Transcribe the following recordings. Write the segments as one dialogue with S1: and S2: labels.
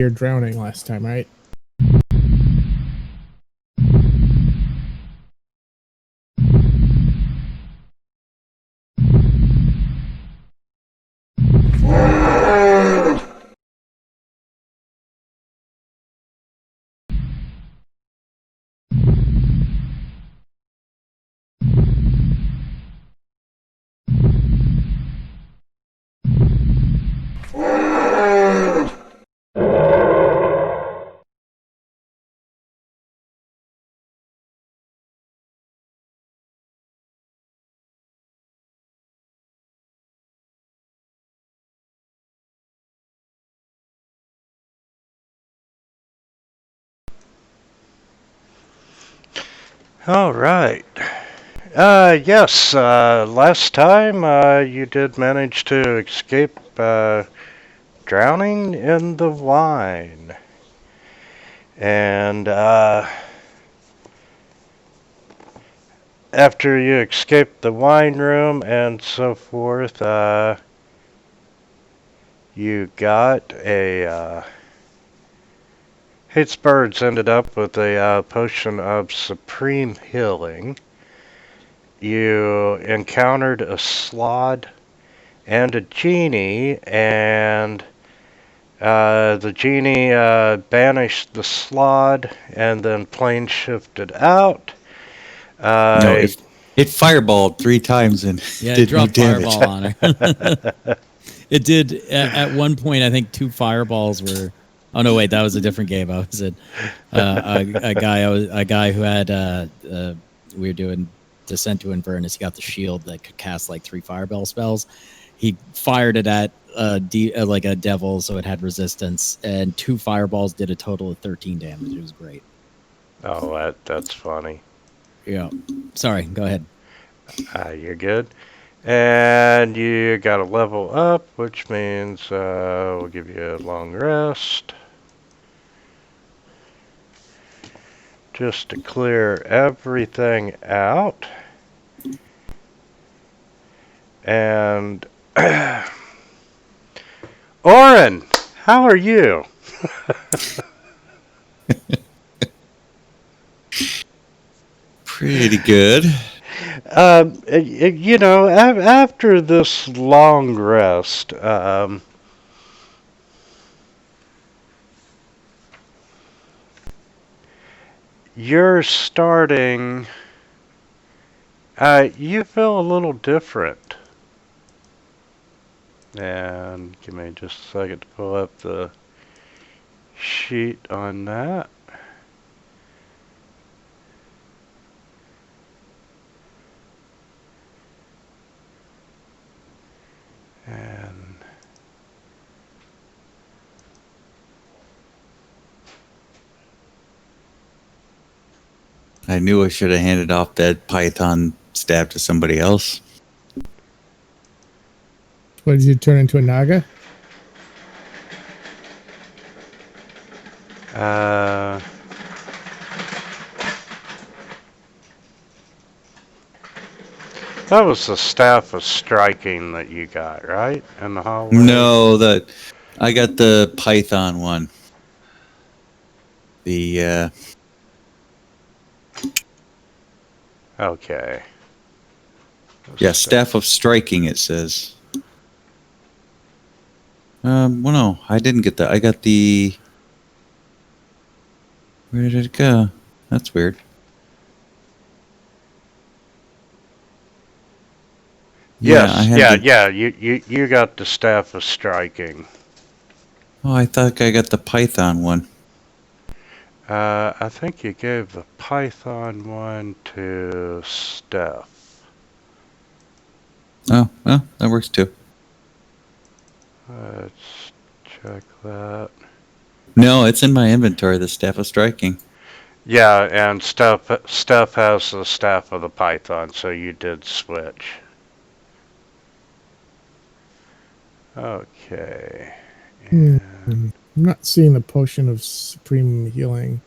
S1: You're drowning last time, right?
S2: All right. Yes, last time you did manage to escape drowning in the wine. And after you escaped the wine room and so forth, you got a. Hitchbirds ended up with a potion of supreme healing. You encountered a slod and a genie, and the genie banished the slod and then plane shifted out.
S3: No, it fireballed 3 times and
S4: Yeah,
S3: did
S4: it dropped
S3: no damage.
S4: fireball on her. It did at one point. I think 2 fireballs were. Oh no, wait, that was a different game. I was at a guy who had we were doing Descent to Inverness. He got the shield that could cast like 3 fireball spells. He fired it at like a devil, so it had resistance, and 2 fireballs did a total of 13 damage. It was great.
S2: Oh, that's funny.
S4: Yeah. Sorry. Go ahead.
S2: You're good. And you got a level up, which means we'll give you a long rest. Just to clear everything out. And Oren, how are you?
S3: Pretty good.
S2: You know, after this long rest, you're starting. You feel a little different. And give me just a second to pull up the sheet on that. And
S3: I knew I should have handed off that python staff to somebody else.
S1: What, did you turn into a naga?
S2: that was the staff of striking that you got, right? In the hallway?
S3: No, I got the python one. The
S2: Okay.
S3: staff of striking, it says. Well, no, I didn't get that. I got the. Where did it go? That's weird.
S2: Yes, you got the staff of striking.
S3: Oh, I thought I got the python one.
S2: I think you gave the python one to Steph.
S3: Oh, well, that works too.
S2: Let's check that.
S3: No, it's in my inventory, the staff of striking.
S2: Yeah, and Steph has the staff of the python, so you did switch. Okay.
S1: I'm not seeing the potion of supreme healing.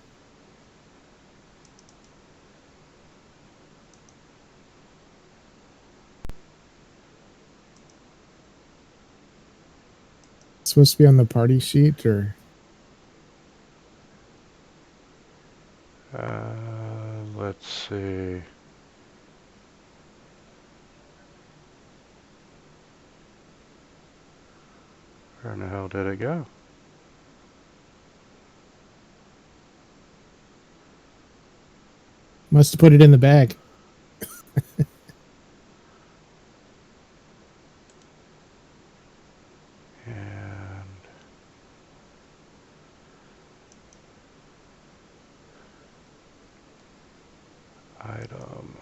S1: It's supposed to be on the party sheet, or?
S2: Let's see. Where in the hell did it go?
S1: Must have put it in the bag.
S2: And item.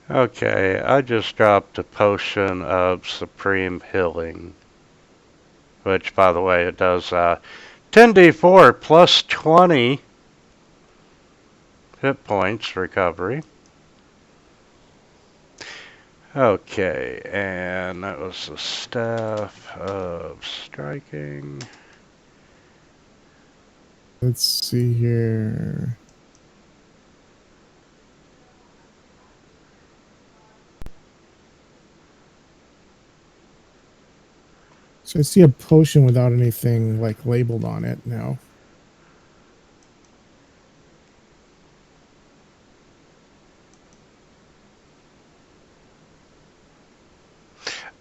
S2: Okay, I just dropped a potion of supreme healing, which, by the way, it does 10d4 plus 20 hit points recovery. Okay, and that was the staff of striking.
S1: Let's see here. So I see a potion without anything like labeled on it now.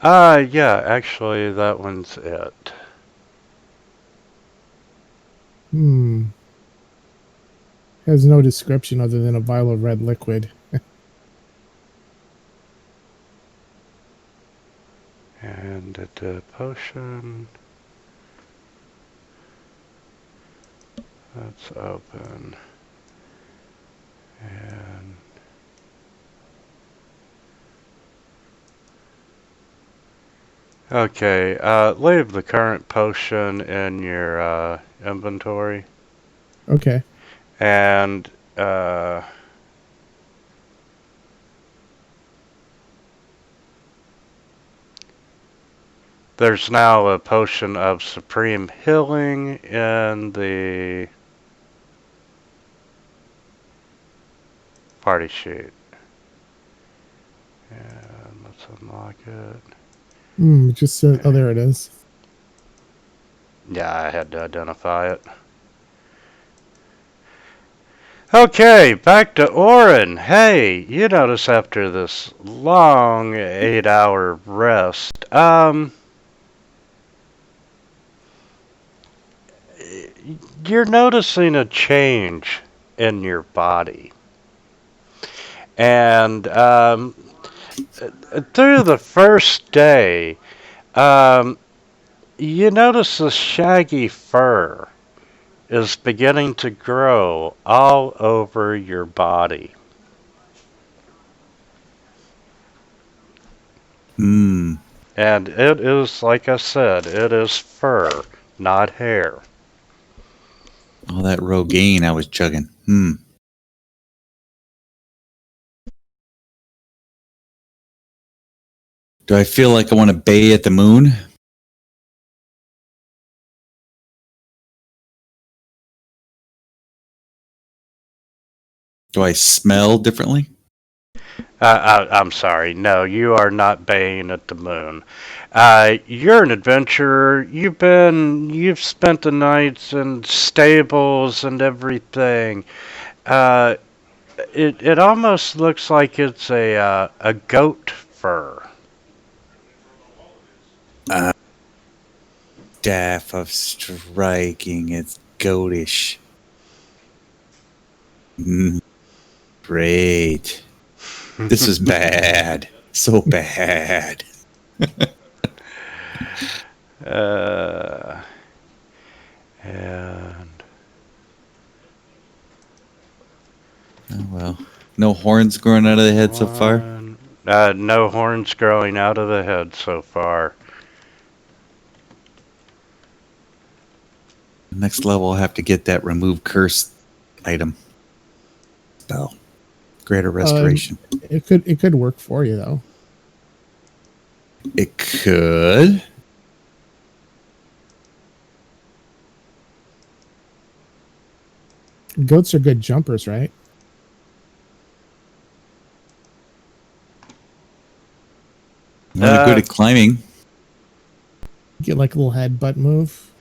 S2: Yeah, actually, that one's it.
S1: Has no description other than a vial of red liquid.
S2: And the potion. That's open. And okay, leave the current potion in your inventory.
S1: Okay.
S2: And there's now a potion of supreme healing in the party sheet. And let's unlock it.
S1: Just oh, there it is.
S2: Yeah, I had to identify it. Okay, back to Orin. Hey, you notice after this long 8-hour rest, you're noticing a change in your body. And through the first day, you notice the shaggy fur is beginning to grow all over your body.
S3: Hmm.
S2: And it is, like I said, it is fur, not hair.
S3: All that Rogaine I was chugging. Do I feel like I want to bay at the moon? Do I smell differently?
S2: I'm sorry. No, you are not baying at the moon. You're an adventurer. You've spent the nights in stables and everything. It almost looks like it's a goat fur.
S3: Staff of striking. It's goatish. Great. This is bad. So bad.
S2: And
S3: Oh, well. No horns growing out of the head so far?
S2: no horns growing out of the head so far.
S3: Next level, I'll have to get that remove curse item. Spell. Greater restoration.
S1: It could work for you though.
S3: It could.
S1: Goats are good jumpers, right?
S3: Not good at climbing.
S1: Get like a little head butt move.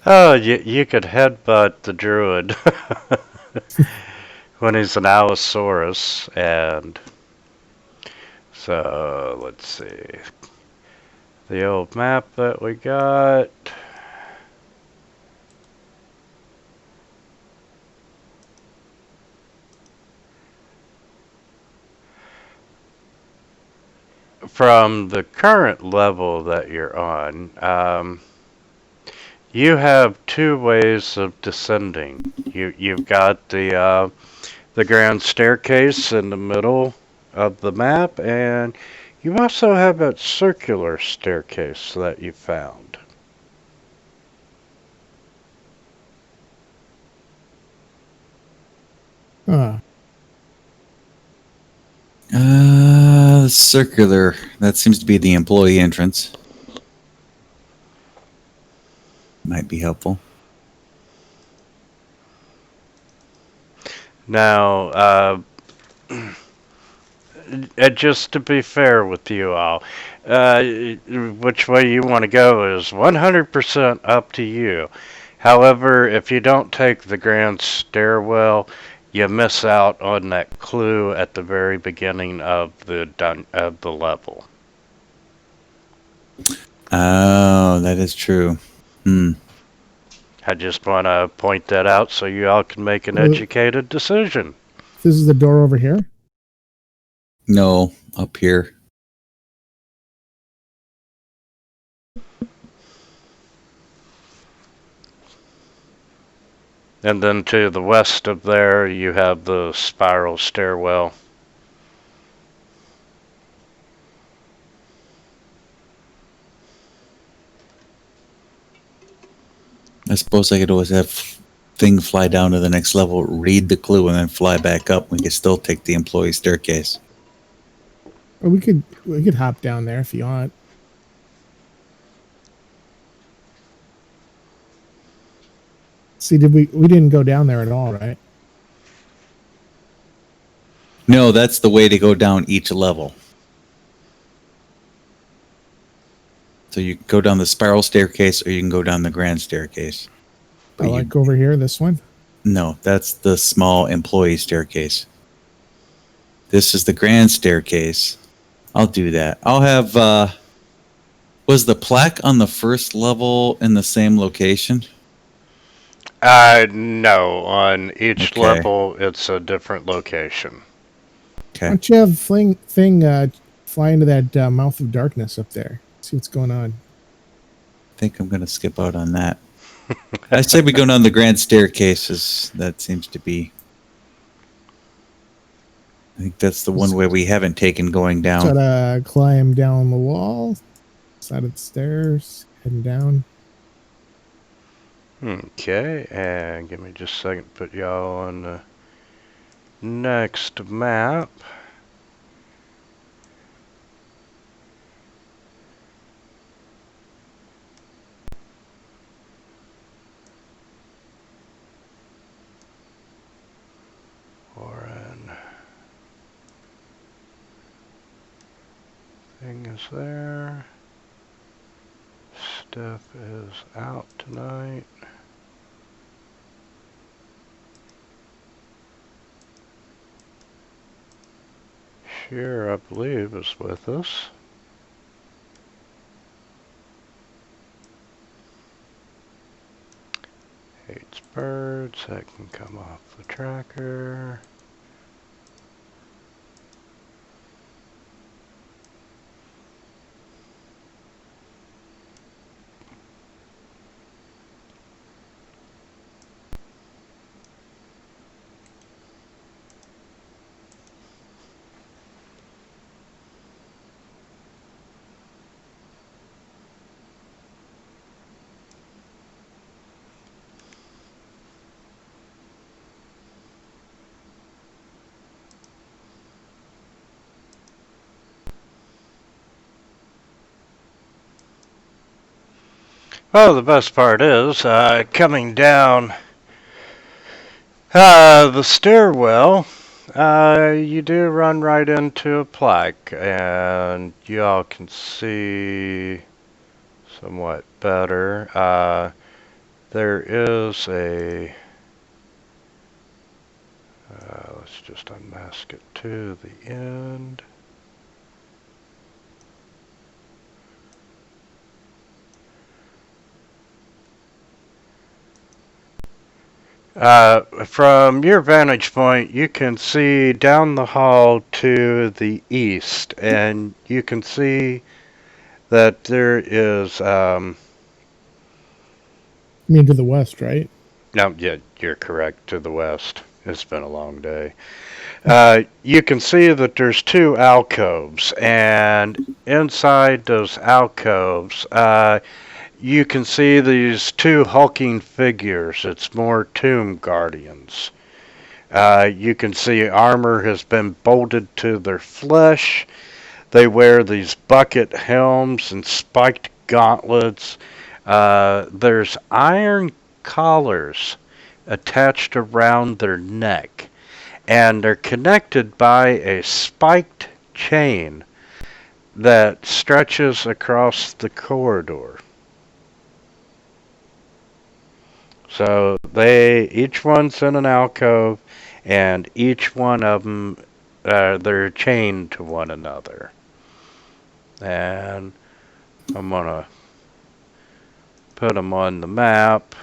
S2: Oh, you could headbutt the druid when he's an Allosaurus, and so let's see the old map that we got. From the current level that you're on, you have two ways of descending. You've got the grand staircase in the middle of the map, and you also have that circular staircase that you found.
S1: Huh.
S3: Circular. That seems to be the employee entrance. Might be helpful.
S2: Now, just to be fair with you all, which way you want to go is 100% up to you. However, if you don't take the grand stairwell, you miss out on that clue at the very beginning of the level.
S3: Oh, that is true.
S2: I just want to point that out so you all can make an educated decision.
S1: This is the door over here.
S3: No, up here.
S2: And then to the west of there, you have the spiral stairwell.
S3: I suppose I could always have thing fly down to the next level, read the clue, and then fly back up. We could still take the employee staircase.
S1: Or we could hop down there if you want. See, we didn't go down there at all, right?
S3: No, that's the way to go down each level. So you can go down the spiral staircase or you can go down the grand staircase.
S1: I like over here, this one.
S3: No, that's the small employee staircase. This is the grand staircase. I'll do that. I'll have, was the plaque on the first level in the same location?
S2: No, on each level, it's a different location.
S3: Okay.
S1: Why don't you have thing fly into that mouth of darkness up there? See what's going on.
S3: I think I'm going to skip out on that. I say we go down the grand staircases. That seems to be. I think that's the one way we haven't taken going down.
S1: Try to climb down the wall, side of the stairs, heading down.
S2: Okay, and give me just a second to put y'all on the next map. Warren. Thing is there. Steph is out tonight. Sheer, I believe, is with us. Hates birds. That can come off the tracker. Well, the best part is coming down the stairwell. You do run right into a plaque, and you all can see somewhat better. There is a. Let's just unmask it to the end. From your vantage point, you can see down the hall to the east, and you can see that there is.
S1: I mean, to the west, right?
S2: No, yeah, you're correct. To the west. It's been a long day. You can see that there's two alcoves, and inside those alcoves, you can see these two hulking figures. It's more tomb guardians. You can see armor has been bolted to their flesh. They wear these bucket helms and spiked gauntlets. There's iron collars attached around their neck, and they're connected by a spiked chain that stretches across the corridor. So each one's in an alcove, and each one of them, they're chained to one another. And I'm gonna put them on the map.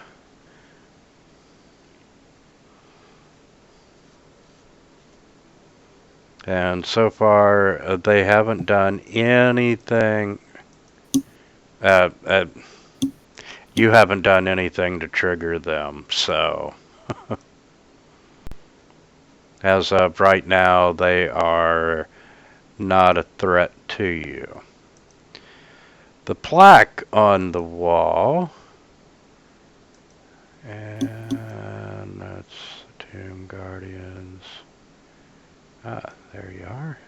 S2: And so far, they haven't done anything. Uh, uh, you haven't done anything to trigger them, so as of right now, they are not a threat to you. The plaque on the wall, and that's the Tomb Guardians. Ah, there you are.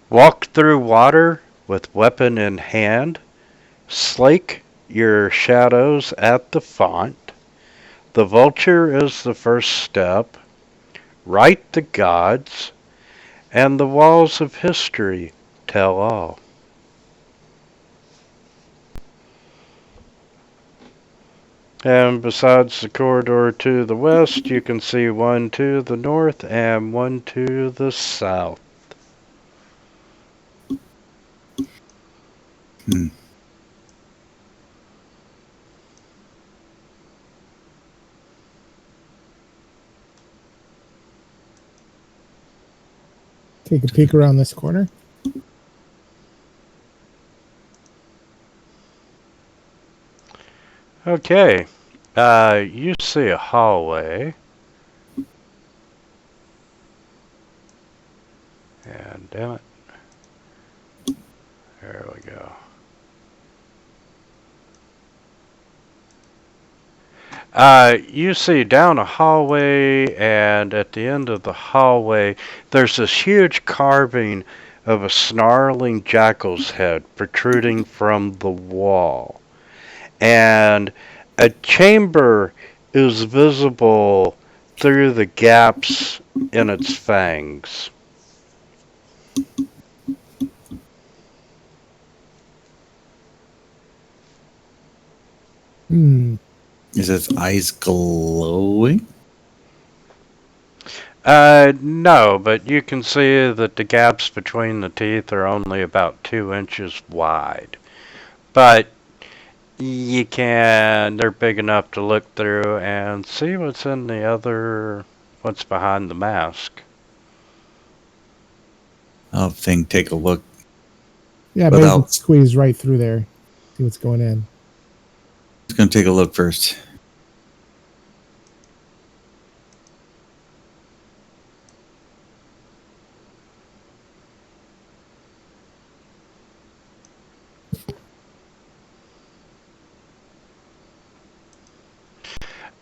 S2: Walk through water with weapon in hand. Slake your shadows at the font. The vulture is the first step. Write the gods, and the walls of history tell all. And besides the corridor to the west, you can see one to the north and one to the south.
S3: Hmm.
S1: Take a peek around this corner.
S2: Okay, you see a hallway. And damn it. There we go. You see down a hallway, and at the end of the hallway, there's this huge carving of a snarling jackal's head protruding from the wall. And a chamber is visible through the gaps in its fangs.
S1: Hmm.
S3: Is its eyes glowing?
S2: No, but you can see that the gaps between the teeth are only about 2 inches wide. But they're big enough to look through and see what's behind the mask.
S3: I'll take a look.
S1: Yeah, but you can squeeze right through there. See what's going in.
S3: Just going to take a look first.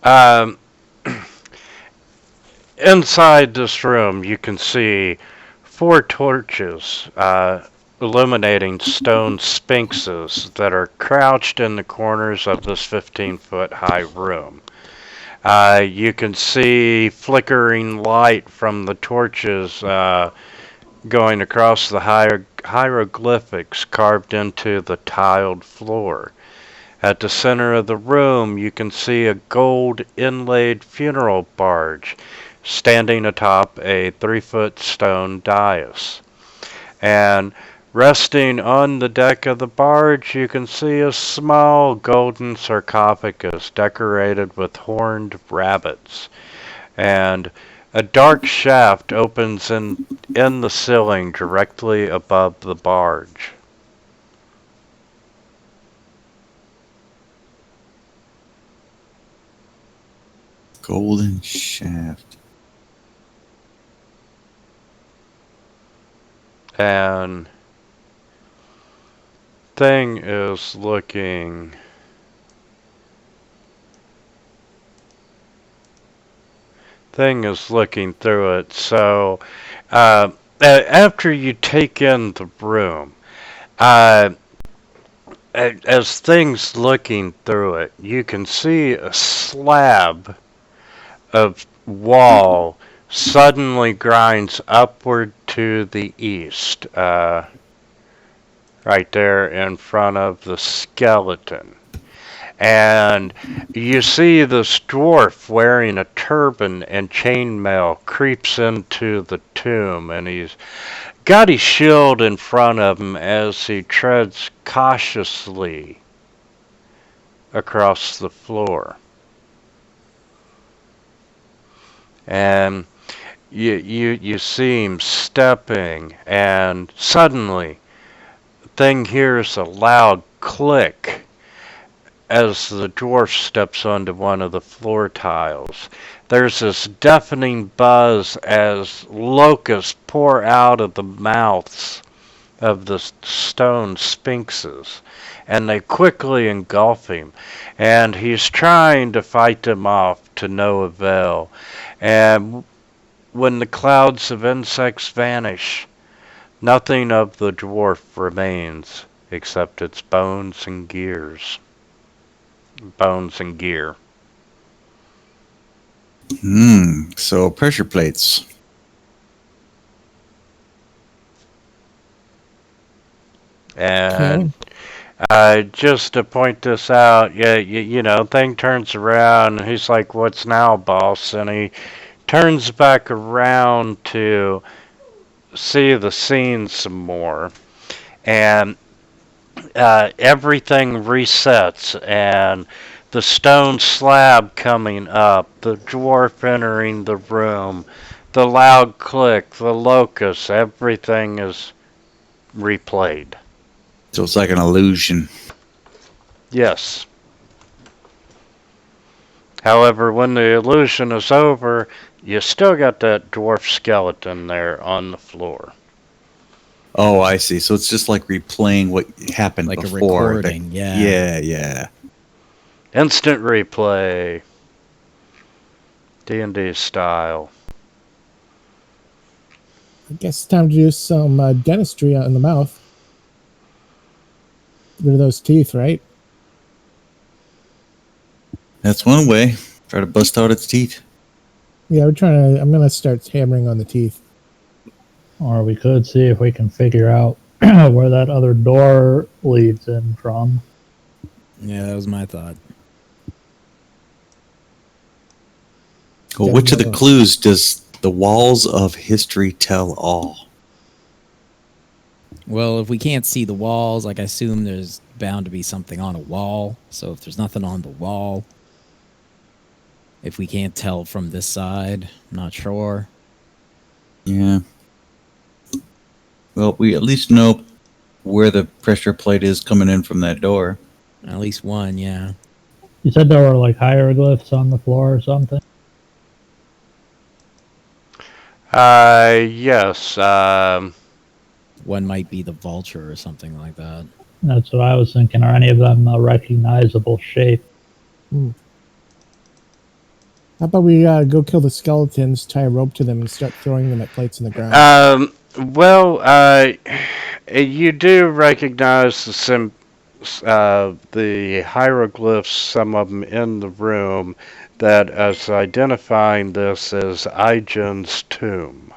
S2: Um, inside this room, you can see 4 torches illuminating stone sphinxes that are crouched in the corners of this 15-foot high room. You can see flickering light from the torches going across the hieroglyphics carved into the tiled floor. At the center of the room, you can see a gold inlaid funeral barge standing atop a 3-foot stone dais. And resting on the deck of the barge, you can see a small golden sarcophagus decorated with horned rabbits. And a dark shaft opens in the ceiling directly above the barge.
S3: Golden shaft.
S2: And thing is looking through it. So after you take in the room, as things looking through it, you can see a slab of wall suddenly grinds upward to the east, right there in front of the skeleton. And you see this dwarf wearing a turban and chainmail creeps into the tomb, and he's got his shield in front of him as he treads cautiously across the floor. And you see him stepping, and suddenly Thing hears a loud click as the dwarf steps onto one of the floor tiles. There's this deafening buzz as locusts pour out of the mouths of the stone sphinxes, and they quickly engulf him, and he's trying to fight them off to no avail. And when the clouds of insects vanish, nothing of the dwarf remains except its bones and gear.
S3: So pressure plates.
S2: And just to point this out, you know, Thing turns around and he's like, "What's now, boss?" And he turns back around to see the scene some more. And everything resets, and the stone slab coming up, the dwarf entering the room, the loud click, the locust, everything is replayed.
S3: So it's like an illusion.
S2: Yes. However, when the illusion is over, you still got that dwarf skeleton there on the floor.
S3: Oh, I see. So it's just like replaying what happened
S4: Like
S3: before.
S4: a recording,
S3: Yeah.
S2: Instant replay. D&D style.
S1: I guess it's time to do some dentistry in the mouth. Get rid of those teeth, right?
S3: That's one way. Try to bust out its teeth.
S1: Yeah, I'm going to start hammering on the teeth.
S5: Or we could see if we can figure out where that other door leads in from.
S4: Yeah, that was my thought.
S3: Well, which of the clues does the walls of history tell all?
S4: Well, if we can't see the walls, like I assume there's bound to be something on a wall. So if there's nothing on the wall, if we can't tell from this side, I'm not sure.
S3: Yeah. Well, we at least know where the pressure plate is coming in from that door.
S4: At least one, yeah.
S5: You said there were like hieroglyphs on the floor or something?
S2: Yes.
S4: One might be the vulture or something like that.
S5: That's what I was thinking. Are any of them a recognizable shape?
S1: How about we go kill the skeletons, tie a rope to them, and start throwing them at plates in the ground?
S2: Well, you do recognize the hieroglyphs, some of them in the room, that is identifying this as Igen's tomb.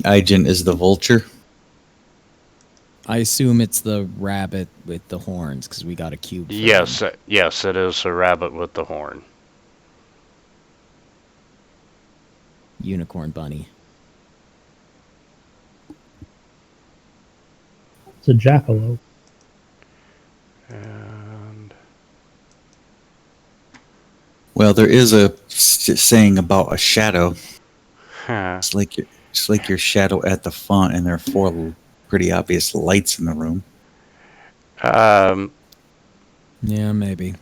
S3: Igen is the vulture.
S4: I assume it's the rabbit with the horns because we got a cube. For
S2: Yes,
S4: him.
S2: yes, it is a rabbit with the horn.
S4: Unicorn bunny.
S5: It's a jackalope.
S2: And
S3: Well, there is a saying about a shadow.
S2: huh.
S3: It's like your shadow at the font, and there are 4 pretty obvious lights in the room.
S4: Yeah, maybe.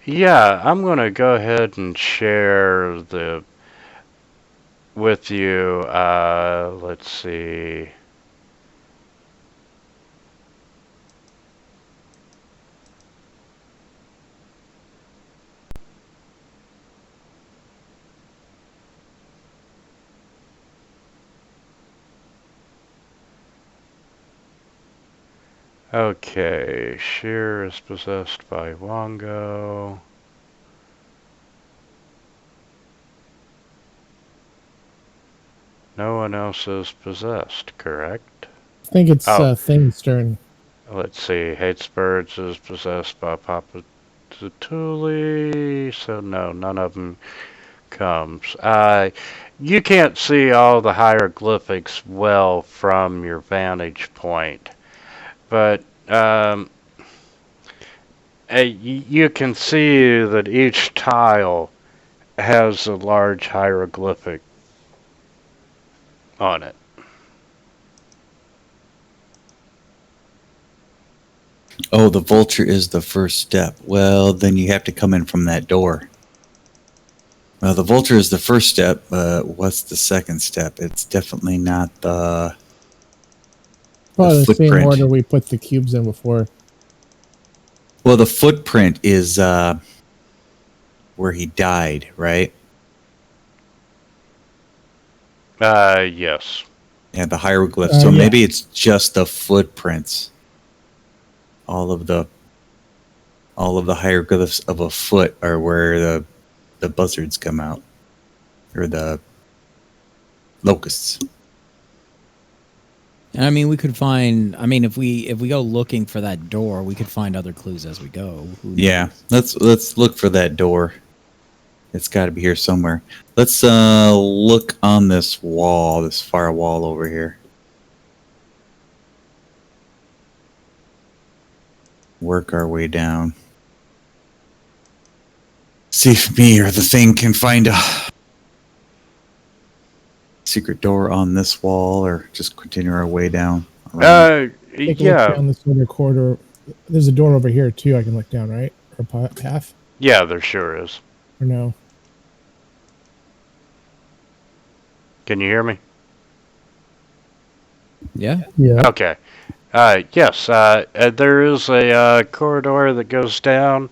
S2: Yeah, I'm gonna go ahead and share with you. Let's see. Okay, Sheer is possessed by Wongo. No one else is possessed, correct?
S1: I think it's
S2: Oh.
S1: Thing's turn.
S2: Let's see, Hates Birds is possessed by Papa Tutuli, so no, none of them comes. You can't see all the hieroglyphics well from your vantage point, but you can see that each tile has a large hieroglyphic on it.
S3: Oh, the vulture is the first step. Well, then you have to come in from that door. Well, the vulture is the first step. What's the second step? It's definitely not the
S1: Probably the same
S3: footprint.
S1: order we put the cubes in before.
S3: Well, the footprint is where he died, right?
S2: Yes.
S3: Yeah, the hieroglyphs. So
S1: Yeah.
S3: maybe it's just the footprints. All of the hieroglyphs of a foot are where the buzzards come out, or the locusts.
S4: And I mean, we could find. I mean, if we go looking for that door, we could find other clues as we go. Who knows?
S3: Yeah, let's look for that door. It's got to be here somewhere. Let's look on this wall, this far wall over here. Work our way down. See if me or the thing can find a secret door on this wall, or just continue our way down.
S1: Take a look
S2: Yeah.
S1: down this other corridor. There's a door over here too. I can look down, right? Or path?
S2: Yeah, there sure is.
S1: Or no?
S2: Can you hear me?
S4: Yeah.
S5: Yeah.
S2: Okay. Yes, there is a corridor that goes down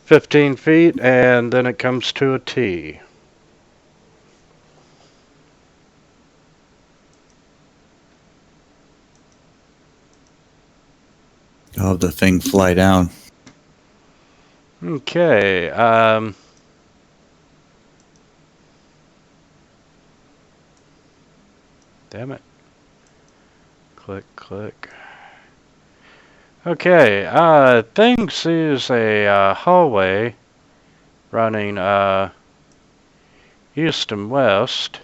S2: 15 feet, and then it comes to a T.
S3: Oh, the thing fly down.
S2: Okay. Damn it. Click, click. Okay, thing sees a hallway running east and west.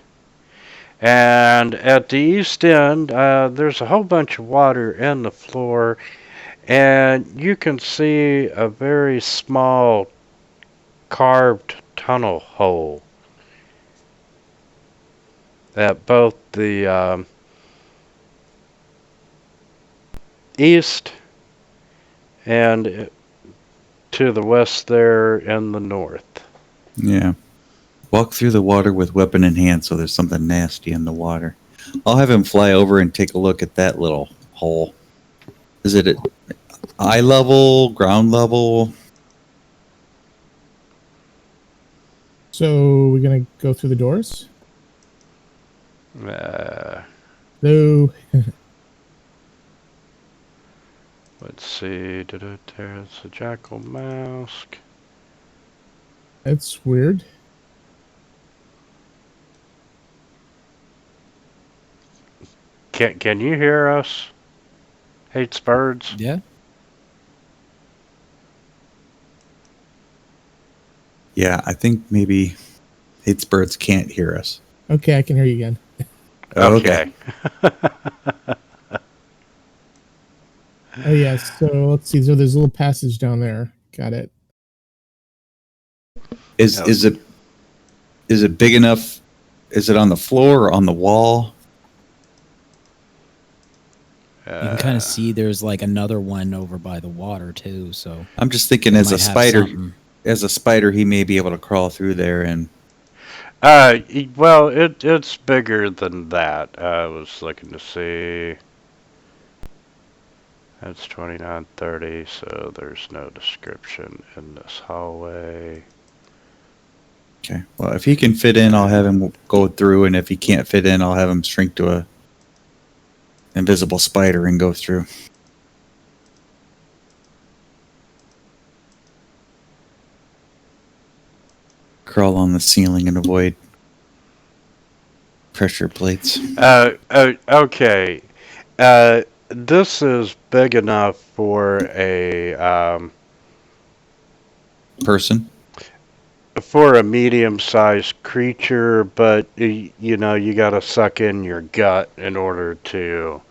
S2: And at the east end, there's a whole bunch of water in the floor. And you can see a very small carved tunnel hole at both the east and to the west there in the north.
S3: Yeah. Walk through the water with weapon in hand, so there's something nasty in the water. I'll have him fly over and take a look at that little hole. Is it at eye level, ground level?
S1: So we're gonna go through the doors.
S2: Let's see. There's a jackal mask.
S1: That's weird.
S2: Can you hear us? Hates birds.
S4: Yeah.
S3: Yeah, I think maybe Hates Birds can't hear us.
S1: Okay, I can hear you again.
S2: Okay.
S1: Oh yes. So let's see. So there's a little passage down there. Got it.
S3: Is it big enough? Is it on the floor or on the wall?
S4: You can kind of see there's like another one over by the water too. So
S3: I'm just thinking
S4: it
S3: as a
S4: might have
S3: spider,
S4: something.
S3: he may be able to crawl through there and
S2: well, it's bigger than that. I was looking to see. That's 2930, so there's no description in this hallway.
S3: okay. Well, if he can fit in, I'll have him go through, and if he can't fit in, I'll have him shrink to a invisible spider and go through. Crawl on the ceiling and avoid pressure plates.
S2: Okay. This is big enough for a medium-sized creature, but you know you got to suck in your gut in order to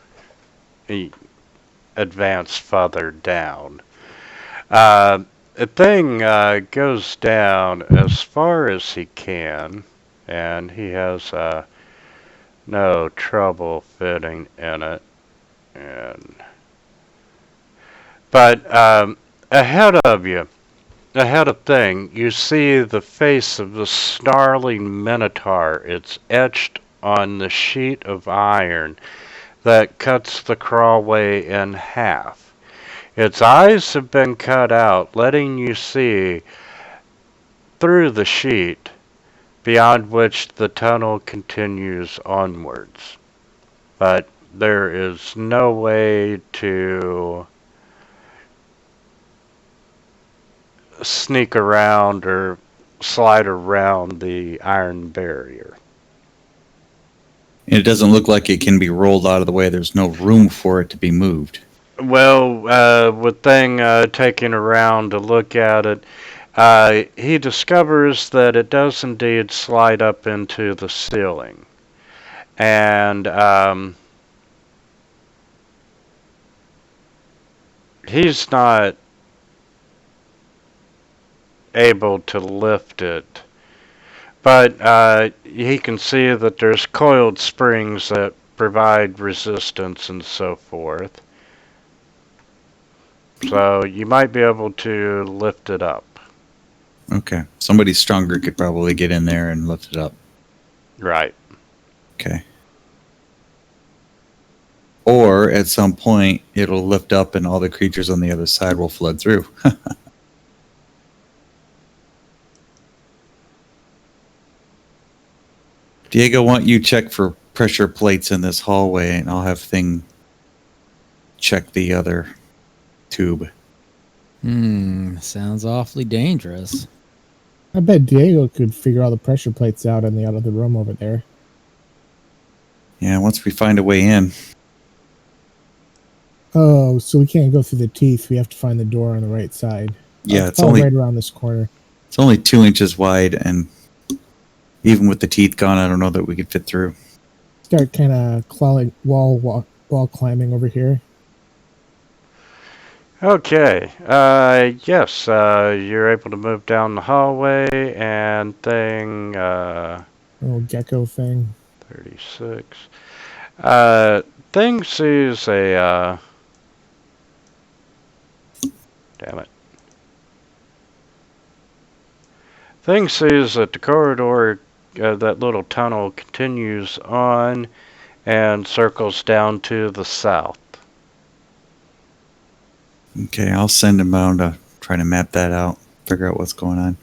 S2: advance further down. The thing goes down as far as he can, and he has no trouble fitting in it. But ahead of you, ahead of thing, you see the face of the snarling minotaur. It's etched on the sheet of iron that cuts the crawlway in half. Its eyes have been cut out, letting you see through the sheet, beyond which the tunnel continues onwards. But there is no way to sneak around or slide around the iron barrier.
S3: And it doesn't look like it can be rolled out of the way. There's no room for it to be moved.
S2: Well, with Thing taking around to look at it, he discovers that it does indeed slide up into the ceiling. And he's not able to lift it. But he can see that there's coiled springs that provide resistance and so forth. So you might be able to lift it up.
S3: Okay. Somebody stronger could probably get in there and lift it up.
S2: Right.
S3: Okay. Or at some point, it'll lift up and all the creatures on the other side will flood through. Diego, why don't you check for pressure plates in this hallway, and I'll have Thing check the other tube.
S4: Sounds awfully dangerous.
S1: I bet Diego could figure all the pressure plates out in the other room over there.
S3: Yeah, once we find a way in.
S1: Oh, so we can't go through the teeth. We have to find the door on the right side.
S3: Yeah,
S1: it's only right around this corner.
S3: It's only 2 inches wide, and even with the teeth gone, I don't know that we could fit through.
S1: Start kind of clawing wall climbing over here.
S2: Okay. Yes, you're able to move down the hallway and Thing.
S1: Little gecko thing.
S2: 36. Thing sees a. Damn it. Thing sees that the corridor, that little tunnel, continues on, and circles down to the south.
S3: Okay, I'll send him out to try to map that out, figure out what's going on.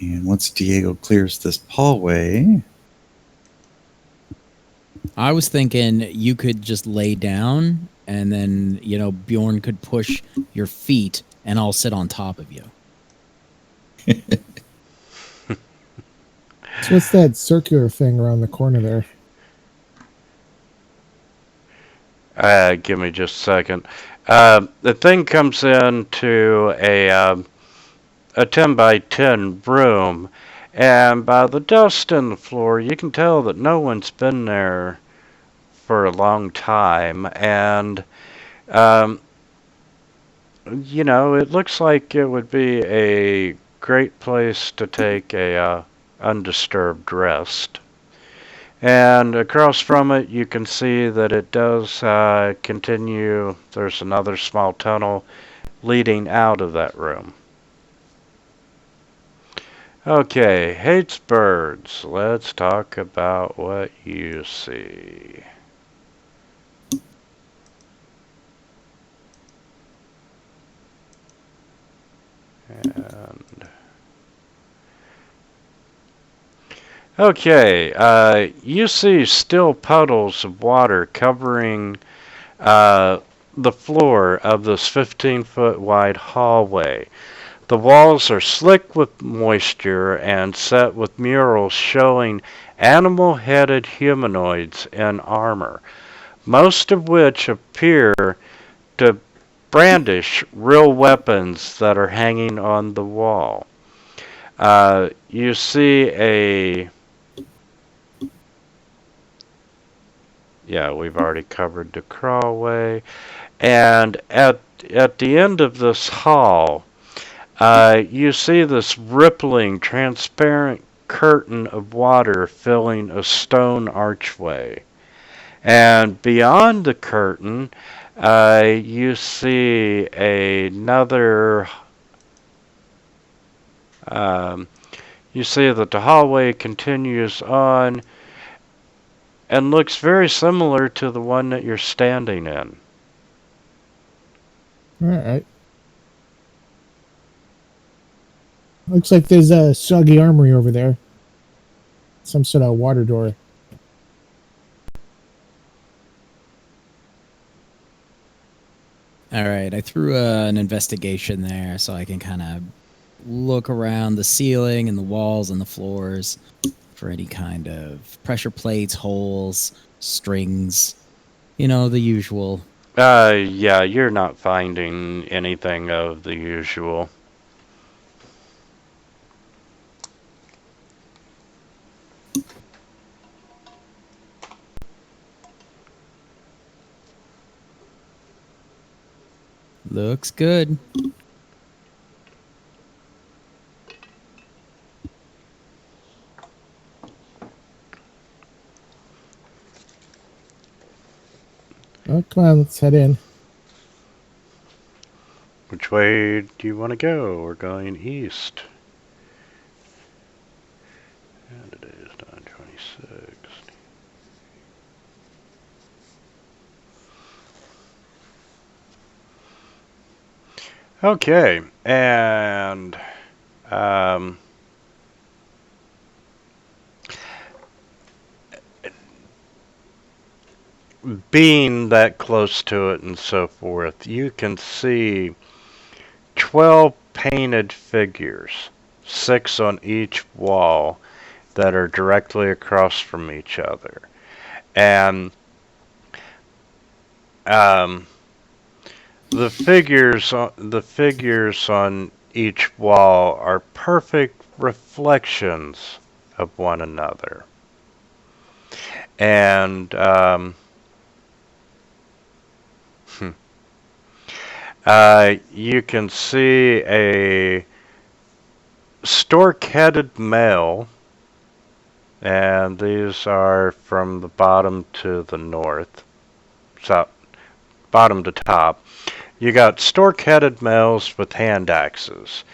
S3: And once Diego clears this hallway,
S4: I was thinking you could just lay down and then, Bjorn could push your feet and I'll sit on top of you.
S1: So what's that circular thing around the corner there?
S2: Give me just a second. The thing comes into a 10 by 10 room, and by the dust in the floor, you can tell that no one's been there for a long time. And, it looks like it would be a great place to take a undisturbed rest. And across from it, you can see that it does continue. There's another small tunnel leading out of that room. Okay, hates birds. Let's talk about what you see. And okay, you see still puddles of water covering the floor of this 15-foot wide hallway. The walls are slick with moisture and set with murals showing animal-headed humanoids in armor, most of which appear to brandish real weapons that are hanging on the wall. You see we've already covered the crawlway. And at the end of this hall, you see this rippling, transparent curtain of water filling a stone archway. And beyond the curtain, you see another. You see that the hallway continues on and looks very similar to the one that you're standing in.
S1: All right. Looks like there's a soggy armory over there. Some sort of water door.
S4: All right, I threw an investigation there so I can kind of look around the ceiling and the walls and the floors for any kind of pressure plates, holes, strings, the usual.
S2: Yeah, you're not finding anything of the usual.
S4: Looks good.
S1: Oh, come on, let's head in.
S2: Which way do you want to go? We're going east. And it is 9:26. Okay, and being that close to it and so forth, you can see 12 painted figures, 6 on each wall, that are directly across from each other. And the figures on each wall are perfect reflections of one another. And you can see a stork-headed male, and these are from the bottom to the north, so bottom to top. You got stork-headed males with hand axes.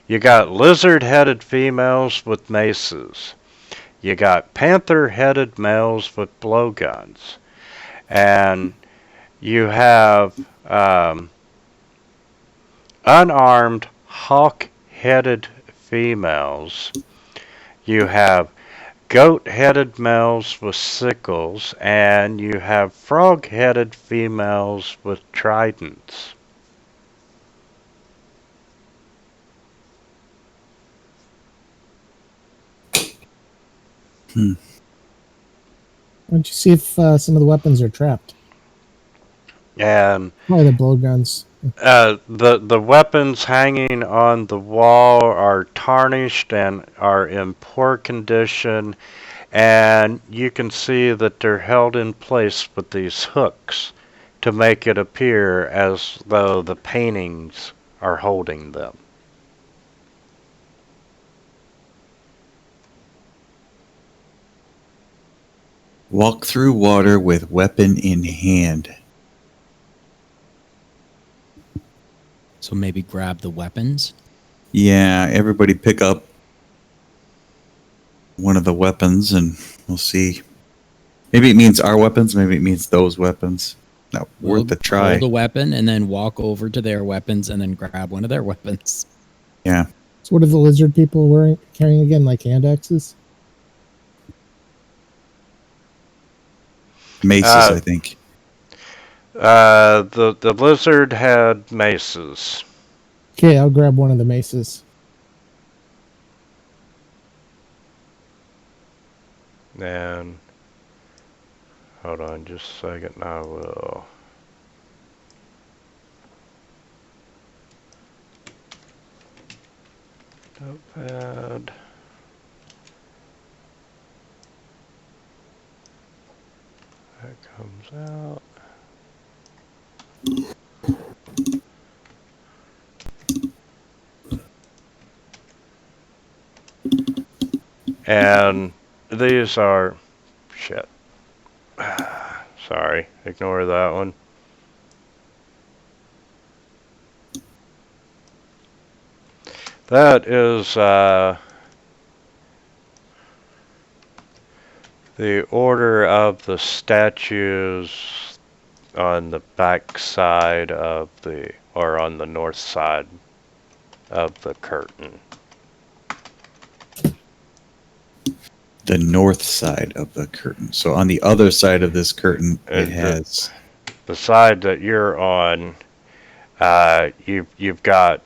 S2: You got lizard-headed females with maces. You got panther-headed males with blowguns, and you have unarmed hawk-headed females. You have goat-headed males with sickles, and you have frog-headed females with tridents.
S3: Hmm.
S1: Why don't you see if some of the weapons are trapped?
S2: And
S1: Probably the blowguns.
S2: the weapons hanging on the wall are tarnished and are in poor condition, and you can see that they're held in place with these hooks to make it appear as though the paintings are holding them.
S3: Walk through water with weapon in hand.
S4: So maybe grab the weapons.
S3: Yeah, everybody pick up one of the weapons and we'll see. Maybe it means our weapons, maybe it means those weapons. No, worth a try.
S4: Hold a weapon and then walk over to their weapons and then grab one of their weapons.
S3: Yeah.
S1: So what are the lizard people carrying again, like hand axes?
S3: Maces, I think.
S2: The lizard had maces.
S1: Okay, I'll grab one of the maces.
S2: And hold on just a second, I will. Notepad. That comes out. And these are shit. Sorry, ignore that one. That is the order of the statues on the back side of the, or on the north side of the curtain.
S3: The north side of the curtain. So on the other side of this curtain, it has
S2: the side that you're on. You've got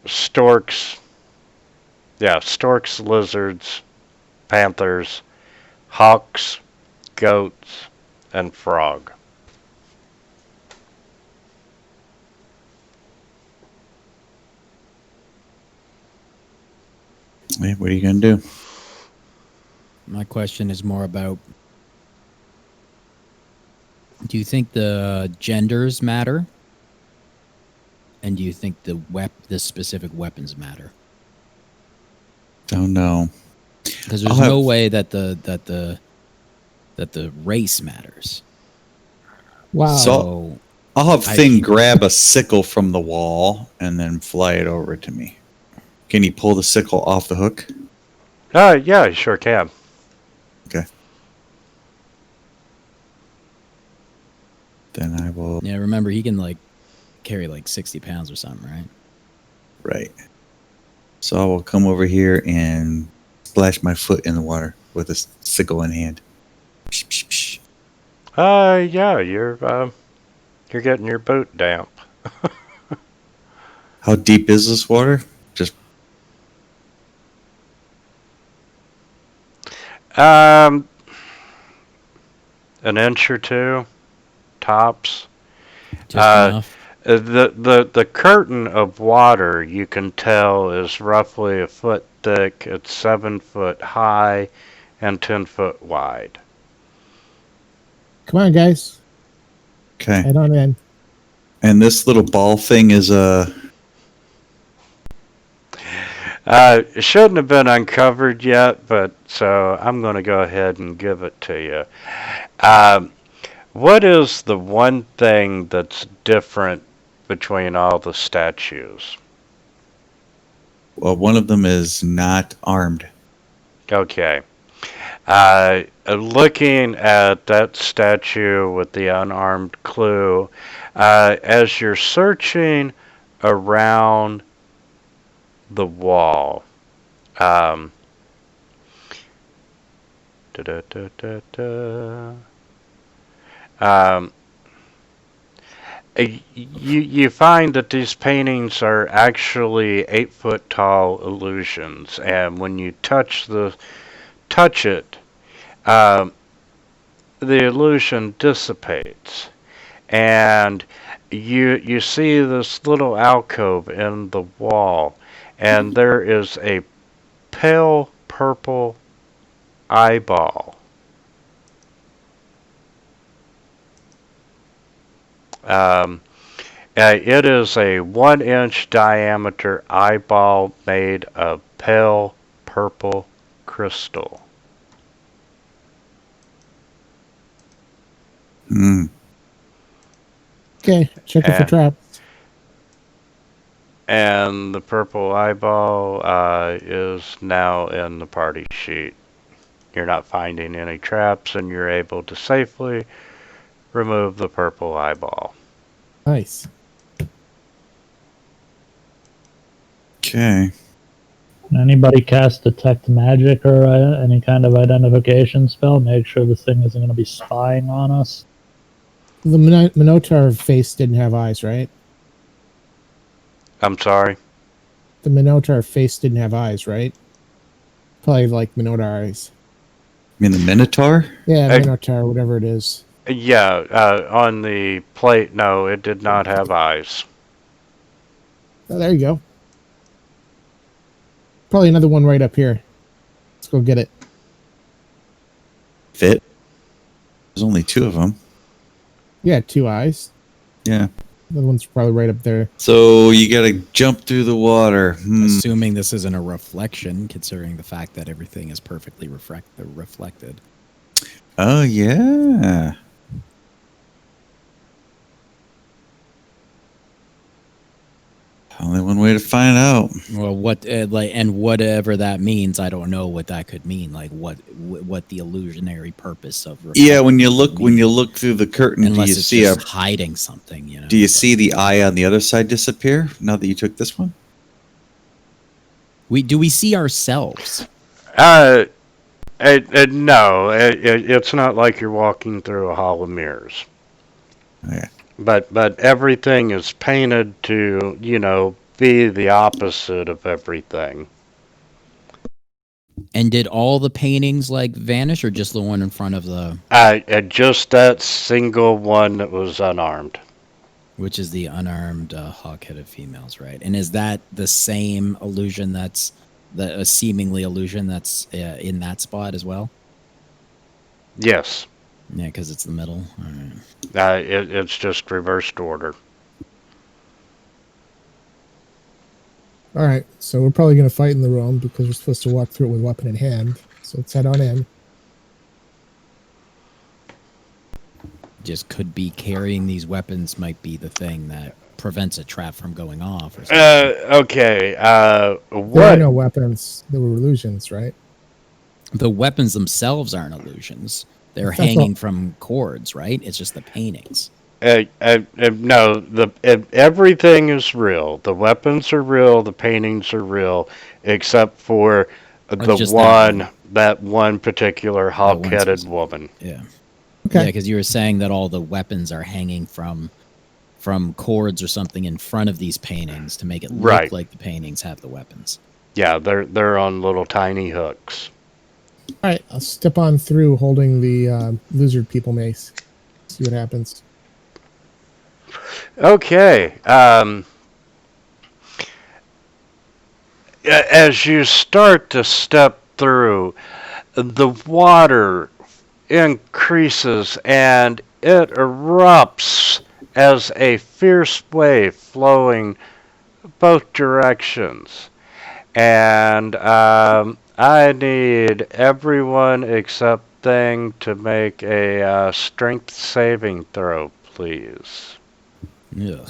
S2: storks. Yeah, storks, lizards, panthers, hawks, goats, and frog.
S3: Hey, what are you gonna do?
S4: My question is more about, do you think the genders matter? And do you think the specific weapons matter?
S3: Don't know.
S4: Because there's no way that the race matters.
S1: Wow.
S3: So I'll have Thing grab a sickle from the wall and then fly it over to me. Can he pull the sickle off the hook?
S2: Yeah, you sure can.
S3: Okay. Then I will.
S4: Yeah, remember he can carry 60 pounds or something, right?
S3: Right. So I will come over here and splash my foot in the water with a sickle in hand. Psh, psh, psh.
S2: Yeah, you're getting your boot damp.
S3: How deep is this water? Just
S2: an inch or two, tops.
S4: Just enough.
S2: The curtain of water, you can tell, is roughly a foot thick. It's 7 foot high and 10 foot wide.
S1: Come on, guys.
S3: okay.
S1: Head on in.
S3: And this little ball thing is
S2: It shouldn't have been uncovered yet, but so I'm going to go ahead and give it to you. What is the one thing that's different between all the statues?
S3: well, one of them is not armed.
S2: Okay. Looking at that statue with the unarmed clue, as you're searching around the wall, um, da-da-da-da-da, um, you find that these paintings are actually 8 foot tall illusions, and when you touch it, um, the illusion dissipates, and you see this little alcove in the wall, and there is a pale purple eyeball. Um, it is a 1 inch diameter eyeball made of pale purple crystal.
S3: Hmm.
S1: Okay, check it for
S2: And,
S1: traps.
S2: and the purple eyeball is now in the party sheet. You're not finding any traps, and you're able to safely remove the purple eyeball.
S1: Nice.
S3: Okay.
S5: Anybody cast detect magic or any kind of identification spell? Make sure this thing isn't going to be spying on us.
S1: The Minotaur face didn't have eyes, right?
S2: I'm sorry?
S1: The Minotaur face didn't have eyes, right? Probably like Minotaur eyes.
S3: You mean the Minotaur?
S1: Yeah,
S2: Uh,
S1: Minotaur, whatever it is.
S2: Yeah, on the plate, no, it did not have eyes.
S1: Oh, there you go. Probably another one right up here. Let's go get it.
S3: Fit. There's only 2 of them.
S1: Yeah, 2 eyes.
S3: Yeah.
S1: The other one's probably right up there.
S3: So you got to jump through the water.
S4: Assuming this isn't a reflection, considering the fact that everything is perfectly reflected.
S3: Oh, yeah. Only one way to find out.
S4: Well, what and whatever that means, I don't know what that could mean. Like what the illusionary purpose of
S3: Yeah, when you look through the curtain,
S4: unless
S3: do you
S4: it's
S3: see
S4: just hiding something, you know?
S3: do you see the eye on the other side disappear now that you took this one?
S4: Do we see ourselves?
S2: No, it's not like you're walking through a hall of mirrors.
S3: Okay.
S2: But everything is painted to, be the opposite of everything.
S4: And did all the paintings like vanish, or just the one in front of
S2: Just that single one that was unarmed.
S4: which is the unarmed hawk-headed females, right? And is that the same illusion that's the seemingly illusion that's in that spot as well?
S2: Yes.
S4: Yeah, because it's the middle. All right.
S2: It's just reversed order.
S1: All right, so we're probably going to fight in the room because we're supposed to walk through it with weapon in hand. So let's head on in.
S4: Just could be carrying these weapons might be the thing that prevents a trap from going off or something.
S2: Okay.
S1: There are
S2: What?
S1: no weapons. There were illusions, right?
S4: The weapons themselves aren't illusions. They're
S1: That's
S4: hanging
S1: all.
S4: from cords, right? It's just the paintings.
S2: No, everything is real. The weapons are real. The paintings are real, except for
S4: just
S2: that one particular hawk-headed
S4: specific.
S2: woman.
S4: Yeah.
S1: Okay.
S4: Yeah, because you were saying that all the weapons are hanging from cords or something in front of these paintings to make it look
S2: Right.
S4: like the paintings have the weapons.
S2: Yeah, they're on little tiny hooks.
S1: All right, I'll step on through holding the lizard people mace. See what happens.
S2: Okay. As you start to step through, the water increases and it erupts as a fierce wave flowing both directions. And I need everyone except Thing to make a strength saving throw, please.
S4: Ugh.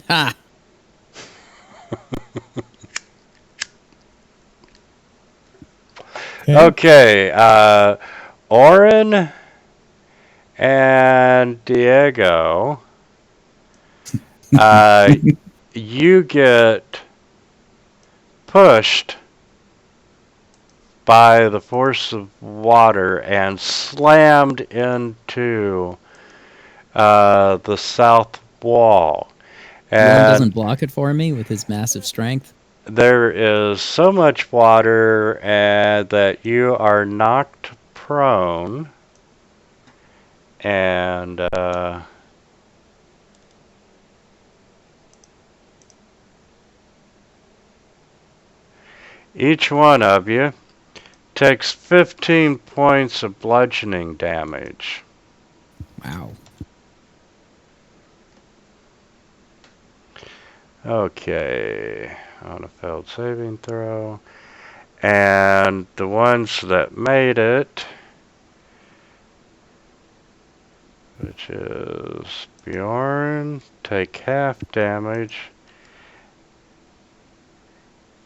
S4: Ha!
S2: Okay, Oren and Diego, you get pushed by the force of water and slammed into the south wall.
S4: Bjorn
S2: And
S4: doesn't block it for me with his massive strength.
S2: there is so much water that you are knocked prone. And each one of you takes 15 points of bludgeoning damage.
S4: Wow.
S2: Okay, on a failed saving throw. And the ones that made it, which is Bjorn, take half damage.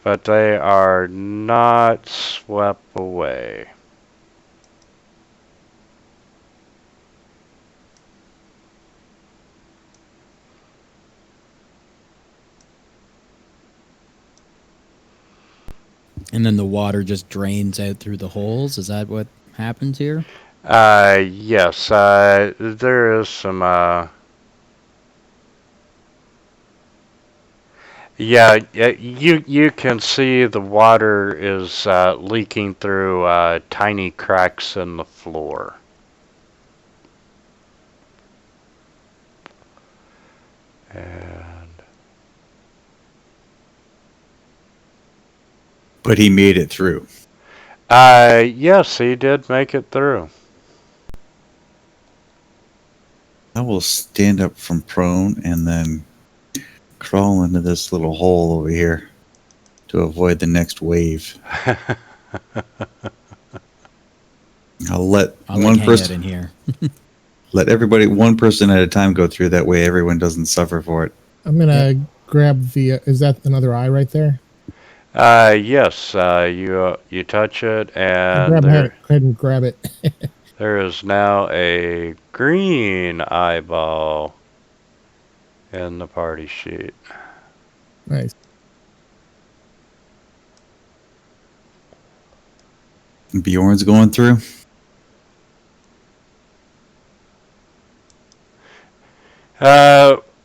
S2: But they are not swept away.
S4: And then the water just drains out through the holes. Is that what happens here?
S2: Yes, there is some, yeah, you can see the water is leaking through tiny cracks in the floor. And
S3: But he made it through.
S2: yes, he did make it through.
S3: I will stand up from prone and then crawl into this little hole over here to avoid the next wave. I'll let
S4: I'll
S3: one
S4: hang out
S3: person
S4: in here.
S3: let everybody one person at a time go through. That way, everyone doesn't suffer for it.
S1: I'm gonna grab the. Is that another eye right there?
S2: Yes, you touch it,
S1: I'll
S2: and
S1: grab my head. Go ahead and grab it.
S2: there is now a green eyeball in the party sheet.
S1: Nice.
S3: Bjorn's going through.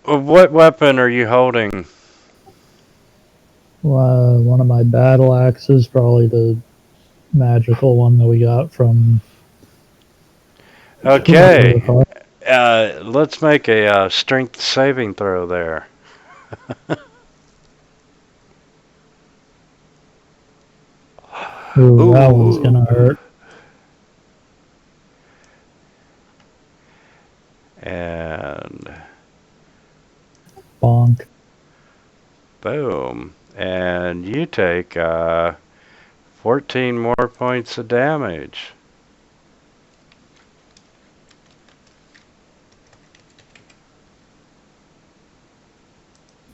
S2: What weapon are you holding?
S5: One of my battle axes, probably the magical one that we got from.
S2: Okay, let's make a strength saving throw there.
S5: Ooh, that one's
S2: Ooh.
S5: gonna hurt.
S2: And
S5: Bonk.
S2: boom. And you take 14 more points of damage.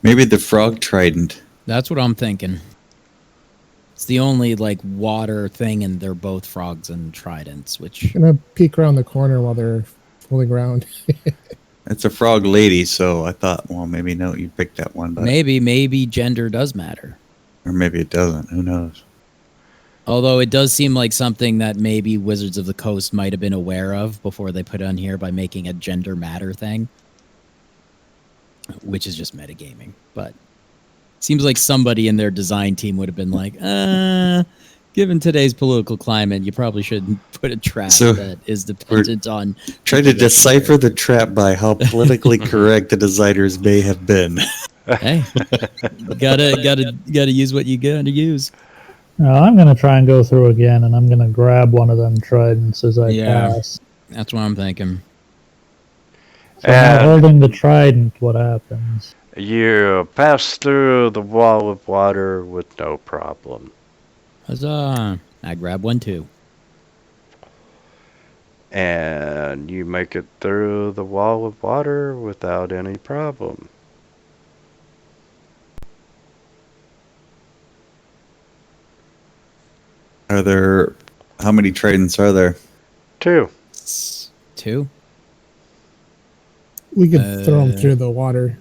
S3: Maybe the frog trident.
S4: That's what I'm thinking. It's the only like water thing, and they're both frogs and tridents, which
S1: I'm gonna peek around the corner while they're fooling around.
S3: It's a frog lady, so I thought, well, maybe no, you picked that one, but
S4: maybe gender does matter.
S3: or maybe it doesn't. Who knows?
S4: Although it does seem like something that maybe Wizards of the Coast might have been aware of before they put it on here by making a gender matter thing, which is just metagaming. But seems like somebody in their design team would have been like, given today's political climate, you probably shouldn't put a trap
S3: So,
S4: that is dependent on
S3: Try to
S4: people that
S3: decipher the trap by how politically correct the designers may have been.
S4: Hey, gotta use what you gotta use.
S5: Now I'm gonna try and go through again, and I'm gonna grab one of them tridents as I
S4: Yeah.
S5: pass.
S4: That's what I'm thinking.
S5: So now
S2: And
S5: holding the trident, what happens?
S2: you pass through the wall of water with no problem.
S4: Huzzah! I grab one too.
S2: And you make it through the wall of water without any problem.
S3: Are there how many tridents are there?
S2: 2.
S4: 2.
S1: We could throw them through the water,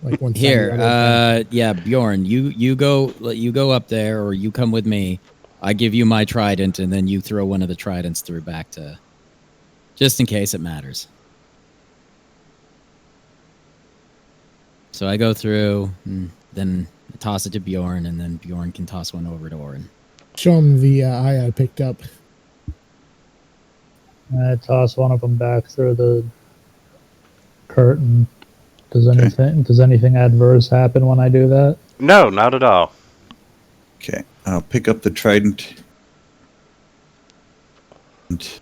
S1: like one side or
S4: Here,
S1: the other.
S4: yeah, Bjorn, you go up there, or you come with me. I give you my trident, and then you throw one of the tridents through back to, just in case it matters. So I go through, and then I toss it to Bjorn, and then Bjorn can toss one over to Orin.
S1: Show them the eye I picked up.
S5: I toss one of them back through the curtain. Does anything adverse happen when I do that?
S2: No, not at all.
S3: Okay, I'll pick up the trident. And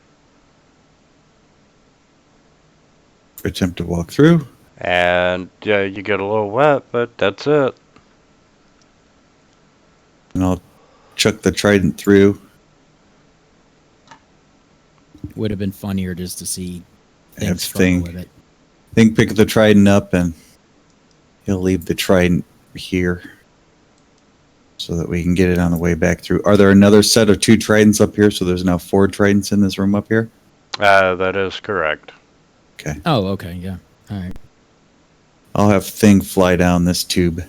S3: attempt to walk through.
S2: And you get a little wet, but that's it.
S3: And I'll chuck the trident through.
S4: Would have been funnier just to see
S3: Have
S4: things struggle with it.
S3: Thing pick the trident up, and he'll leave the trident here so that we can get it on the way back through. Are there another set of 2 tridents up here? So there's now 4 tridents in this room up here?
S2: That is correct.
S3: Okay.
S4: Oh, okay, yeah. All right.
S3: I'll have Thing fly down this tube.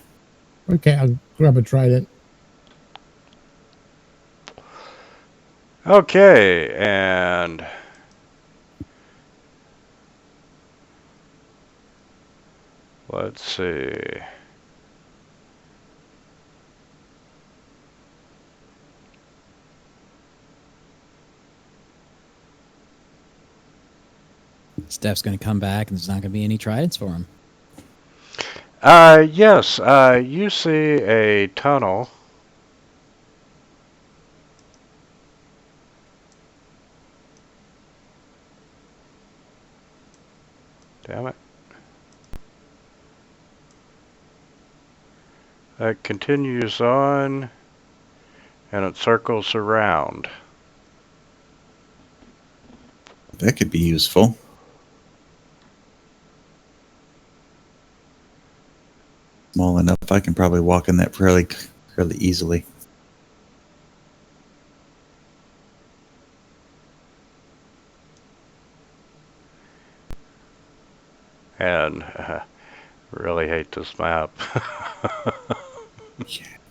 S1: Okay, I'll grab a trident.
S2: Okay, and let's see.
S4: Steph's going to come back, and there's not going to be any tridents for him.
S2: Yes, you see a tunnel. Damn it. That continues on, and it circles around.
S3: That could be useful. Small enough, I can probably walk in that fairly easily.
S2: And really hate this map.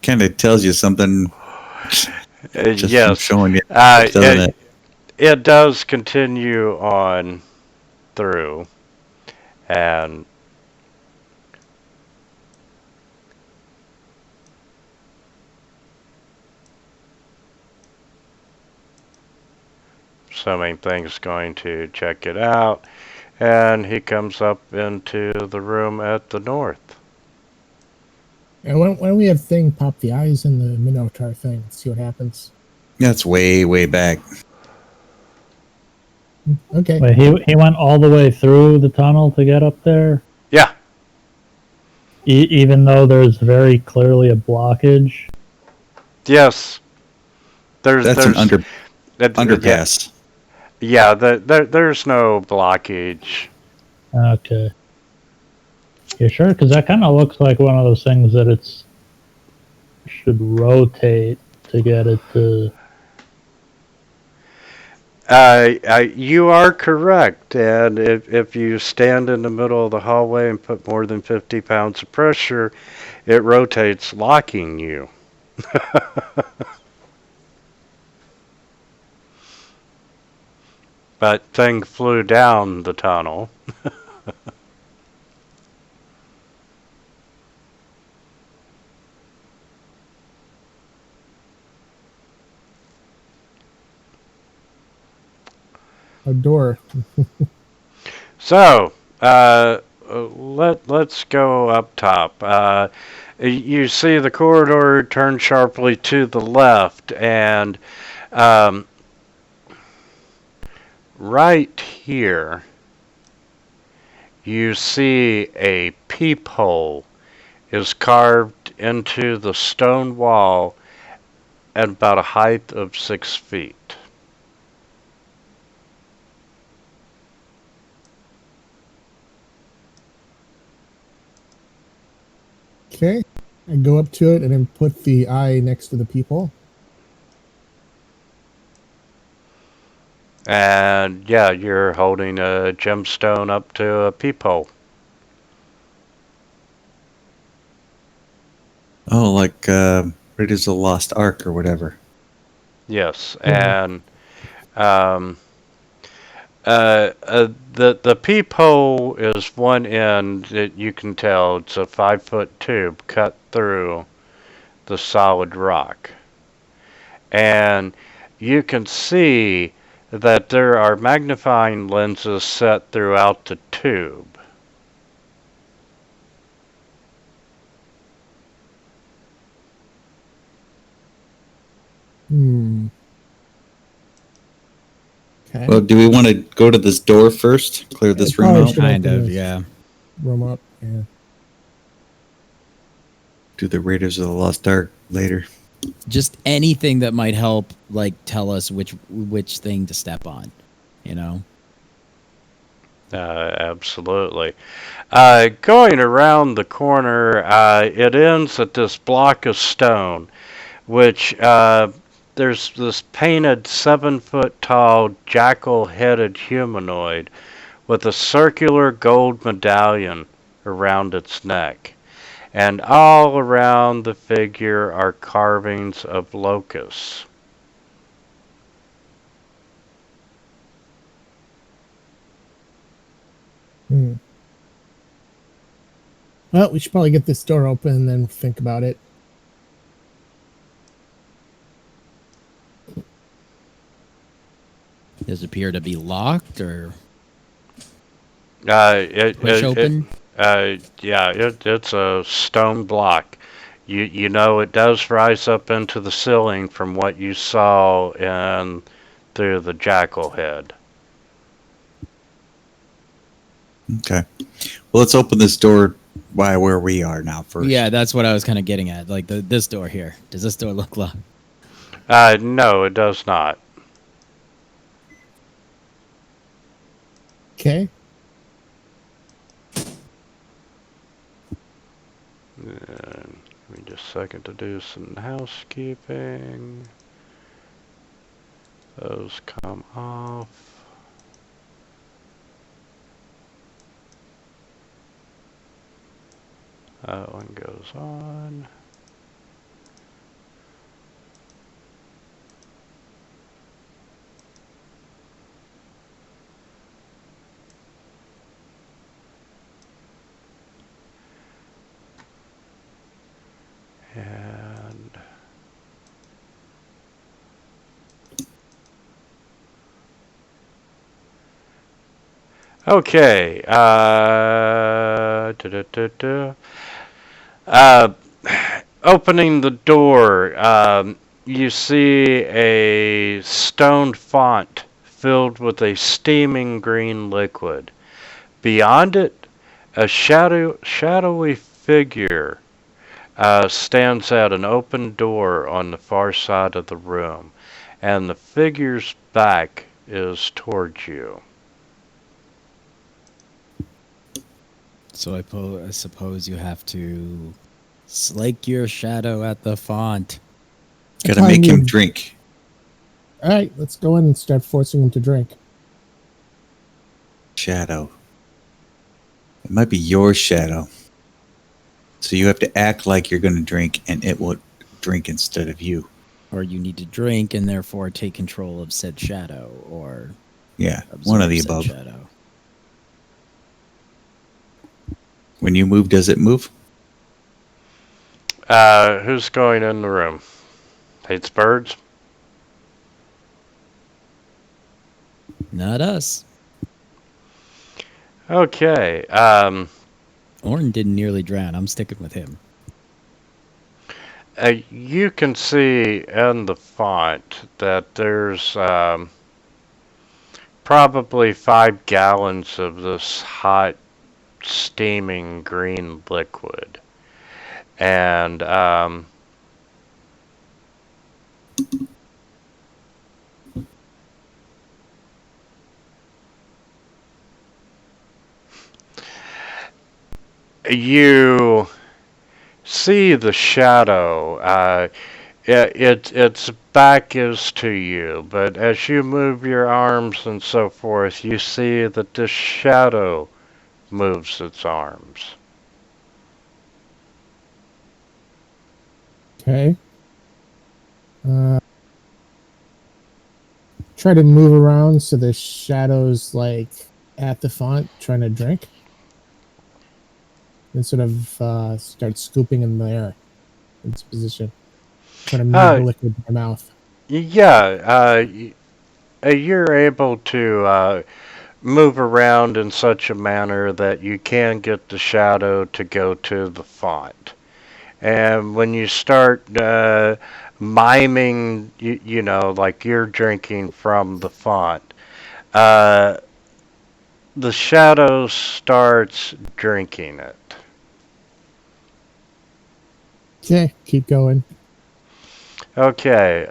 S3: Kind of tells you something. Just from
S2: Yes,
S3: showing you, doesn't it?
S2: it does continue on through, and assuming thing's going to check it out, and he comes up into the room at the north.
S1: And why don't we have Thing pop the eyes in the Minotaur thing? See what happens.
S3: That's way back.
S1: Okay.
S5: Wait, he went all the way through the tunnel to get up there?
S2: Yeah.
S5: Even though there's very clearly a blockage?
S2: Yes.
S3: That's an underpass.
S2: Yeah, there's no blockage.
S5: Okay. You sure? Because that kind of looks like one of those things that it's should rotate to get it to...
S2: You are correct, and if you stand in the middle of the hallway and put more than 50 pounds of pressure, it rotates, locking you. But thing flew down the tunnel.
S1: A door.
S2: So, let's go up top. You see the corridor turn sharply to the left, and right here you see a peephole is carved into the stone wall at about a height of 6 feet.
S1: Okay. I go up to it and then put the eye next to the peephole.
S2: And yeah, you're holding a gemstone up to a peephole.
S3: Oh, like Raiders of the Lost Ark or whatever.
S2: Yes,
S1: Yeah.
S2: and the peephole is one end that you can tell it's a 5 foot tube cut through the solid rock, and you can see that there are magnifying lenses set throughout the tube.
S1: Hmm. Okay.
S3: Well, do we want to go to this door first? Clear this room
S1: Probably
S3: out?
S1: should
S4: Kind
S1: open
S4: of,
S1: this
S4: yeah.
S1: room up. Yeah.
S3: Do the Raiders of the Lost Ark later.
S4: Just anything that might help, like tell us which thing to step on. You know.
S2: Absolutely. Going around the corner, it ends at this block of stone, which there's this painted 7 foot tall jackal headed humanoid with a circular gold medallion around its neck. And all around the figure are carvings of locusts.
S1: Hmm. Well, we should probably get this door open and then think about it.
S4: Does it appear to be locked or
S2: It,
S4: push
S2: it,
S4: open?
S2: yeah, it's a stone block. You know it does rise up into the ceiling from what you saw in through the jackal head.
S3: Okay. Well, let's open this door by where we are now first.
S4: Yeah, that's what I was kind of getting at. Like this door here. Does this door look locked?
S2: No, it does not.
S1: Okay.
S2: Give me just a second to do some housekeeping. Those come off. That one goes on. And okay. Uh, Opening the door, you see a stone font filled with a steaming green liquid. Beyond it, a shadowy figure stands at an open door on the far side of the room, and the figure's back is towards you.
S4: So I suppose you have to slake your shadow at the font.
S3: Gotta make him drink.
S1: All right, let's go in and start forcing him to drink.
S3: Shadow. It might be your shadow. So you have to act like you're going to drink, and it will drink instead of you.
S4: Or you need to drink and therefore take control of said shadow, or
S3: Yeah, one of the
S4: absorb
S3: above.
S4: said shadow.
S3: When you move, does it move?
S2: Who's going in the room? Hates birds?
S4: Not us.
S2: Okay.
S4: Orrin didn't nearly drown. I'm sticking with him.
S2: You can see in the font that there's probably 5 gallons of this hot, steaming green liquid. And you see the shadow. its back is to you, but as you move your arms and so forth, you see that this shadow moves its arms.
S1: Okay. Try to move around so the shadow's like at the font trying to drink. And sort of start scooping in the air in its position. Trying to move the
S2: Uh,
S1: liquid in my mouth.
S2: yeah, you're able to move around in such a manner that you can get the shadow to go to the font. And when you start miming, you know, like you're drinking from the font, uh, the shadow starts drinking it.
S1: Okay, keep going.
S2: Okay,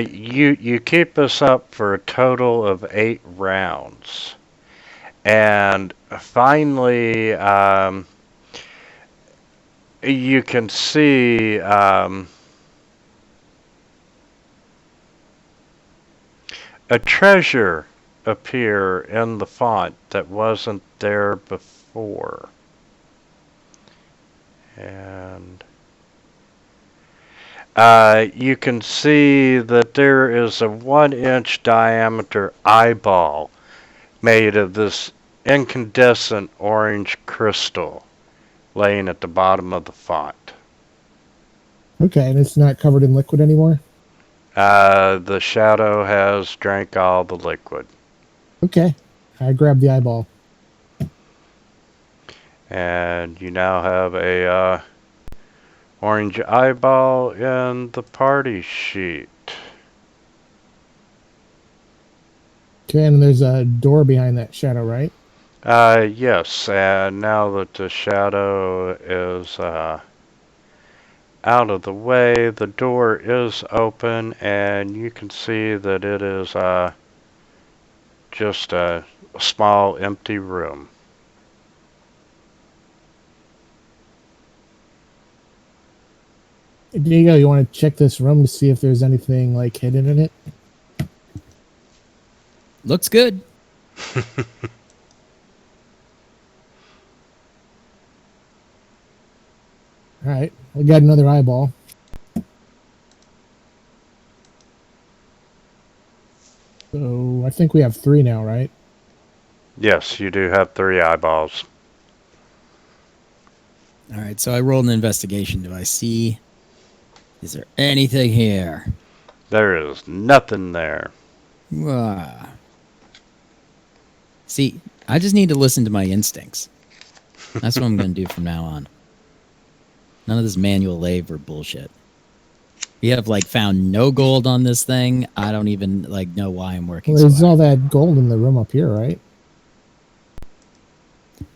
S2: you keep this up for a total of 8 rounds, and finally, you can see a treasure appear in the font that wasn't there before. And you can see that there is a 1-inch diameter eyeball made of this incandescent orange crystal laying at the bottom of the font.
S1: Okay, and it's not covered in liquid anymore?
S2: The shadow has drank all the liquid.
S1: Okay. I grab the eyeball.
S2: And you now have a orange eyeball in the party sheet.
S1: Okay, and there's a door behind that shadow, right?
S2: Yes, and now that the shadow is out of the way, the door is open, and you can see that it is just a small empty room.
S1: Diego, you want to check this room to see if there's anything like hidden in it?
S4: Looks good.
S1: All right, we got another eyeball. So I think we have 3 now, right?
S2: Yes, you do have 3 eyeballs.
S4: All right, so I rolled an investigation. Do I see? Is there anything here?
S2: There is nothing there.
S4: Ah. See, I just need to listen to my instincts. That's what I'm going to do from now on. None of this manual labor bullshit. We have like found no gold on this thing. I don't even like know why I'm working
S1: Well,
S4: so
S1: there's
S4: hard.
S1: all that gold in the room up here, right?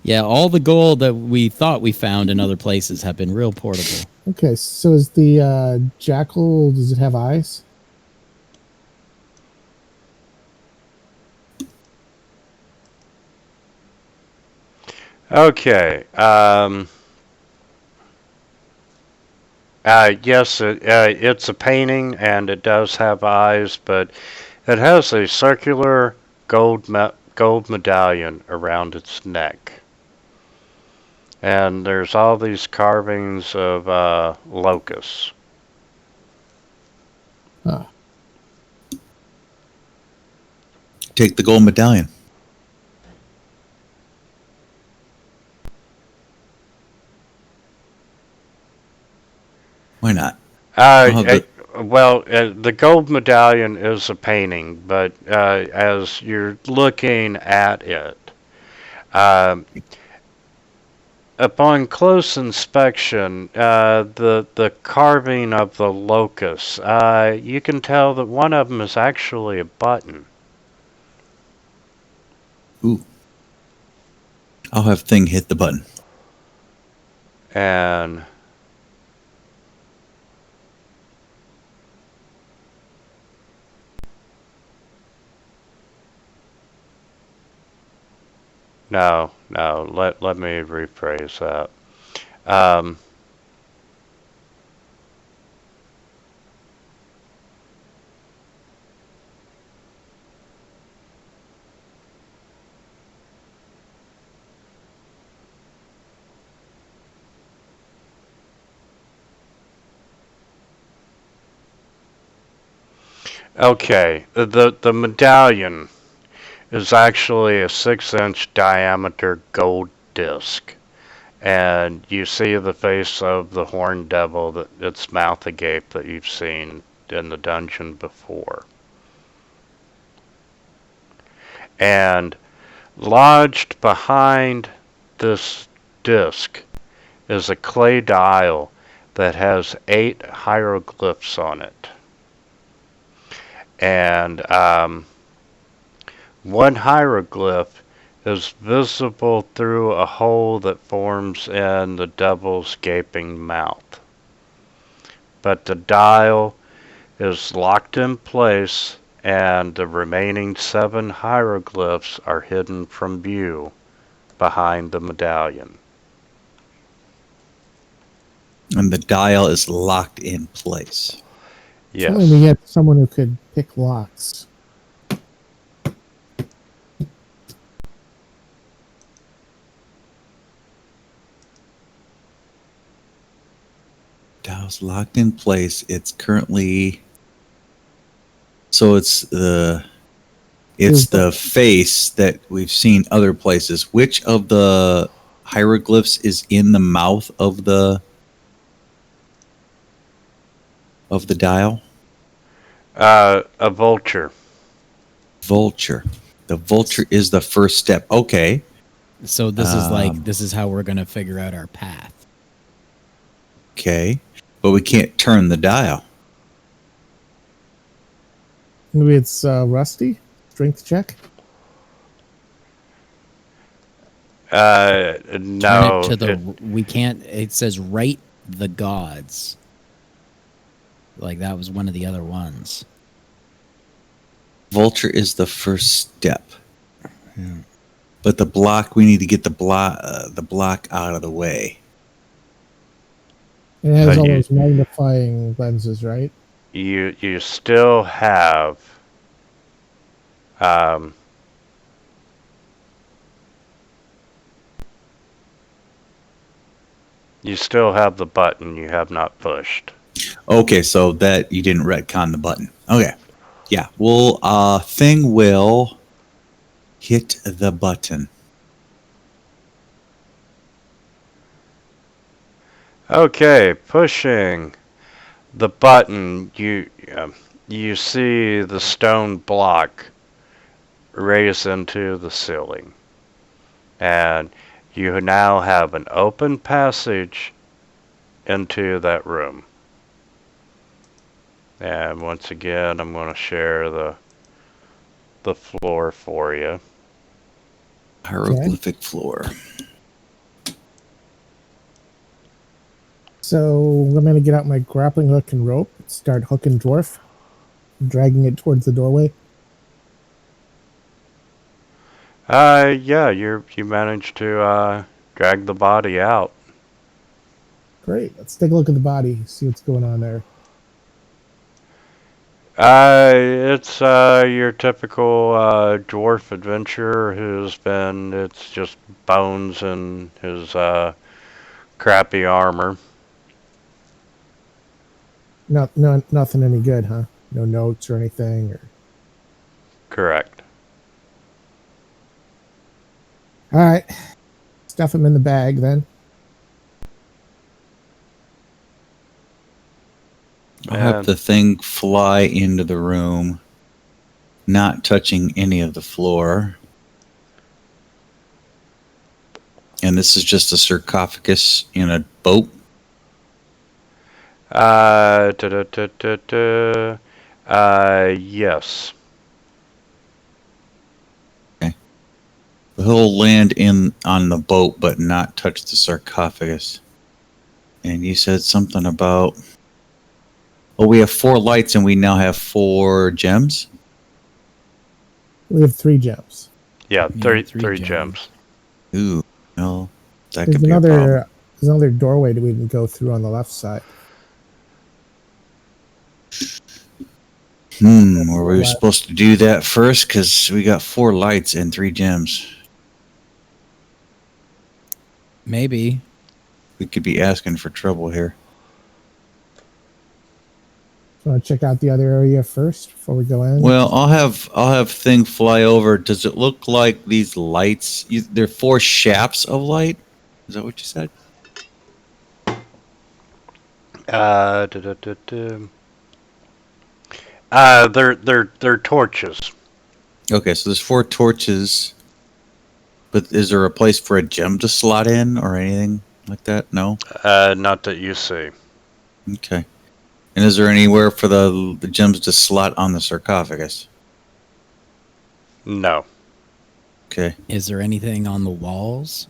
S4: Yeah, all the gold that we thought we found in other places have been real portable.
S1: Okay, so is the jackal, does it have eyes?
S2: Okay. Yes, it's a painting and it does have eyes, but it has a circular gold medallion around its neck. And there's all these carvings of locusts.
S1: Ah,
S3: Take the gold medallion. Why not?
S2: The gold medallion is a painting, but as you're looking at it, um, upon close inspection, the carving of the locusts, you can tell that one of them is actually a button.
S3: Ooh. I'll have Thing hit the button.
S2: And no, let me rephrase that. Um, Okay, the medallion is actually a 6-inch diameter gold disc. And you see the face of the horned devil, that its mouth agape that you've seen in the dungeon before. And lodged behind this disc is a clay dial that has 8 hieroglyphs on it. And one hieroglyph is visible through a hole that forms in the devil's gaping mouth. But the dial is locked in place, and the remaining 7 hieroglyphs are hidden from view behind the medallion.
S3: And the dial is locked in place.
S1: If only we
S2: Yes.
S1: had someone who could pick locks.
S3: Dial's locked in place. It's currently. So it's the face that we've seen other places. Which of the hieroglyphs is in the mouth of the dial?
S2: A vulture.
S3: Vulture. The vulture is the first step. Okay.
S4: So this is this is how we're gonna figure out our path.
S3: Okay. But we can't turn the dial.
S1: Maybe it's Rusty? Strength check?
S2: No.
S4: Turn it to the. We can't. It says right the gods. Like that was one of the other ones.
S3: Vulture is the first step.
S4: Yeah.
S3: But the block, we need to get the block out of the way.
S1: It has all
S2: you-
S1: those magnifying lenses, right?
S2: You still have you still have the button you have not pushed.
S3: Okay, so that you didn't retcon the button. Okay. Yeah. Well, thing will hit the button.
S2: Okay, pushing the button, you see the stone block raise into the ceiling, and you now have an open passage into that room. And once again, I'm going to share the floor for you.
S3: Hieroglyphic floor.
S1: So I'm going to get out my grappling hook and rope, start hooking Dwarf, dragging it towards the doorway.
S2: Yeah, you managed to drag the body out.
S1: Great. Let's take a look at the body, see what's going on there.
S2: It's your typical dwarf adventurer it's just bones and his crappy armor.
S1: Nothing any good, huh? No notes or anything? Or...
S2: Correct.
S1: All right. Stuff him in the bag then.
S3: I'll have the thing fly into the room, not touching any of the floor. And this is just a sarcophagus in a boat.
S2: Yes.
S3: Okay. He'll land on the boat, but not touch the sarcophagus. And you said something about... Oh, we have 4 lights and we now have 4 gems?
S1: We have 3 gems.
S2: Yeah,
S4: Yeah,
S2: three gems.
S3: Ooh, no. That
S1: There's
S3: could be a problem.
S1: another doorway that we can go through on the left side.
S3: Were we supposed to do that first? Because we got 4 lights and 3 gems.
S4: Maybe.
S3: We could be asking for trouble here.
S1: Want to check out the other area first before we go in?
S3: Well, I'll have thing fly over. Does it look like these lights? There are 4 shafts of light. Is that what you said?
S2: Da, da, da, da. They're torches.
S3: Okay, so there's 4 torches. But is there a place for a gem to slot in or anything like that? No.
S2: Not that you see.
S3: Okay. And is there anywhere for the gems to slot on the sarcophagus?
S2: No.
S3: Okay.
S4: Is there anything on the walls,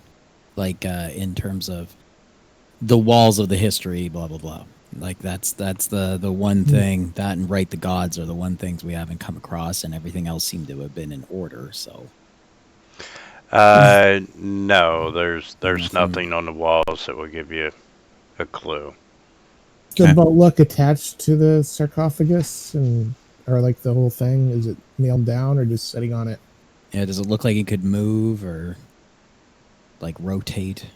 S4: like in terms of the walls of the history, blah blah blah? Like that's the one thing, that and Write the Gods are the one things we haven't come across, and everything else seemed to have been in order. So
S2: No, there's nothing on the walls that will give you a clue.
S1: Does the boat look attached to the sarcophagus, or like the whole thing? Is it nailed down or just sitting on it?
S4: yeah, does it look like it could move or like rotate?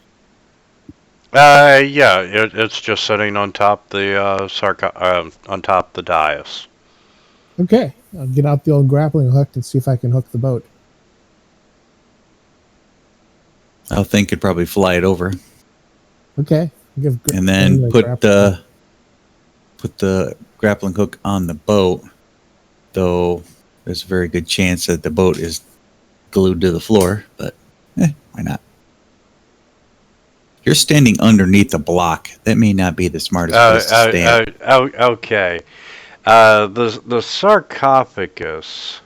S2: Yeah, it's just sitting on top the on top the dais.
S1: Okay, I'll get out the old grappling hook and see if I can hook the boat.
S3: I think could probably fly it over.
S1: Okay,
S3: And then put the grappling hook on the boat. Though there's a very good chance that the boat is glued to the floor, but why not? You're standing underneath a block. That may not be the smartest place to stand.
S2: Okay. The sarcophagus.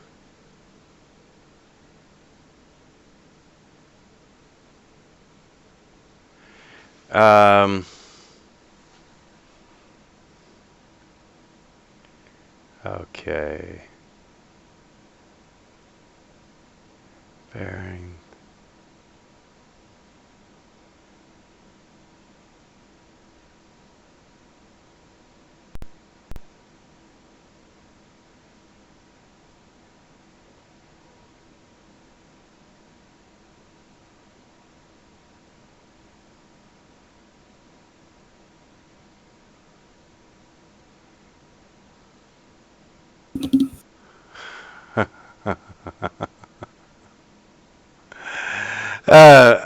S2: Okay. Bearing.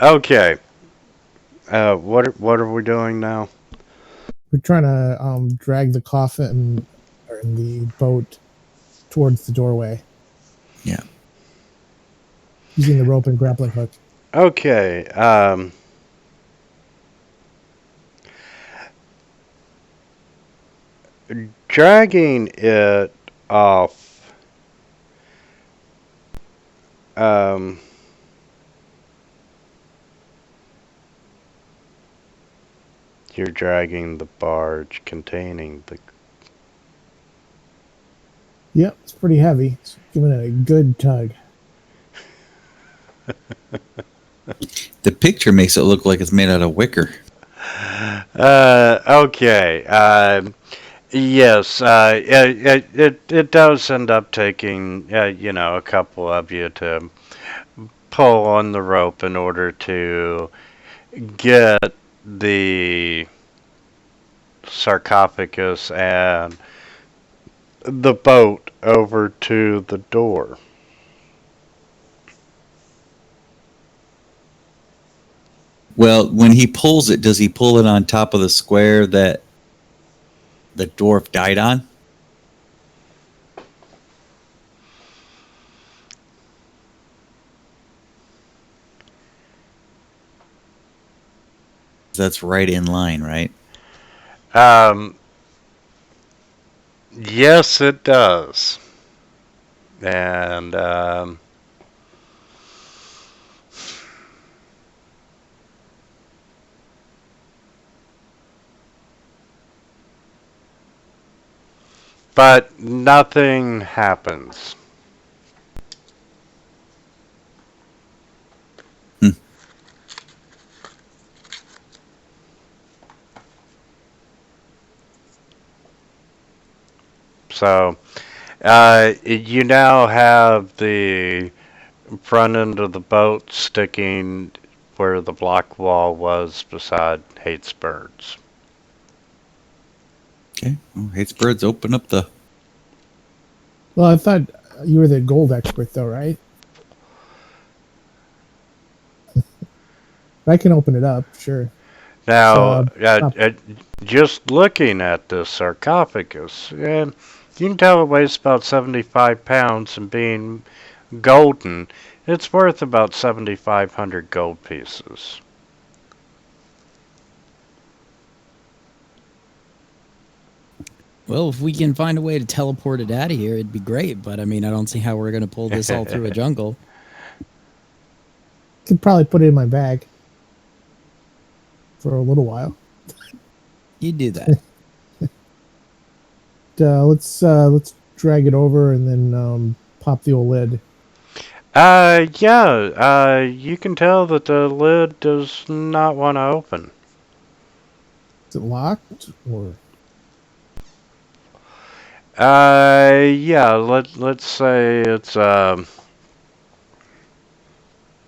S2: Okay. What are we doing now?
S1: We're trying to drag the coffin or the boat towards the doorway.
S3: Yeah.
S1: Using the rope and grappling hook.
S2: Okay. Dragging it off. You're dragging the barge containing the.
S1: Yep, it's pretty heavy. It's giving it a good tug.
S3: The picture makes it look like it's made out of wicker.
S2: Okay. Yes. It does end up taking a couple of you to pull on the rope in order to get the sarcophagus and the boat over to the door.
S3: Well, when he pulls it, does he pull it on top of the square that the dwarf died on? That's right in line, right?
S2: Yes, it does. And but nothing happens. So, you now have the front end of the boat sticking where the block wall was beside Hates Birds.
S3: Okay. Oh, hates birds. Open up the.
S1: Well, I thought you were the gold expert, though, right? I can open it up, sure.
S2: Now,
S1: Up.
S2: just looking at this sarcophagus, you can tell it weighs about 75 pounds, and being golden, it's worth about 7,500 gold pieces.
S4: Well, if we can find a way to teleport it out of here, it'd be great. But I mean, I don't see how we're going to pull this all through a jungle.
S1: Could probably put it in my bag for a little while.
S4: You do that.
S1: Let's drag it over and then pop the old lid.
S2: Yeah, you can tell that the lid does not want to open.
S1: Is it locked or?
S2: Yeah, let's say it's,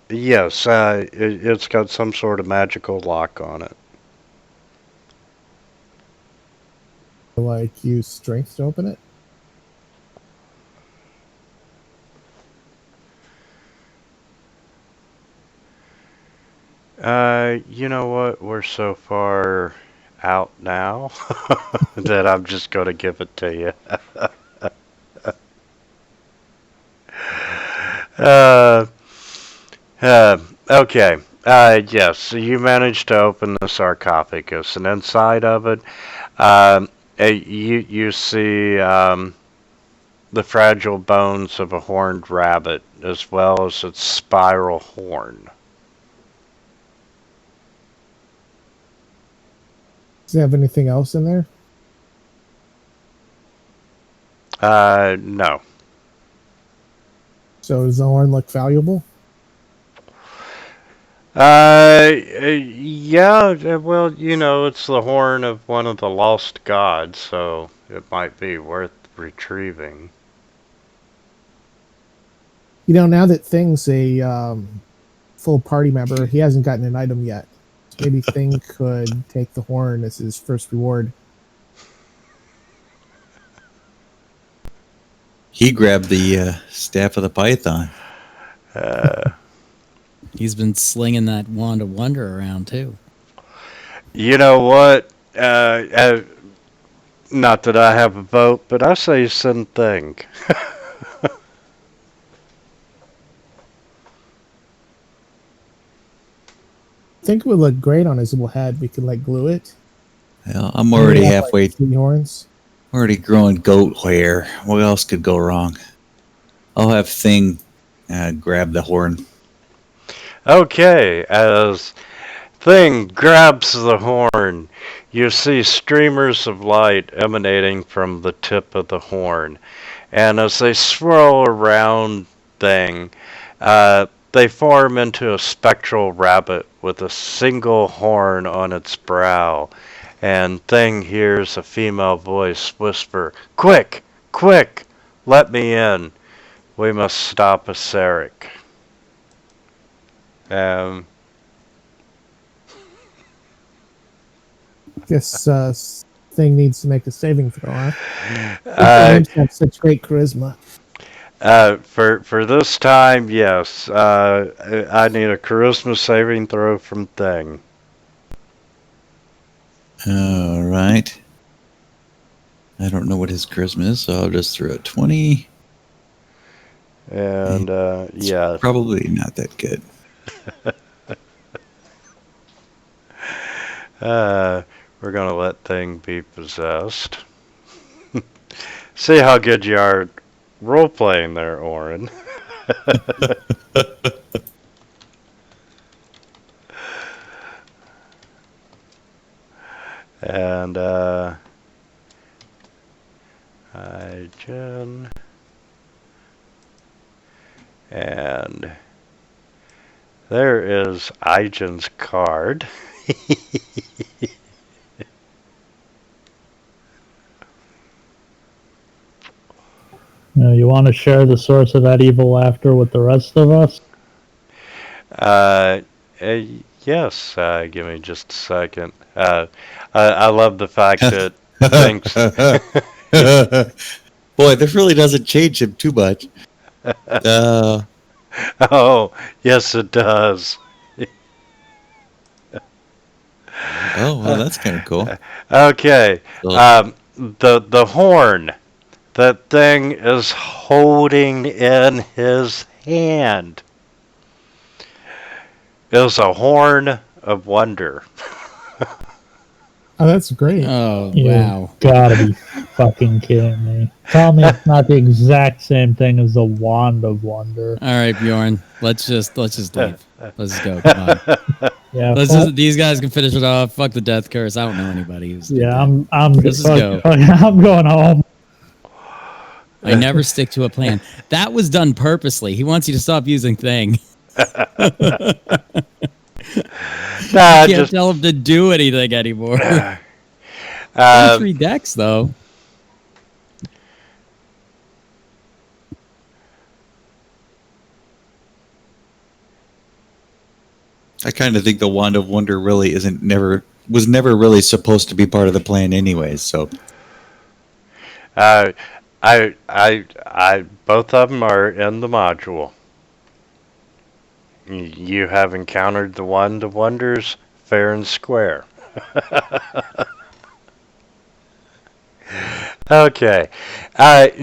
S2: yes, it's got some sort of magical lock on it.
S1: Like use strength to open it?
S2: You know what? We're so far out now that I'm just gonna give it to you. uh, okay. Yes, so you managed to open the sarcophagus, and inside of it, you see the fragile bones of a horned rabbit, as well as its spiral horn.
S1: Does it have anything else in there?
S2: No.
S1: So does the horn look valuable?
S2: Yeah, well, you know, it's the horn of one of the lost gods, so it might be worth retrieving.
S1: You know, now that Thing's a full party member, he hasn't gotten an item yet. So maybe Thing could take the horn as his first reward.
S3: He grabbed the staff of the python.
S4: He's been slinging that wand of wonder around too.
S2: You know what? Not that I have a vote, but I say send Thing.
S1: I think it would look great on his little head. We could like glue it.
S3: Well, I'm already halfway.
S1: Like, 3 horns.
S3: Already growing goat hair. What else could go wrong? I'll have Thing grab the horn.
S2: Okay, as Thing grabs the horn, you see streamers of light emanating from the tip of the horn. And as they swirl around Thing, they form into a spectral rabbit with a single horn on its brow. And Thing hears a female voice whisper, "Quick! Quick! Let me in. We must stop Aseric."
S1: Guess Thing needs to make a saving throw, huh? Have such great charisma.
S2: For this time, yes. I need a charisma saving throw from Thing.
S3: All right. I don't know what his charisma is, so I'll just throw a 20.
S2: And, yeah.
S3: Probably not that good.
S2: We're going to let Thing be possessed. See how good you are role-playing there, Oren. And, Jen. And there is Igen's card.
S5: You want to share the source of that evil laughter with the rest of us?
S2: Yes, give me just a second. I love the fact that thinks.
S3: Boy, this really doesn't change him too much.
S2: Oh, yes, it does.
S3: Oh, well, that's kind of cool.
S2: Okay.
S3: So,
S2: The horn that thing is holding in his hand is a horn of wonder.
S1: Oh, that's great.
S4: Oh,
S5: You
S4: wow.
S5: gotta be fucking kidding me. Tell me it's not the exact same thing as the Wand of Wonder.
S4: All right, Bjorn. Let's just leave. Let's just go. Come on.
S5: Yeah,
S4: These guys can finish it off. Fuck the death curse. I don't know anybody who's.
S5: yeah, I'm
S4: Let's just go.
S5: I'm going home.
S4: I never stick to a plan. That was done purposely. He wants you to stop using thing.
S2: Nah,
S4: I can't tell him to do anything anymore. Only 3 decks though.
S3: I kind of think the Wand of Wonder really was never really supposed to be part of the plan anyways, so.
S2: I both of them are in the module. You have encountered the Wand of Wonders fair and square. Okay.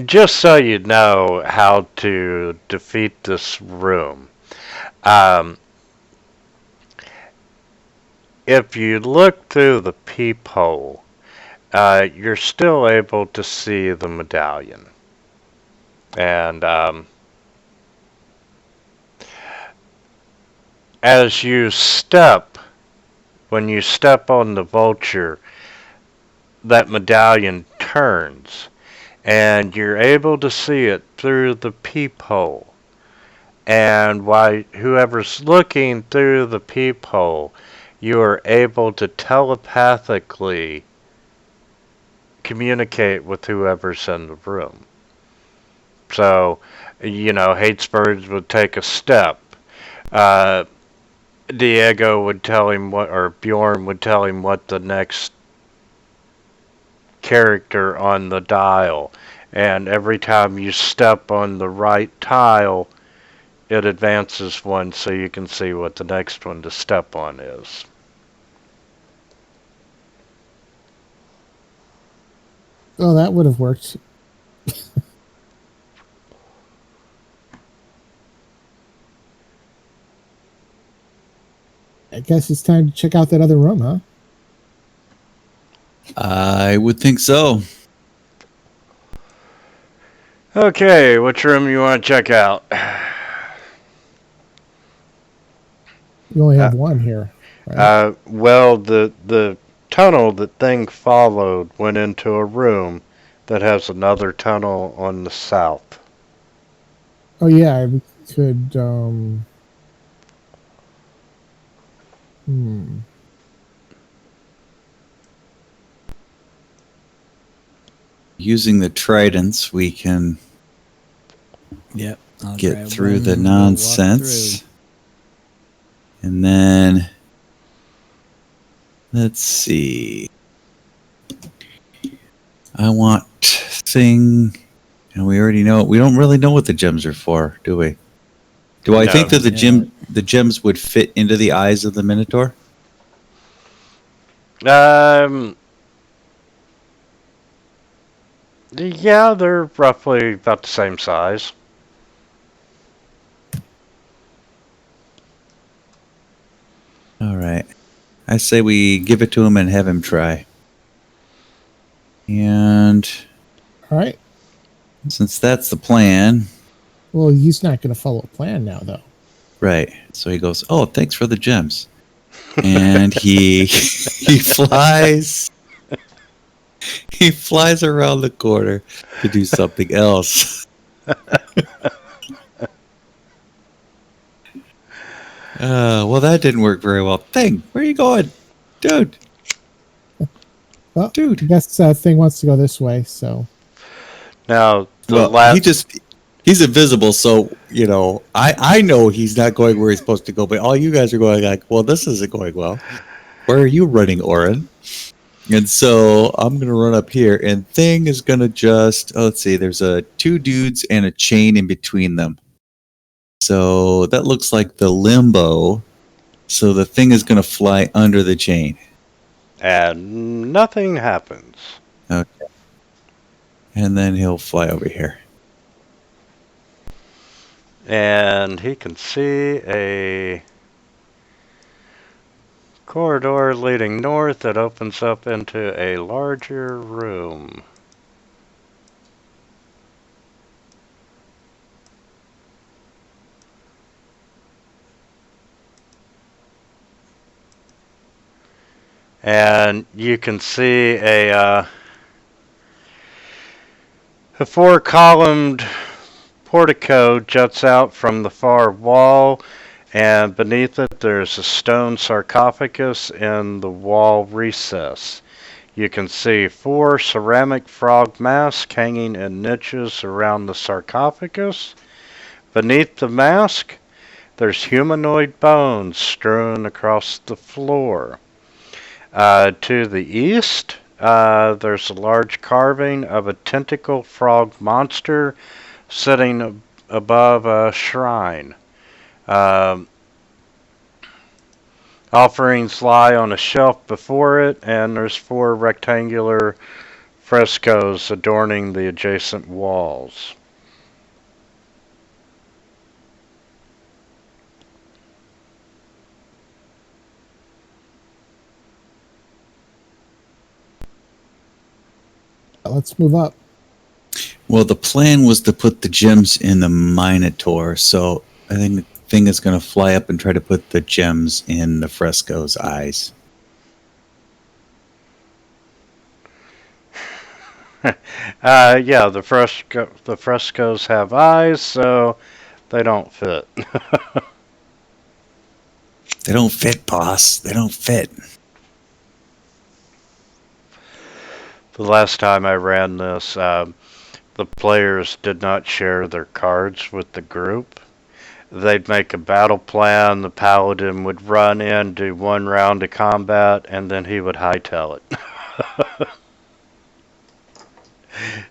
S2: Just so you know how to defeat this room. If you look through the peephole, you're still able to see the medallion. And as you step, when you step on the vulture, that medallion turns, and you're able to see it through the peephole. And while whoever's looking through the peephole, you are able to telepathically communicate with whoever's in the room. So, Hatesbirds would take a step. Diego would tell him or Bjorn would tell him what the next character on the dial. And every time you step on the right tile, it advances one so you can see what the next one to step on is.
S1: Oh, that would have worked. I guess it's time to check out that other room, huh?
S3: I would think so.
S2: Okay, which room you want to check out?
S1: You only have one here. Right?
S2: Well, the tunnel that thing followed went into a room that has another tunnel on the south.
S1: Oh yeah, we could.
S3: Using the tridents, we can
S4: Yep. I'll
S3: get
S4: grab
S3: through
S4: one
S3: the
S4: and we'll walk
S3: nonsense. And then, let's see. I want thing, and we already know. We don't really know what the gems are for, do we? Do I
S2: No.
S3: think that the gems would fit into the eyes of the Minotaur?
S2: Yeah, they're roughly about the same size.
S3: All right. I say we give it to him and have him try. And
S1: All right.
S3: since that's the plan,
S1: Well, he's not going to follow a plan now, though.
S3: right? So he goes, "Oh, thanks for the gems," and he flies. He flies around the corner to do something else. Well, that didn't work very well. Thing, where are you going, dude?
S1: Well,
S3: Dude.
S1: I guess thing wants to go this way, so.
S2: Now,
S3: Well, he's invisible, so I know he's not going where he's supposed to go. But all you guys are going like, well, this isn't going well. Where are you running, Oren? And so I'm going to run up here, and Thing is going to just, let's see, there's two dudes and a chain in between them. So that looks like the limbo. So the Thing is going to fly under the chain.
S2: And nothing happens.
S3: Okay. And then he'll fly over here.
S2: And he can see a corridor leading north that opens up into a larger room. And you can see a 4-columned portico juts out from the far wall, and beneath it there's a stone sarcophagus in the wall recess. You can see 4 ceramic frog masks hanging in niches around the sarcophagus. Beneath the mask, there's humanoid bones strewn across the floor. To the east, there's a large carving of a tentacle frog monster sitting above a shrine. Offerings lie on a shelf before it, and there's 4 rectangular frescoes adorning the adjacent walls.
S1: Let's move up.
S3: Well, the plan was to put the gems in the Minotaur, so I think the Thing is going to fly up and try to put the gems in the fresco's eyes.
S2: Yeah, the frescoes have eyes, so they don't fit.
S3: They don't fit, boss. They don't fit.
S2: The last time I ran this, the players did not share their cards with the group. They'd make a battle plan, the paladin would run in, do 1 round of combat, and then he would hightail it.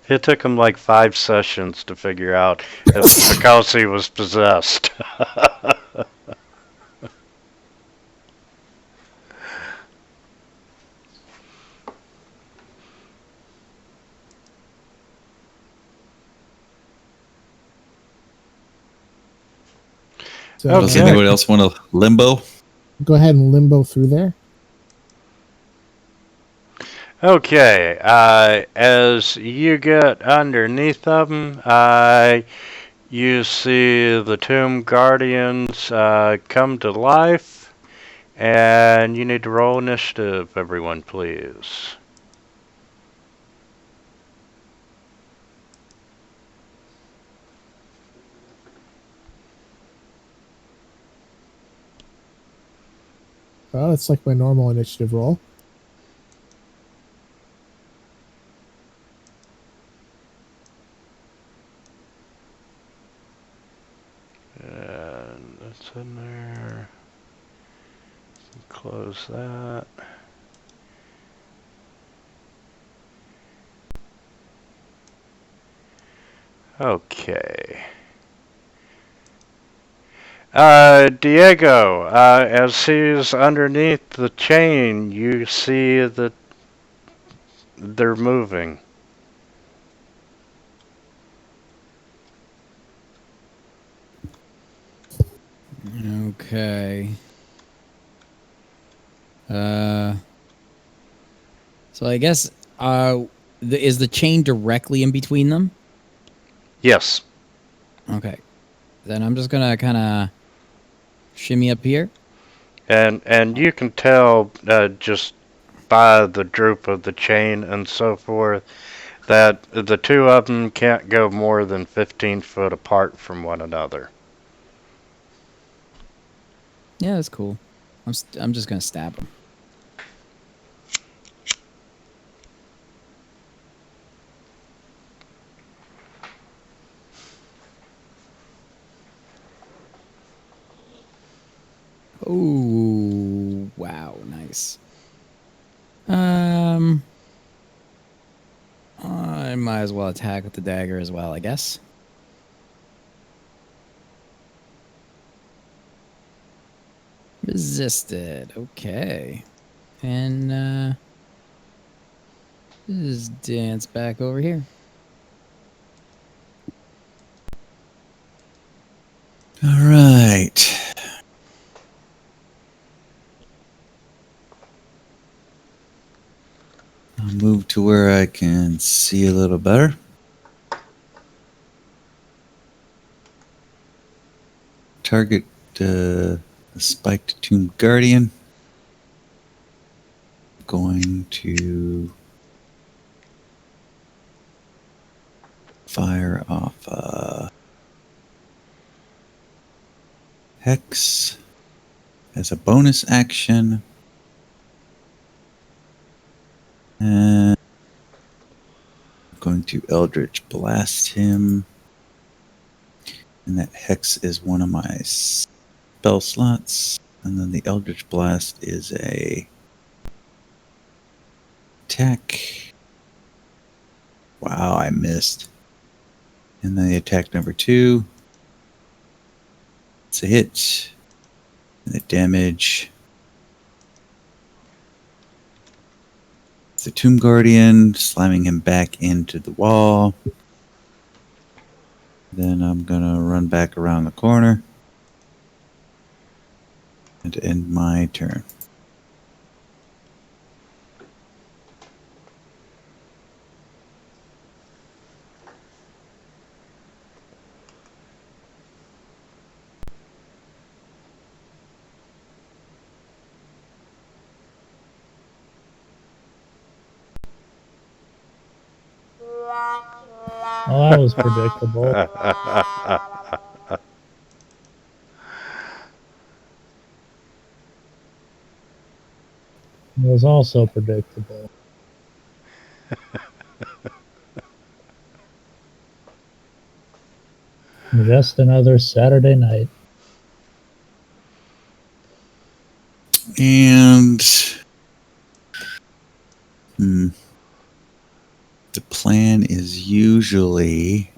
S2: It took him like 5 sessions to figure out if because he was possessed.
S1: So
S2: Okay.
S3: Does anyone else want to limbo?
S1: go ahead and limbo through there.
S2: Okay, as you get underneath them, you see the Tomb Guardians come to life, and you need to roll initiative, everyone, please.
S1: Well, it's like my normal initiative roll.
S2: And that's in there. Close that. Okay. Diego, as he's underneath the chain, you see that they're moving.
S4: Okay. So I guess is the chain directly in between them?
S2: Yes.
S4: Okay. Then I'm just gonna kind of shimmy up here.
S2: And you can tell just by the droop of the chain and so forth that the 2 of them can't go more than 15 foot apart from one another.
S4: Yeah, that's cool. I'm just gonna stab him. Oh, wow, nice. might as well attack with the dagger as well, I guess. Resisted. Okay. And just dance back over here.
S3: All right. I'll move to where I can see a little better. Target the spiked Tomb Guardian. Going to fire off Hex as a bonus action. And I'm going to Eldritch Blast him. And that Hex is one of my spell slots. And then the Eldritch Blast is a attack. Wow, I missed. And then the attack number 2. It's a hit. And the damage. It's the Tomb Guardian, slamming him back into the wall. Then I'm gonna run back around the corner and end my turn.
S5: Well, that was predictable. It was also predictable. Just another Saturday night.
S3: And the plan is usually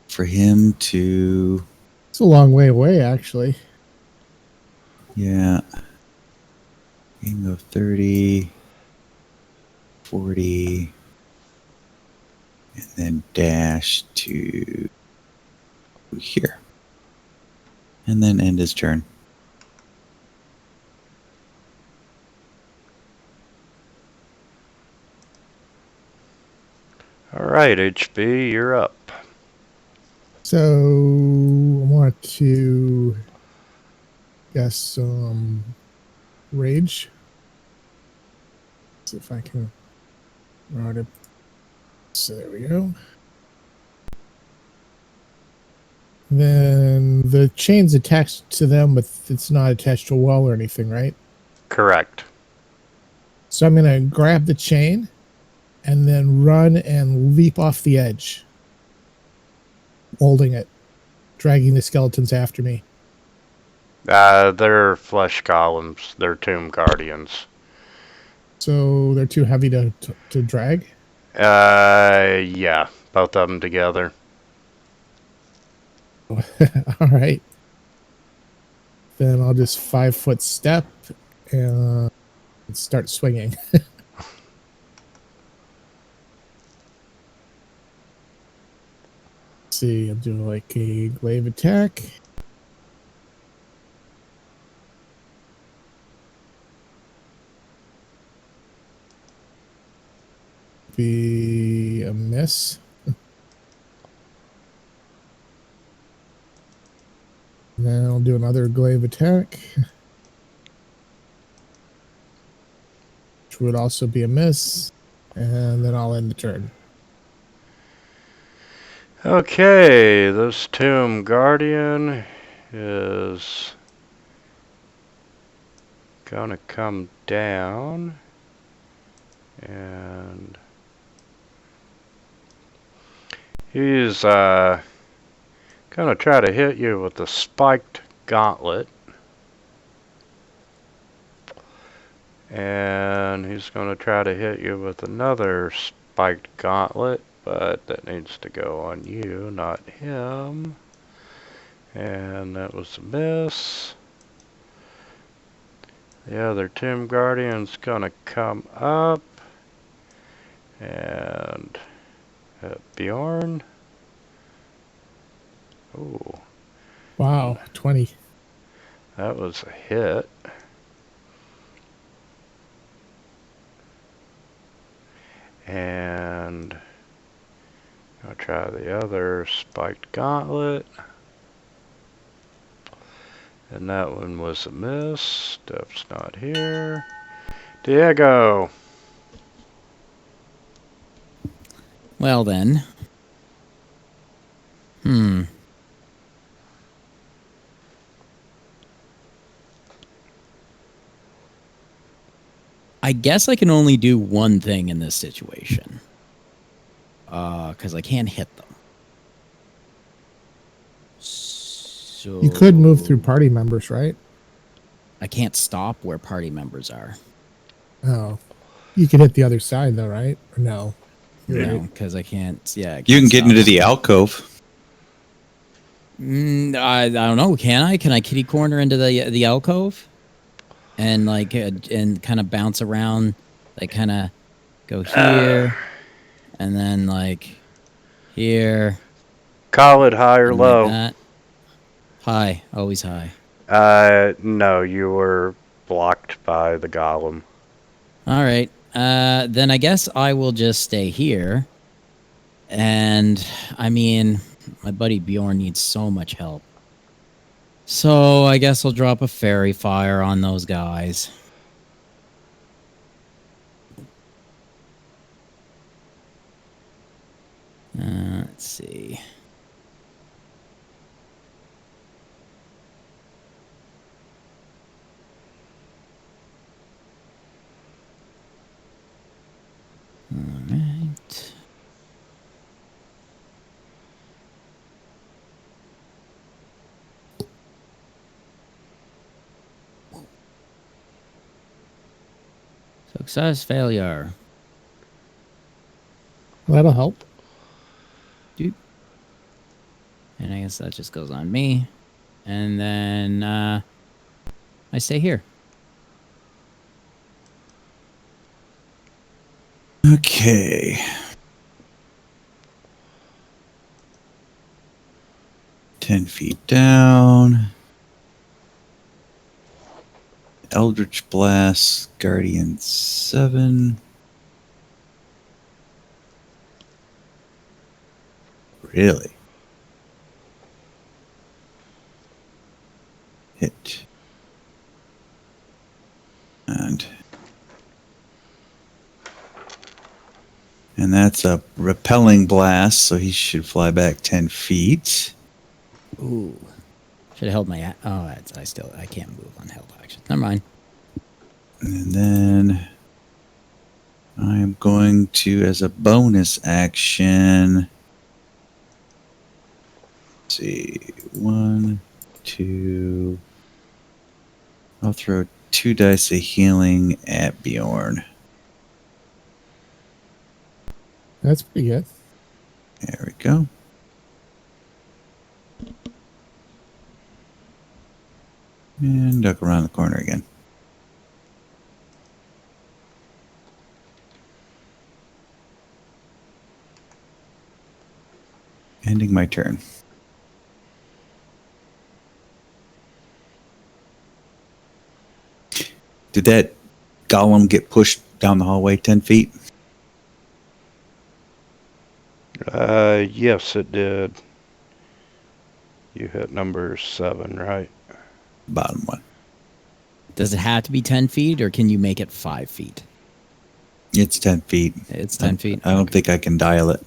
S3: for him to...
S1: It's a long way away, actually.
S3: Yeah. He can go 30, 40, and then dash to here. And then end his turn.
S2: All right, HB, you're up.
S1: So I want to guess some rage. See if I can route it. So there we go. Then the chain's attached to them, but it's not attached to a wall or anything, right?
S2: Correct.
S1: So I'm going to grab the chain and then run and leap off the edge, holding it, dragging the skeletons after me.
S2: They're flesh golems. They're tomb guardians.
S1: So they're too heavy to drag?
S2: Yeah, both of them together.
S1: All right. Then I'll just 5-foot step and start swinging. See, I'll do like a glaive attack. Be a miss. Then I'll do another glaive attack, which would also be a miss. And then I'll end the turn.
S2: Okay, this tomb guardian is gonna come down and he's gonna try to hit you with the spiked gauntlet. And then he's going to try to hit you with another spiked gauntlet, but that needs to go on you, not him. And that was a miss. The other Tomb Guardian's going to come up and hit Bjorn. Ooh,
S1: Wow, 20.
S2: that was a hit. And I'll try the other spiked gauntlet. And that one was a miss. Steph's not here. Diego.
S4: Well then. I guess I can only do one thing in this situation. Because I can't hit them. So
S1: You could move through party members, right?
S4: I can't stop where party members are.
S1: Oh. You could hit the other side, though, right? Or no?
S4: No, because I can't. Yeah, I
S3: You can
S4: can't
S3: get
S4: stop
S3: into the
S4: them.
S3: alcove.
S4: I don't know. Can I? Can I kitty corner into the alcove, and like and kind of bounce around, like kind of go here, and then like here.
S2: Call it high or
S4: and
S2: low.
S4: Like that. High, always high.
S2: No, you were blocked by the golem.
S4: All right. Then I guess I will just stay here. And I mean, my buddy Bjorn needs so much help. So I guess I'll drop a fairy fire on those guys. Let's see. All right. Success, failure.
S1: That'll help.
S4: And I guess that just goes on me. And then I stay here.
S3: Okay. 10 feet down. Eldritch Blast, Guardian 7. Really? Hit. And that's a repelling blast, so he should fly back 10 feet.
S4: Ooh. Should have held my... Oh, I can't move on held action. Never mind.
S3: And then I am going to, as a bonus action... Let's see. 1, 2... I'll throw 2 dice of healing at Bjorn.
S1: That's pretty good.
S3: There we go. And duck around the corner again. Ending my turn. Did that golem get pushed down the hallway 10 feet?
S2: Yes, it did. You hit number 7, right?
S3: Bottom one.
S4: Does it have to be 10 feet, or can you make it 5 feet?
S3: It's 10 feet.
S4: It's 10 feet?
S3: I don't think I can dial it.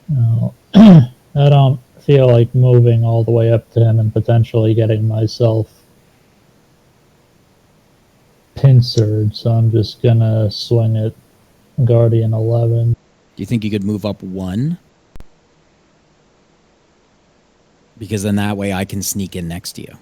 S5: No. I don't feel like moving all the way up to him and potentially getting myself pincered, so I'm just gonna swing it Guardian 11.
S4: Do you think you could move up 1? Because then that way I can sneak in next to you.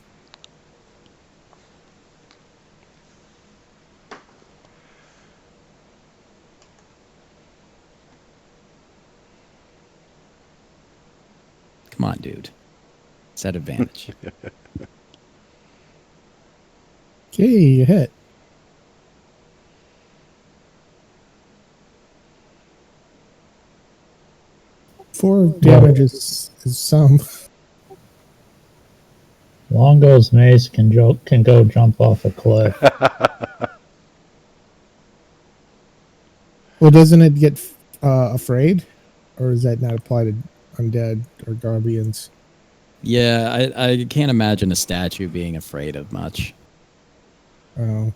S4: Come on, dude. Set advantage.
S1: Okay, you hit. 4 damage is some.
S5: Longo's mace can go jump off a cliff.
S1: Well, doesn't it get afraid? Or does that not apply to undead or guardians?
S4: Yeah, I can't imagine a statue being afraid of much.
S1: Oh.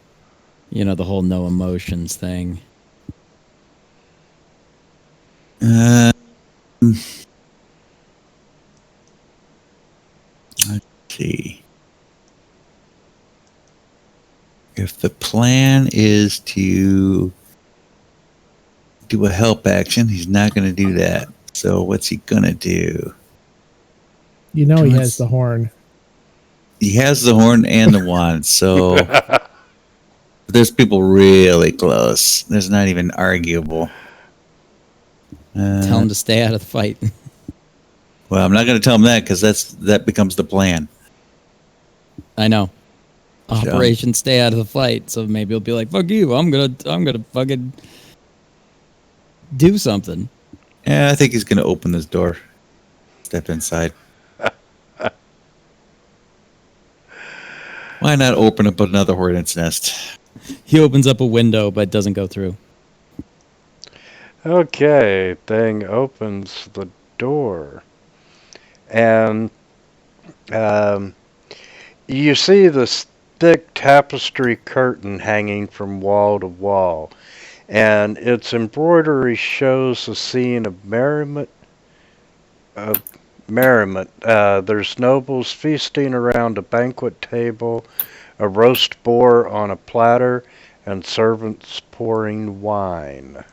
S4: You know, the whole no emotions thing.
S3: Let's see. If the plan is to do a help action, he's not going to do that. So what's he going to do?
S1: You know he has the horn.
S3: He has the horn and the wand, so there's people really close. There's not even arguable.
S4: Tell him to stay out of the fight.
S3: Well, I'm not going to tell him that because that becomes the plan.
S4: I know.
S3: So-
S4: Operation stay out of the fight. So maybe he'll be like, "Fuck you! I'm gonna fucking do something."
S3: Yeah, I think he's going to open this door. Step inside. Why not open up another hornet's nest?
S4: He opens up a window but doesn't go through.
S2: Okay, thing opens the door. And you see this thick tapestry curtain hanging from wall to wall. And its embroidery shows a scene of merriment. There's nobles feasting around a banquet table, a roast boar on a platter, and servants pouring wine.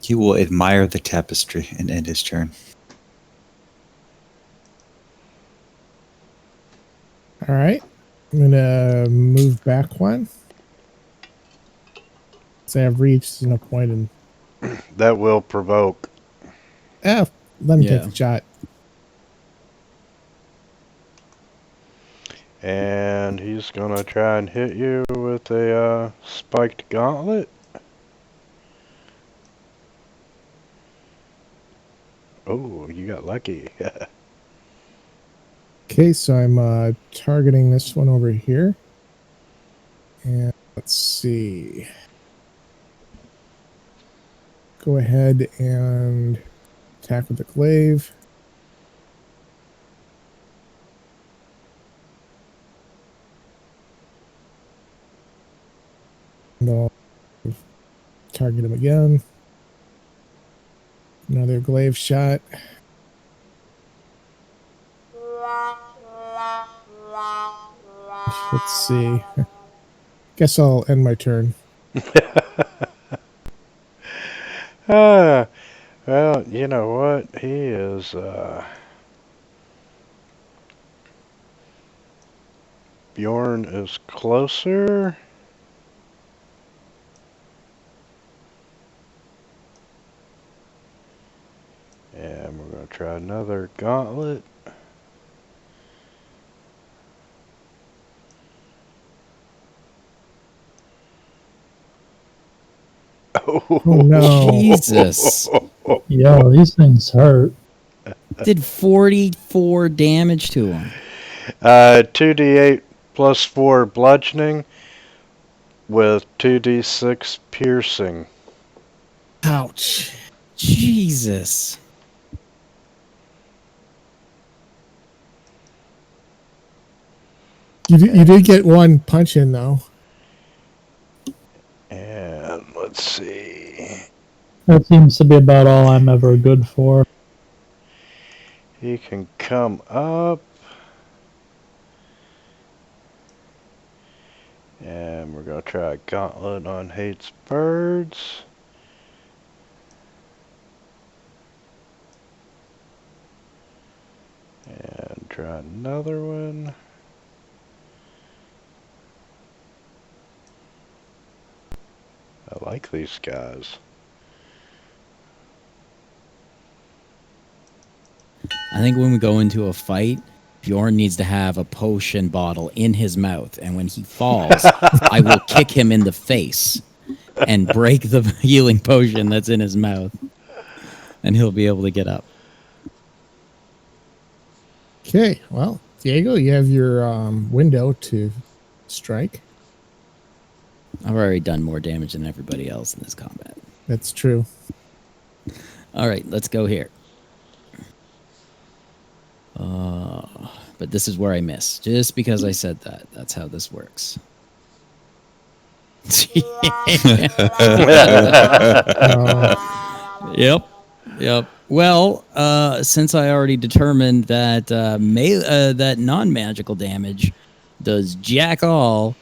S3: He will admire the tapestry and end his turn.
S1: All right. I'm going to move back one. So I've reached no point in.
S2: That will provoke.
S1: Let him
S4: Yeah.
S1: take the shot.
S2: And he's going to try and hit you with a spiked gauntlet. Oh, you got lucky.
S1: Okay, so I'm targeting this one over here. And let's see. Go ahead and attack with the glaive. And I'll target him again. Another glaive shot. Let's see. Guess I'll end my turn.
S2: Well, you know what? He is, Bjorn is closer. And we're going to try another gauntlet.
S1: Oh no.
S4: Jesus.
S5: Yo, these things hurt.
S4: Did 44 damage to him.
S2: 2d8 plus 4 bludgeoning with 2d6 piercing.
S1: Ouch.
S4: Jesus.
S1: You did get one punch in though.
S2: And let's see.
S5: That seems to be about all I'm ever good for.
S2: He can come up. And we're going to try a gauntlet on Hates Birds. And try another one. I like these guys.
S4: I think when we go into a fight, Bjorn needs to have a potion bottle in his mouth, and when he falls, I will kick him in the face and break the healing potion that's in his mouth, and he'll be able to get up.
S1: Okay, well, Diego, you have your window to strike.
S4: I've already done more damage than everybody else in this combat.
S1: That's true.
S4: All right, let's go here. But this is where I miss, just because I said that. That's how this works. Yep. Well, since I already determined that that non-magical damage does jack all,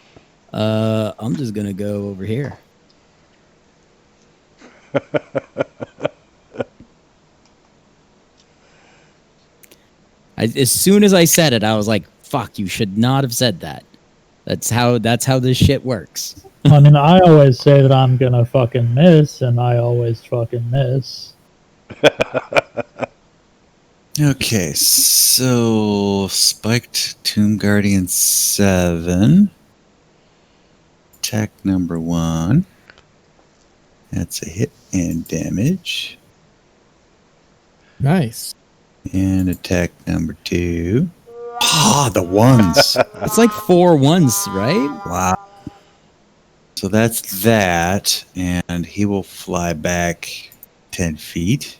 S4: I'm just gonna go over here. As soon as I said it, I was like, "Fuck! You should not have said that." That's how this shit works.
S5: I mean, I always say that I'm gonna fucking miss, and I always fucking miss.
S3: Okay, so Spiked Tomb Guardian 7. Attack number 1. That's a hit and damage.
S1: Nice.
S3: And attack number 2. Ah, the ones.
S4: It's like 4 ones, right?
S3: Wow. So that's that, and he will fly back 10 feet.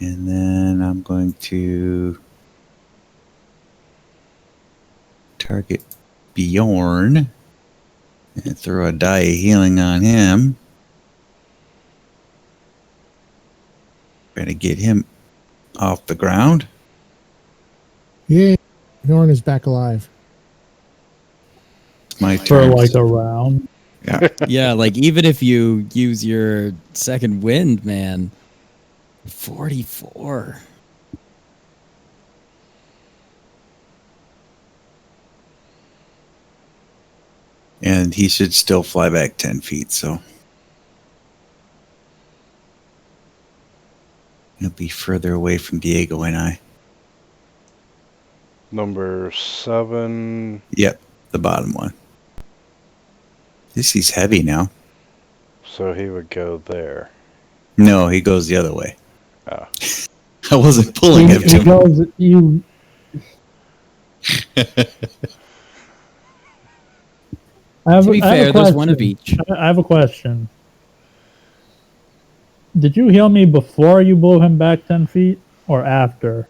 S3: And then I'm going to target Bjorn and throw a die of healing on him. Trying to get him off the ground.
S1: Yay. Bjorn is back alive.
S3: It's my
S5: For
S3: turn.
S5: like a round.
S3: Yeah.
S4: Yeah, like even if you use your second wind, man, 44.
S3: And he should still fly back 10 feet, so he'll be further away from Diego and I.
S2: Number 7.
S3: Yep, the bottom one. He's heavy now.
S2: So he would go there.
S3: No, he goes the other way.
S2: Oh.
S3: I wasn't pulling him
S5: He
S3: to
S5: goes, you.
S4: To be fair, there's one of each.
S5: I have a question. Did you heal me before you blew him back 10 feet or after?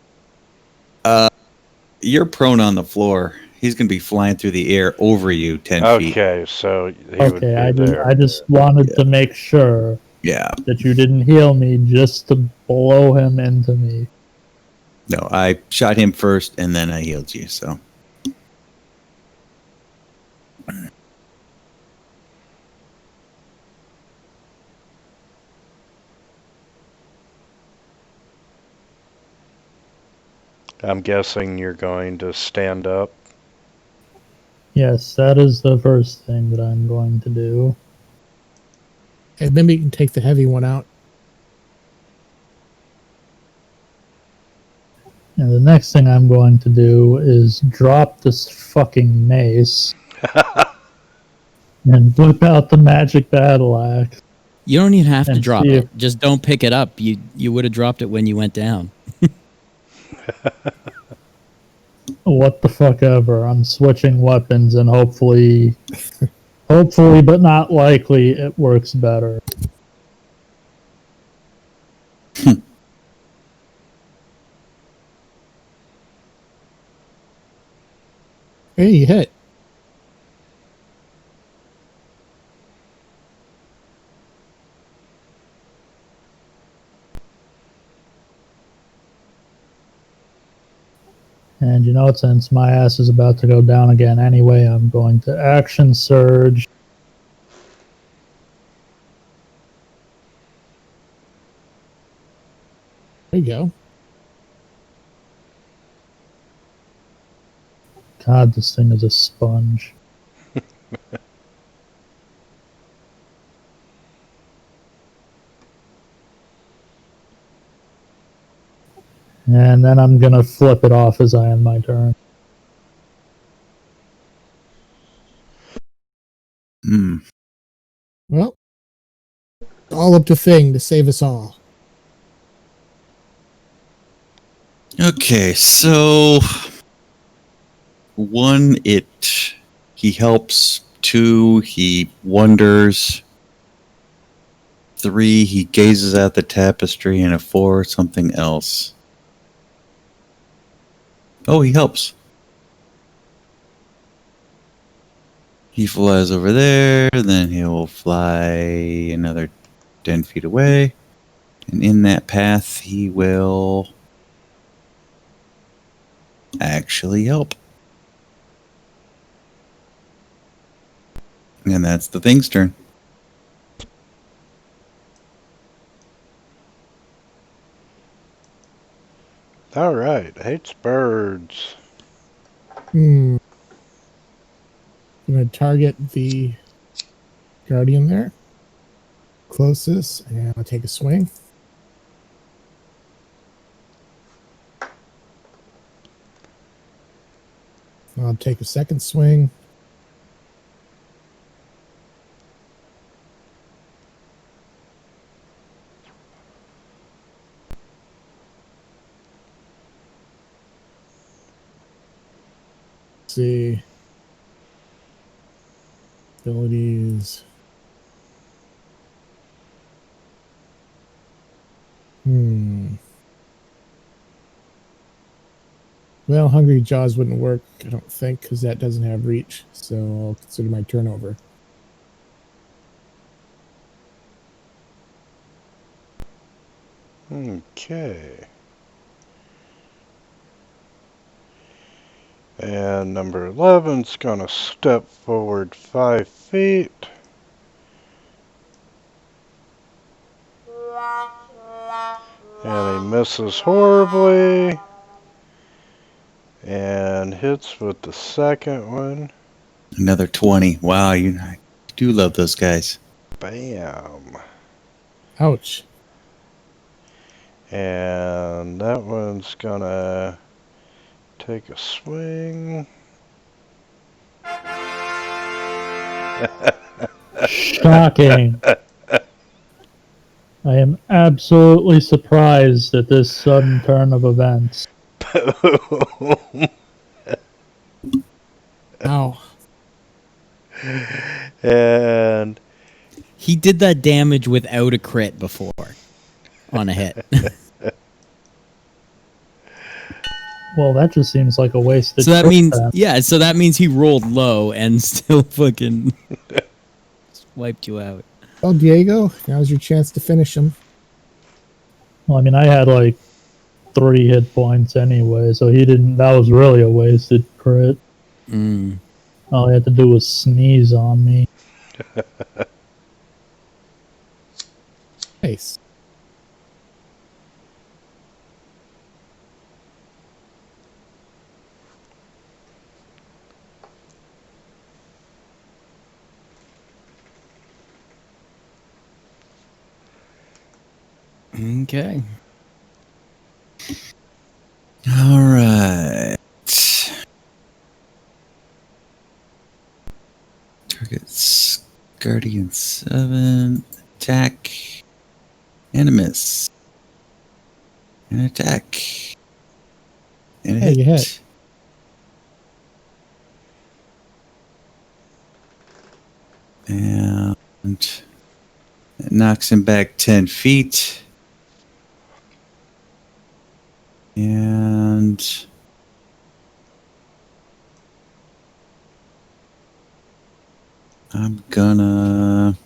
S3: You're prone on the floor. He's going to be flying through the air over you 10 feet.
S2: Okay, so he would be
S5: Okay,
S2: there.
S5: I just wanted to make sure
S3: Yeah.
S5: that you didn't heal me just to blow him into me.
S3: No, I shot him first and then I healed you, so.
S2: I'm guessing you're going to stand up.
S5: Yes, that is the first thing that I'm going to do.
S1: And then we can take the heavy one out.
S5: And the next thing I'm going to do is drop this fucking mace and whip out the magic battle axe.
S4: You don't even have to
S5: And
S4: drop
S5: see
S4: it.
S5: if-
S4: Just don't pick it up. You would have dropped it when you went down.
S5: What the fuck ever. I'm switching weapons and hopefully but not likely it works better.
S1: Hey, you hit.
S5: And you know what, since my ass is about to go down again anyway, I'm going to action surge.
S1: There you go.
S5: God, this thing is a sponge. And then I'm gonna flip it off as I end my turn.
S3: Hmm.
S1: Well, all up to Thing to save us all.
S3: Okay, so 1, he helps. 2, he wonders. 3, he gazes at the tapestry, and a 4, something else. Oh, he helps. He flies over there, then he'll fly another 10 feet away. And in that path, he will actually help. And that's the Thing's turn.
S2: All right. Hates birds.
S1: Gonna target the Guardian there. Closest, and I'll take a swing. I'll take a second swing. Let's see. Abilities. Well, Hungry Jaws wouldn't work, I don't think, because that doesn't have reach. So I'll consider my turnover.
S2: Okay. And number 11's gonna step forward 5 feet. And he misses horribly. And hits with the second one.
S3: Another 20. Wow, I do love those guys.
S2: Bam.
S1: Ouch.
S2: And that one's gonna take a swing.
S5: Shocking. I am absolutely surprised at this sudden turn of events.
S1: Ow.
S2: And
S4: He did that damage without a crit before on a hit.
S5: Well, that just seems like a wasted.
S4: So that
S5: crit
S4: means,
S5: then.
S4: yeah, so that means he rolled low and still fucking wiped you out.
S1: Well, Diego, now's your chance to finish him.
S5: Well, I mean, I had like 3 hit points anyway, so he didn't. That was really a wasted crit. All he had to do was sneeze on me.
S1: Nice.
S4: Okay.
S3: All right. Targets Guardian 7. Attack. And a miss. And attack. And a
S1: Hey,
S3: hit.
S1: you hit.
S3: And it knocks him back 10 feet. And I'm gonna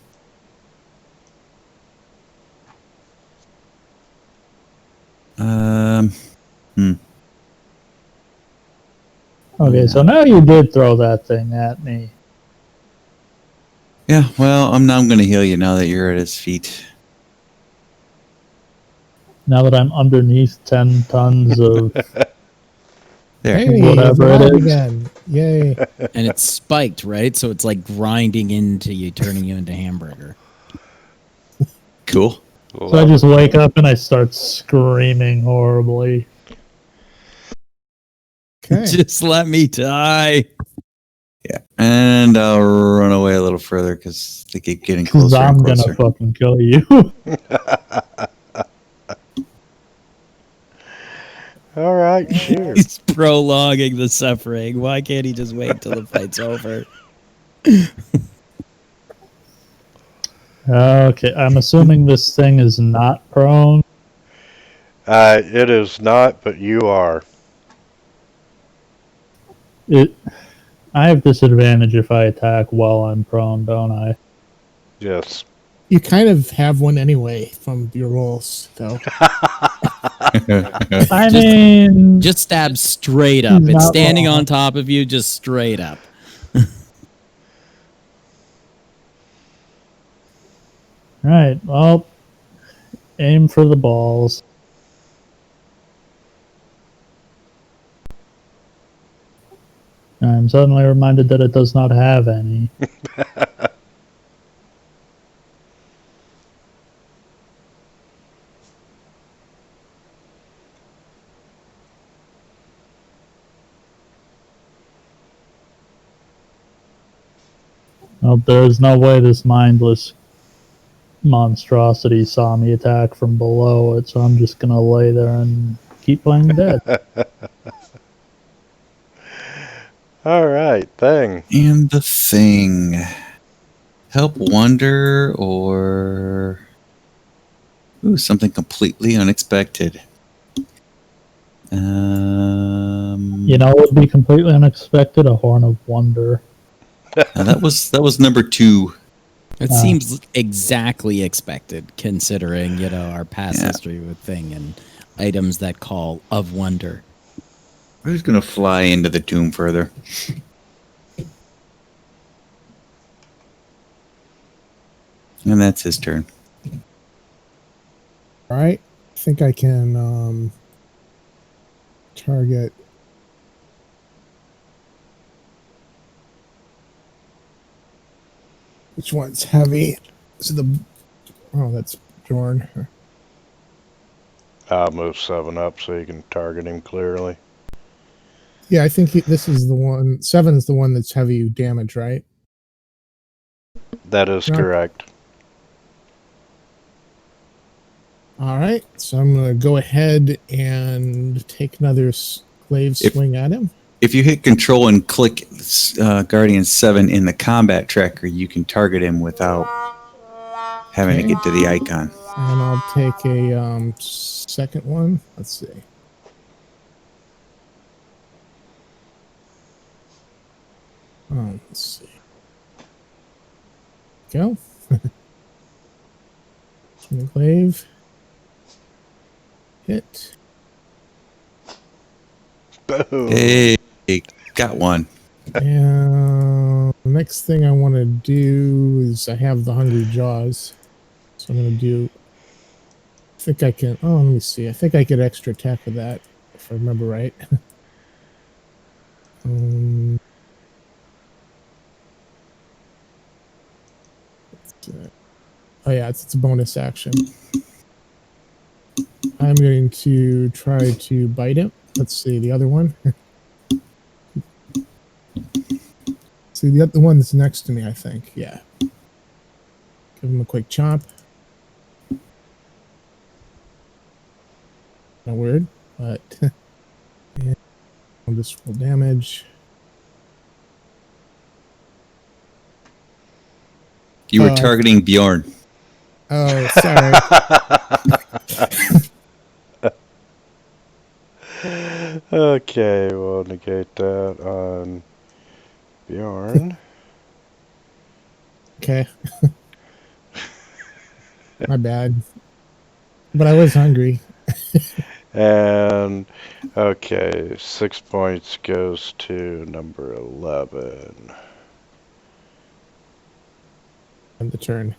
S5: Okay, so now you did throw that thing at me.
S3: yeah, well, I'm gonna heal you now that you're at his feet.
S5: Now that I'm underneath 10 tons of
S3: There.
S1: Hey,
S5: Whatever
S1: it's
S5: it
S1: alive
S5: is.
S1: again. Yay.
S4: And it's spiked, right? So it's like grinding into you, turning you into hamburger.
S3: Cool.
S5: So I just wake up and I start screaming horribly.
S1: Okay.
S4: Just let me die.
S3: Yeah, and I'll run away a little further because they keep getting
S5: Because
S3: closer and
S5: I'm
S3: closer.
S5: gonna fucking kill you.
S2: All right, shoot.
S4: He's prolonging the suffering. Why can't he just wait till the fight's over?
S5: Okay, I'm assuming this thing is not prone.
S2: It is not, but you are.
S5: I have disadvantage if I attack while I'm prone, don't I?
S2: Yes.
S1: You kind of have one anyway from your rolls, though.
S5: I mean,
S4: Just stab straight up.
S5: He's
S4: It's
S5: not
S4: standing
S5: wrong.
S4: on top of you, just straight up.
S5: right. Well, aim for the balls. I'm suddenly reminded that it does not have any. Well, there's no way this mindless monstrosity saw me attack from below it, so I'm just gonna lay there and keep playing dead.
S2: All right, thing.
S3: And the thing. Help wonder or... Ooh, something completely unexpected.
S5: You know, it would be completely unexpected, a Horn of Wonder.
S3: That was number 2.
S4: It seems exactly expected, considering, our past history with Thing and items that call of wonder.
S3: Who's gonna fly into the tomb further? And that's his turn.
S1: All right. I think I can target. Which one's heavy? So that's Bjorn.
S2: I'll move 7 up so you can target him clearly.
S1: Yeah, I think this is the one. 7 is the one that's heavy damage, right?
S2: That is
S1: No.
S2: correct.
S1: All right. So I'm going to go ahead and take another glaive swing at him.
S3: If you hit Control and click Guardian 7 in the combat tracker, you can target him without having to get to the icon.
S1: And I'll take a second one. Let's see. Let's see. Go. Swing glaive. Hit.
S2: Boom.
S3: Hey, got one.
S1: And the next thing I want to do is I have the Hungry Jaws. So I'm going to do... I think I can... Oh, let me see. I think I get extra attack with that, if I remember right. Oh yeah, it's a bonus action. I'm going to try to bite him. Let's see, the other one. See, the one that's next to me, I think. Yeah. Give him a quick chomp. Not weird, but... and I'll just roll damage.
S3: You were targeting Bjorn.
S1: Oh, sorry.
S2: Okay, we'll negate that on Bjorn.
S1: Okay. My bad. But I was hungry.
S2: And, okay, 6 points goes to number 11.
S1: On the turn.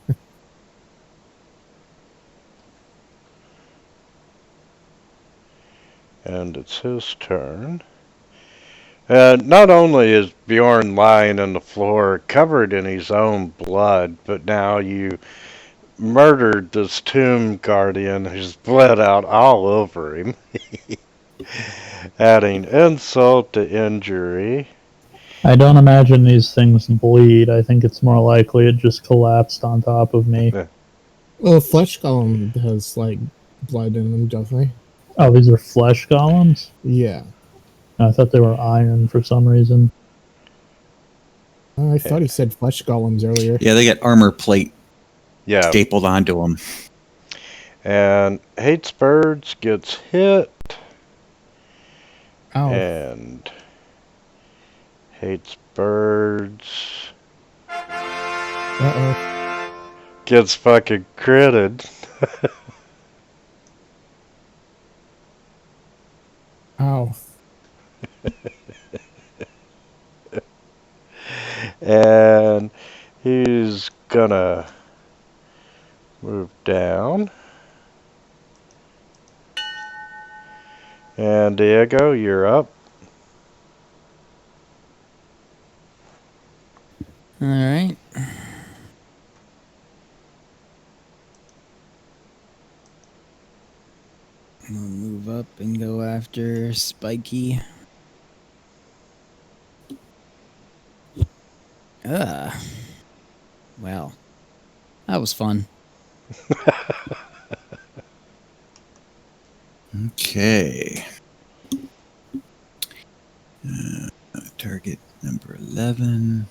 S2: And it's his turn. And not only is Bjorn lying on the floor covered in his own blood, but now you murdered this tomb guardian who's bled out all over him. Adding insult to injury.
S5: I don't imagine these things bleed. I think it's more likely it just collapsed on top of me.
S1: Well, flesh golem has like blood in them, don't they?
S5: Oh, these are flesh golems?
S1: Yeah.
S5: I thought they were iron for some reason.
S1: I thought he said flesh golems earlier.
S3: Yeah, they got armor plate
S2: Yeah.
S3: stapled onto them.
S2: And hates birds gets hit.
S1: Ow.
S2: And hates birds
S1: Uh-oh.
S2: gets fucking critted.
S1: Ow.
S2: And he's gonna move down. And Diego, you're up.
S4: All right. We'll move up and go after Spiky. Well, that was fun.
S3: Okay. Target number 11.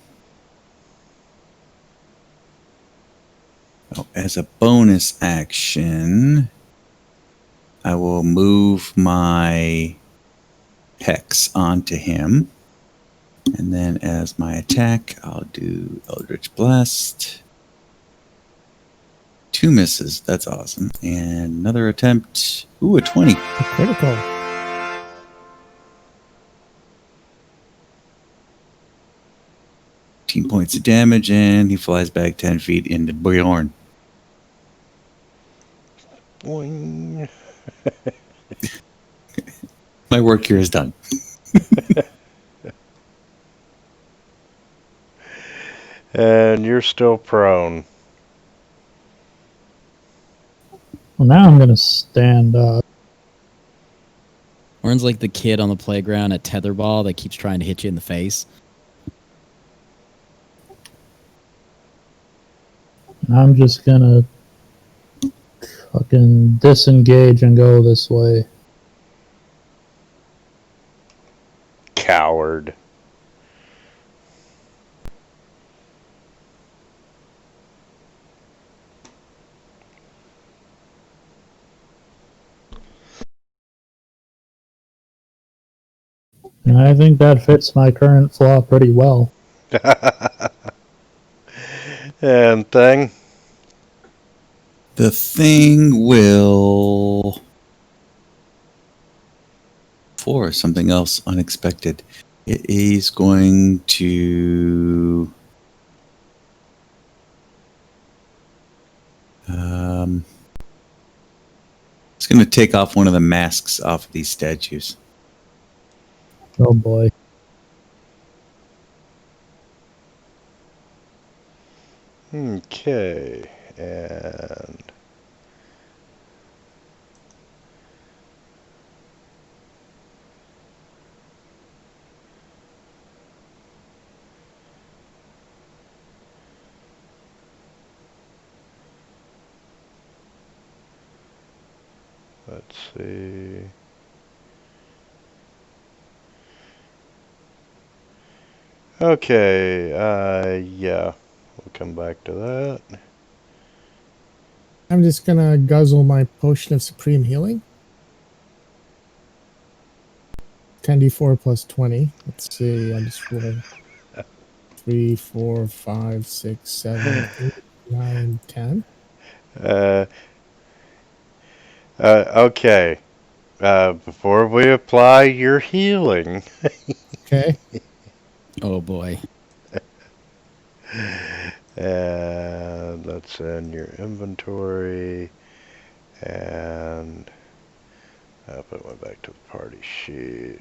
S3: Oh, as a bonus action, I will move my hex onto him. And then as my attack, I'll do Eldritch Blast. 2 misses. That's awesome. And another attempt. Ooh, a 20.
S1: A critical.
S3: Points of damage, and he flies back 10 feet into Bjorn.
S2: Boing.
S3: My work here is done.
S2: And you're still prone.
S5: Well, now I'm going to stand up.
S4: Warren's like the kid on the playground at tetherball that keeps trying to hit you in the face.
S5: I'm just going to fucking disengage and go this way.
S2: Coward.
S5: And I think that fits my current flaw pretty well.
S2: And thing.
S3: The thing will... For something else unexpected. It is going to... it's going to take off one of the masks off of these statues.
S5: Oh boy.
S2: Okay. And let's see. Okay, yeah. We'll come back to that.
S1: I'm just gonna guzzle my potion of supreme healing. 10d4 plus 20. Let's see, I just roll 3, 4, 5, 6, 7, 8, 9, 10.
S2: Okay. Before we apply your healing,
S1: Okay.
S4: Oh boy.
S2: and that's in your inventory, and I'll put one back to the party sheet.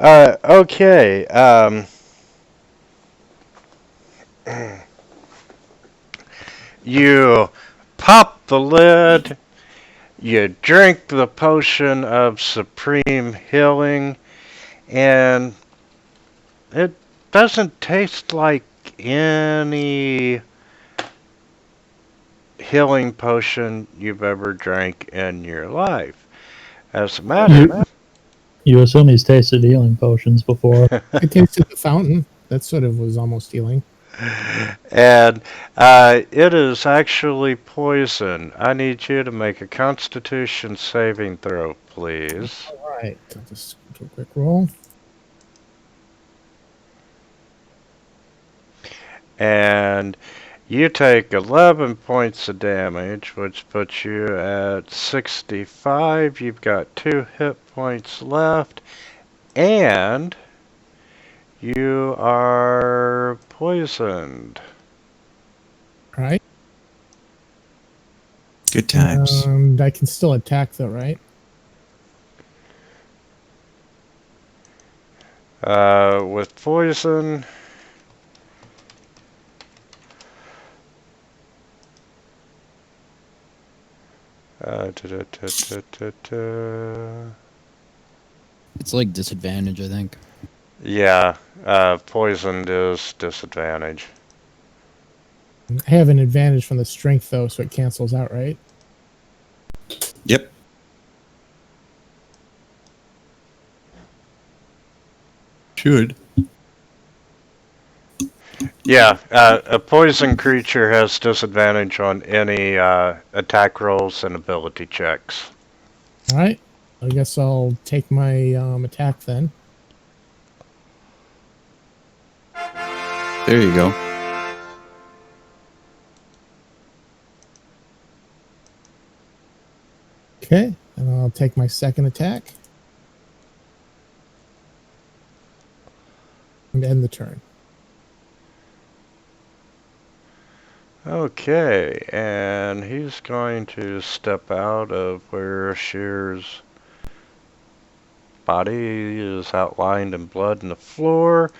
S2: Okay. You pop the lid. You drink the potion of supreme healing, and it doesn't taste like any healing potion you've ever drank in your life. As a matter
S5: You assume he's tasted healing potions before.
S1: I tasted the fountain. That sort of was almost healing.
S2: and it is actually poison. I need you to make a Constitution saving throw, please.
S1: All right. I'll just do a quick roll.
S2: And you take 11 points of damage, which puts you at 65. You've got 2 hit points left, and you are poisoned.
S1: All right.
S3: Good times.
S1: And I can still attack, though, right?
S2: With poison, da, da, da, da, da, da.
S4: It's like disadvantage, I think.
S2: Yeah, poisoned is disadvantage.
S1: I have an advantage from the strength, though, so it cancels out, right?
S3: Yep. Should.
S2: Yeah, a poison creature has disadvantage on any attack rolls and ability checks.
S1: All right. I guess I'll take my attack then.
S3: There you go.
S1: Okay. And I'll take my second attack. And end the turn.
S2: Okay, and he's going to step out of where Shear's body is outlined in blood in the floor,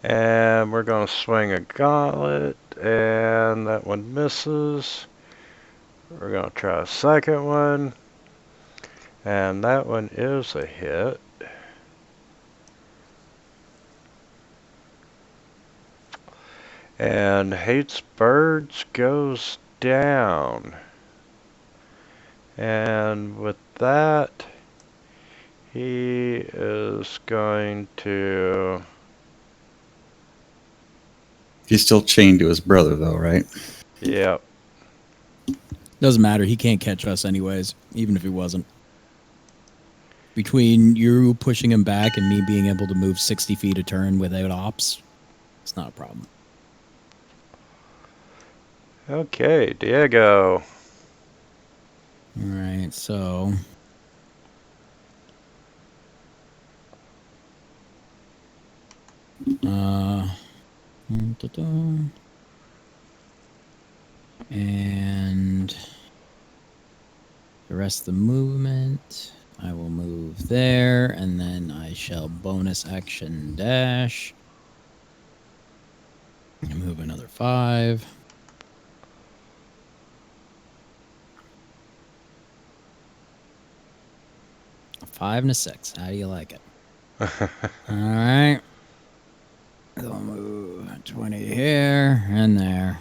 S2: and we're going to swing a gauntlet, and that one misses. We're going to try a second one, and that one is a hit. And Hates Birds goes down. And with that, he is going to...
S3: He's still chained to his brother, though, right?
S2: Yep.
S4: Doesn't matter. He can't catch us anyways, even if he wasn't. Between you pushing him back and me being able to move 60 feet a turn without ops, it's not a problem.
S2: Okay, Diego.
S4: All right, so... And the rest of the movement, I will move there, and then I shall bonus action dash. And move another 5. A 5 and a 6. How do you like it? All right. So I'll move 20 here and there.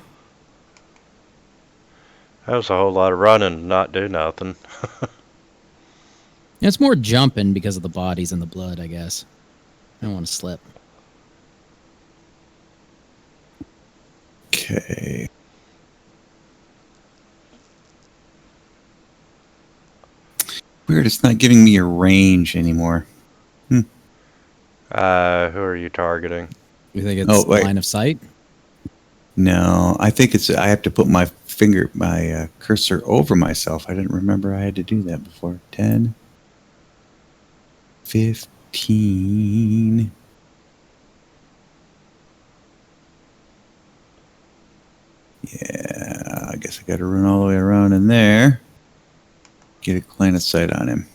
S2: That was a whole lot of running, not do nothing.
S4: It's more jumping because of the bodies and the blood, I guess. I don't want to slip.
S3: Okay. Weird, it's not giving me a range anymore.
S2: Who are you targeting?
S4: You think it's line of sight?
S3: No, I think it's. I have to put my cursor over myself. I didn't remember I had to do that before. 10, 15. Yeah, I guess I got to run all the way around in there. Get a line of sight on him.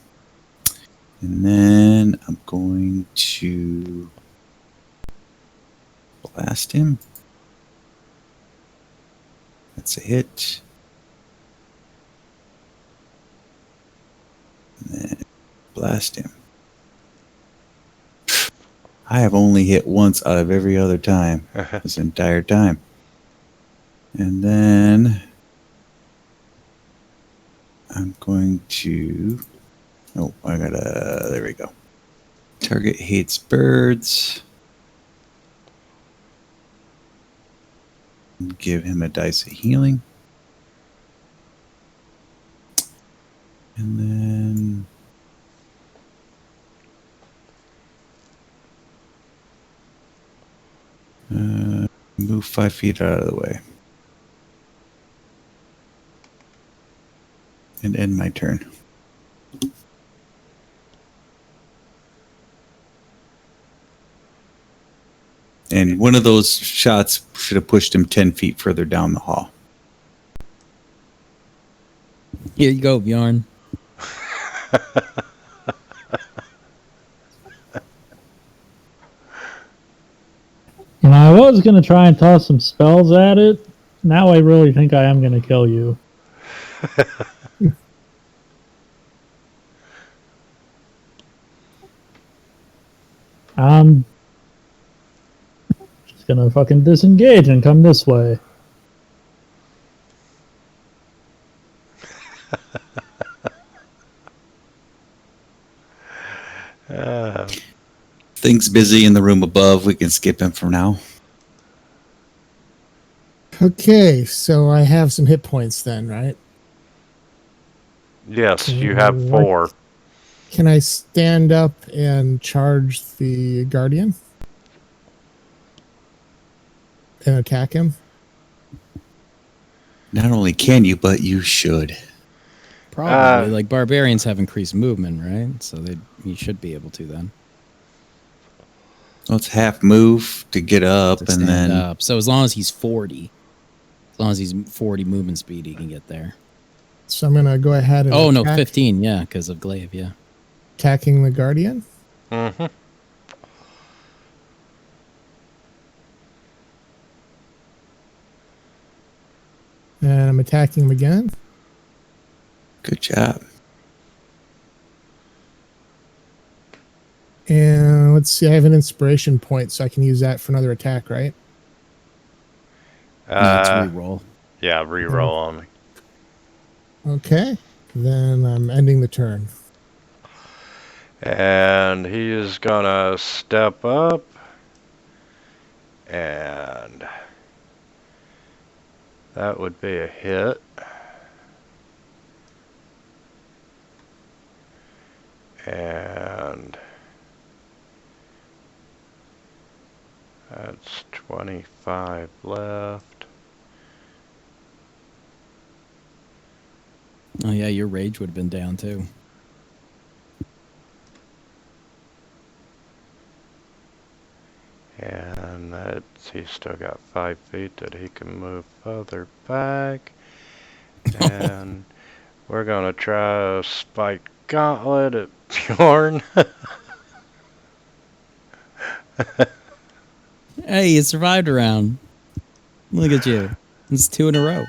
S3: And then I'm going to blast him. That's a hit. And then blast him. I have only hit once out of every other time this entire time. And then I'm going to... Oh, I gotta... There we go. Target hates birds. Give him a dice of healing. And then... move 5 feet out of the way. And end my turn. And one of those shots should have pushed him 10 feet further down the hall.
S4: Here you go, Bjorn.
S5: You know, I was going to try and toss some spells at it. Now I really think I am going to kill you. I'm just going to fucking disengage and come this way.
S3: Things busy in the room above. We can skip him for now.
S1: Okay, so I have some hit points then, right?
S2: Yes, you have 4.
S1: Can I stand up and charge the Guardian? And attack him?
S3: Not only can you, but you should.
S4: Probably. Like, barbarians have increased movement, right? So you should be able to then.
S3: Well, it's half move to get up,
S4: To
S3: and then...
S4: up. So as long as he's 40. As long as he's 40 movement speed, he can get there.
S1: So I'm going to go ahead and
S4: Oh, no, 15, yeah, because of glaive, yeah.
S1: Attacking the Guardian.
S2: Mm-hmm.
S1: And I'm attacking him again.
S3: Good job.
S1: And let's see, I have an inspiration point, so I can use that for another attack, right?
S4: Let's reroll.
S2: Yeah, reroll on me.
S1: Okay. Then I'm ending the turn.
S2: And he is gonna step up. And that would be a hit. And that's 25 left.
S4: Oh, yeah, your rage would have been down, too.
S2: And he's still got 5 feet that he can move further back. And we're going to try a spike gauntlet at Bjorn.
S4: Hey, you survived a round. Look at you. It's 2 in a row.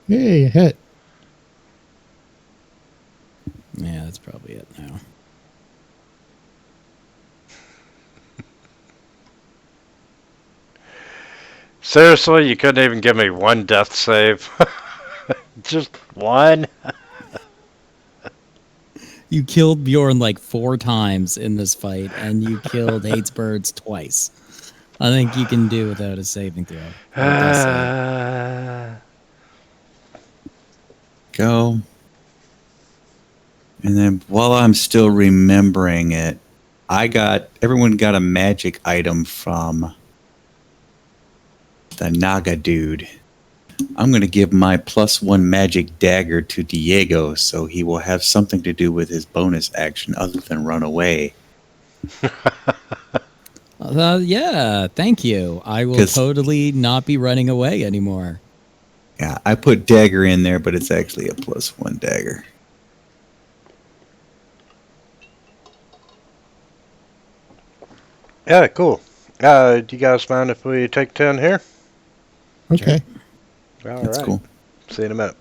S1: Hey, a hit.
S4: Yeah, that's probably it now.
S2: Seriously, you couldn't even give me one death save? Just one?
S4: You killed Bjorn like 4 times in this fight, and you killed Hates Birds twice. I think you can do without a saving throw.
S3: Go. And then while I'm still remembering it, everyone got a magic item from the Naga dude. I'm going to give my +1 magic dagger to Diego, so he will have something to do with his bonus action other than run away.
S4: Yeah, thank you. I will
S3: 'Cause-
S4: totally not be running away anymore.
S3: Yeah, I put dagger in there, but it's actually a +1 dagger.
S6: Yeah, cool. Do you guys mind if we take 10 here?
S1: Okay.
S6: All
S3: That's
S6: right.
S3: cool.
S6: See you in a minute.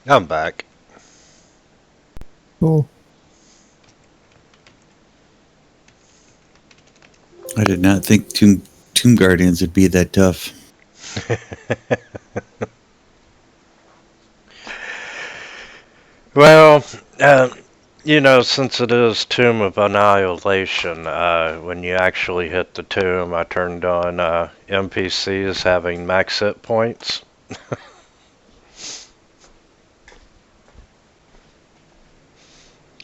S6: I'm back.
S1: Cool.
S3: I did not think Tomb Guardians would be that tough.
S6: Well, since it is Tomb of Annihilation, when you actually hit the tomb, I turned on NPCs having max hit points.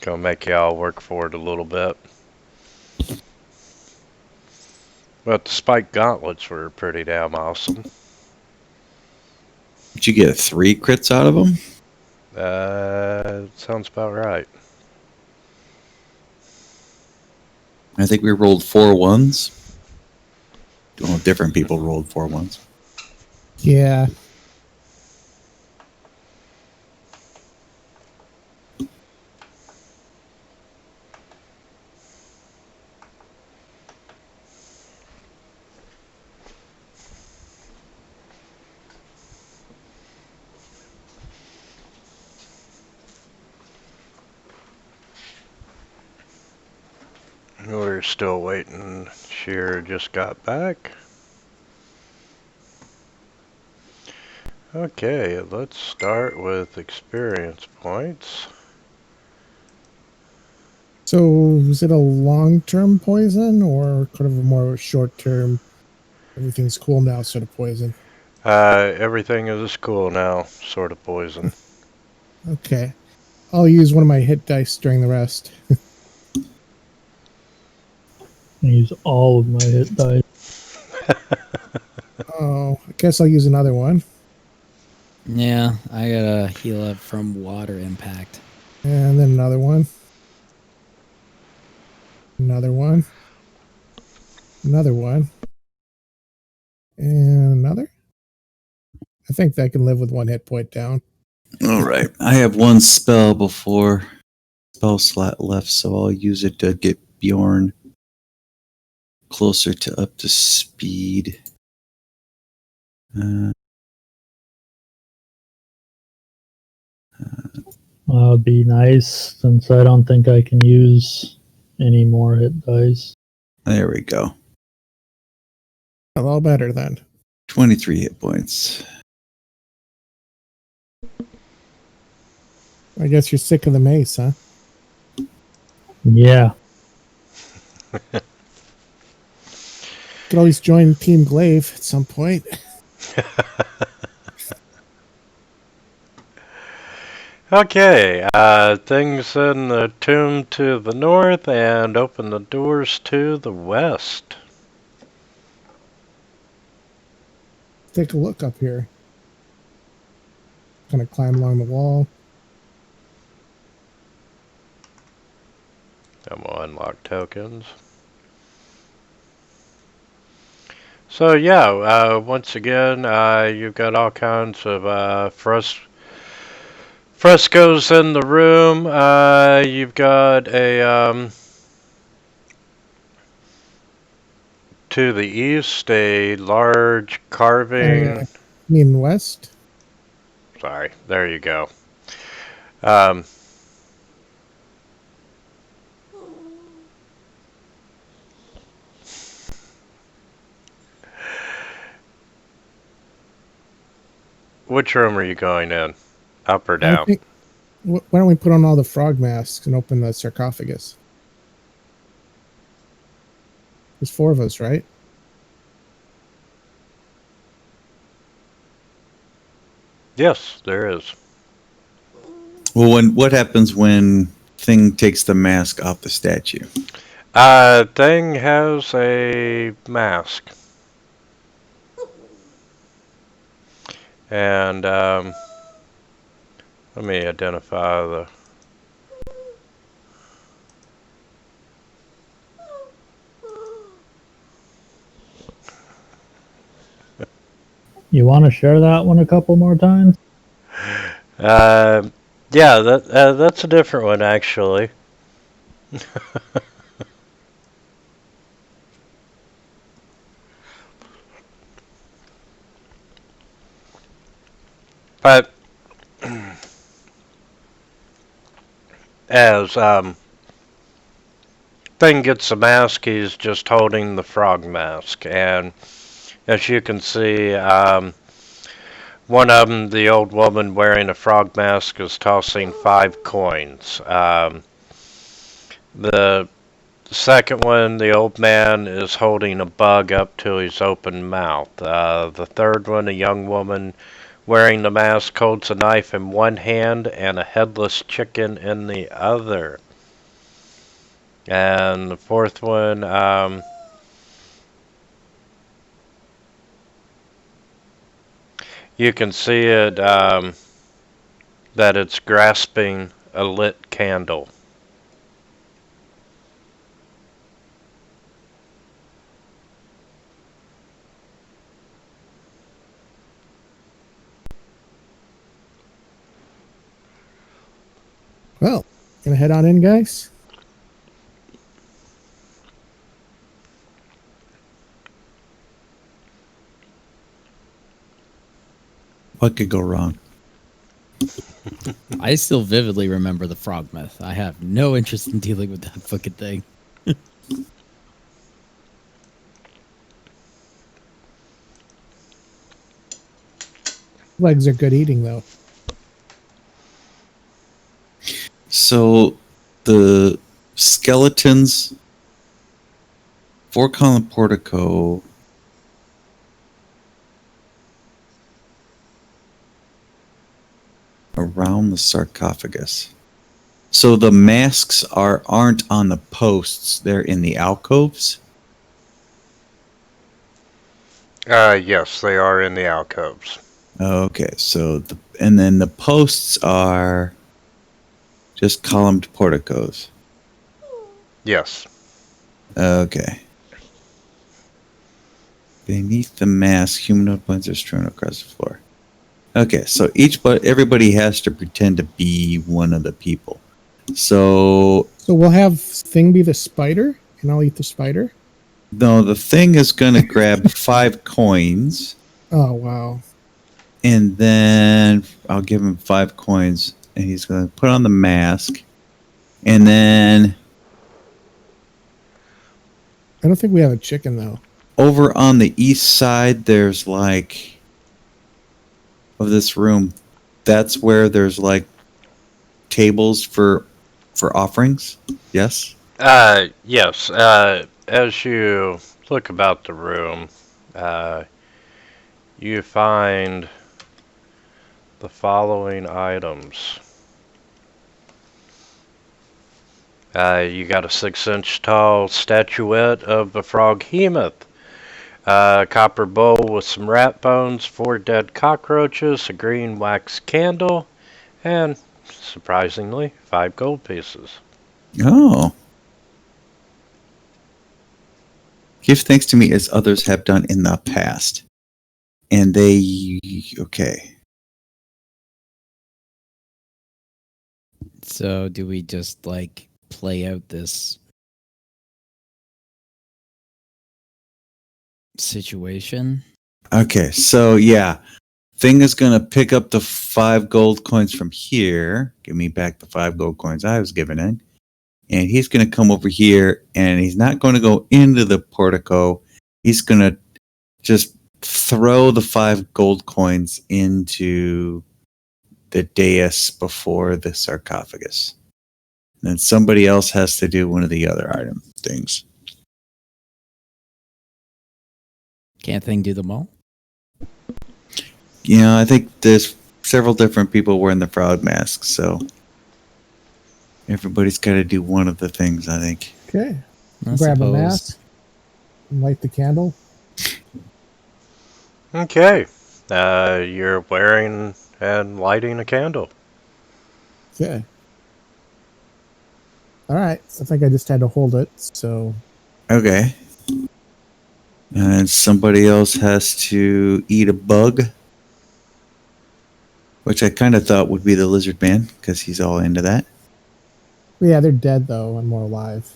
S6: Gonna make y'all work for it a little bit. But the spiked gauntlets were pretty damn awesome.
S3: Did you get 3 crits out of them?
S6: Sounds about right.
S3: I think we rolled 4 ones. Well, different people rolled 4 ones.
S1: Yeah.
S6: We're still waiting. Sheer just got back. Okay, let's start with experience points.
S1: So is it a long-term poison or kind of a more short-term, everything's cool now sort of poison?
S6: Everything is cool now, sort of poison.
S1: Okay. I'll use one of my hit dice during the rest.
S5: I use all of my hit dice.
S1: Oh, I guess I'll use another one.
S4: Yeah, I gotta heal up from water impact.
S1: And then another one. Another one. Another one. And another. I think I can live with 1 hit point down.
S3: All right. I have 1 spell slot left, so I'll use it to get Bjorn closer to up to speed.
S5: That would be nice, since I don't think I can use any more hit dice.
S3: There we go.
S1: A lot better then.
S3: 23 hit points.
S1: I guess you're sick of the mace, huh?
S5: Yeah.
S1: Could always join Team Glaive at some point.
S6: Okay, things in the tomb to the north and open the doors to the west.
S1: Take a look up here. Kind of climb along the wall.
S6: I'm gonna unlock tokens. So yeah, once again, you've got all kinds of frescoes in the room. You've got a to the east a large carving.
S1: You mean west?
S6: Sorry, there you go. Um, which room are you going in? Up or
S1: I
S6: down?
S1: think. Why don't we put on all the frog masks and open the sarcophagus? There's 4 of us, right?
S6: Yes, there is.
S3: Well, what happens when Thing takes the mask off the statue?
S6: Thing has a mask. And let me identify the.
S5: You want to share that one a couple more times?
S6: Yeah, that's a different one actually. But as Thing gets the mask, he's just holding the frog mask, and as you can see, one of them, the old woman wearing a frog mask, is tossing 5 coins. The second one, the old man, is holding a bug up to his open mouth. The third one, a young woman wearing the mask, holds a knife in one hand and a headless chicken in the other. And the fourth one, you can see it, that it's grasping a lit candle.
S1: Well, gonna head on in, guys.
S3: What could go wrong?
S4: I still vividly remember the frog myth. I have no interest in dealing with that fucking thing.
S1: Legs are good eating, though.
S3: So the skeletons, 4-column portico. Around the sarcophagus. So the masks aren't on the posts, they're in the alcoves?
S6: Yes, they are in the alcoves.
S3: Okay, so and then the posts are just columned porticos.
S6: Yes.
S3: Okay. Beneath the mask, humanoid points are strewn across the floor. Okay, so everybody has to pretend to be one of the people. So
S1: we'll have Thing be the spider, and I'll eat the spider.
S3: no, the Thing is gonna grab 5 coins.
S1: Oh wow!
S3: And then I'll give him 5 coins, and he's gonna put on the mask. And then
S1: I don't think we have a chicken though.
S3: over on the east side, there's like of this room. That's where there's like tables for offerings. Yes.
S6: Yes. As you look about the room, you find the following items. You got a 6-inch tall statuette of the froghemoth, a copper bowl with some rat bones, 4 dead cockroaches, a green wax candle, and, surprisingly, 5 gold pieces.
S3: Oh. Give thanks to me as others have done in the past. And they okay.
S4: So do we just like play out this situation?
S3: Okay, so yeah. Thing is gonna pick up the 5 gold coins from here. Give me back the 5 gold coins I was given in. And he's gonna come over here, and he's not gonna go into the portico. He's gonna just throw the 5 gold coins into the dais before the sarcophagus. And then somebody else has to do one of the other item things.
S4: Can't Thing do them all?
S3: You know, I think there's several different people wearing the frog masks, so everybody's got to do one of the things, I think.
S1: Okay.
S4: I
S1: Grab a
S4: suppose.
S1: mask and light the candle.
S6: Okay. You're wearing and lighting a candle.
S1: Okay. All right. I think I just had to hold it. So
S3: Okay. And somebody else has to eat a bug, which I kind of thought would be the lizard man because he's all into that.
S1: yeah, they're dead though and more alive.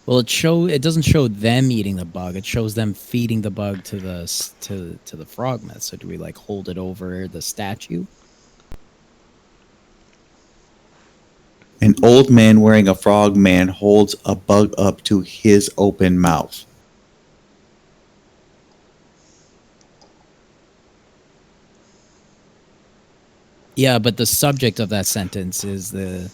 S4: Well, it doesn't show them eating the bug. It shows them feeding the bug to the frog myth. So do we like hold it over the statue?
S3: old man wearing a frog man holds a bug up to his open mouth.
S4: Yeah, but the subject of that sentence is the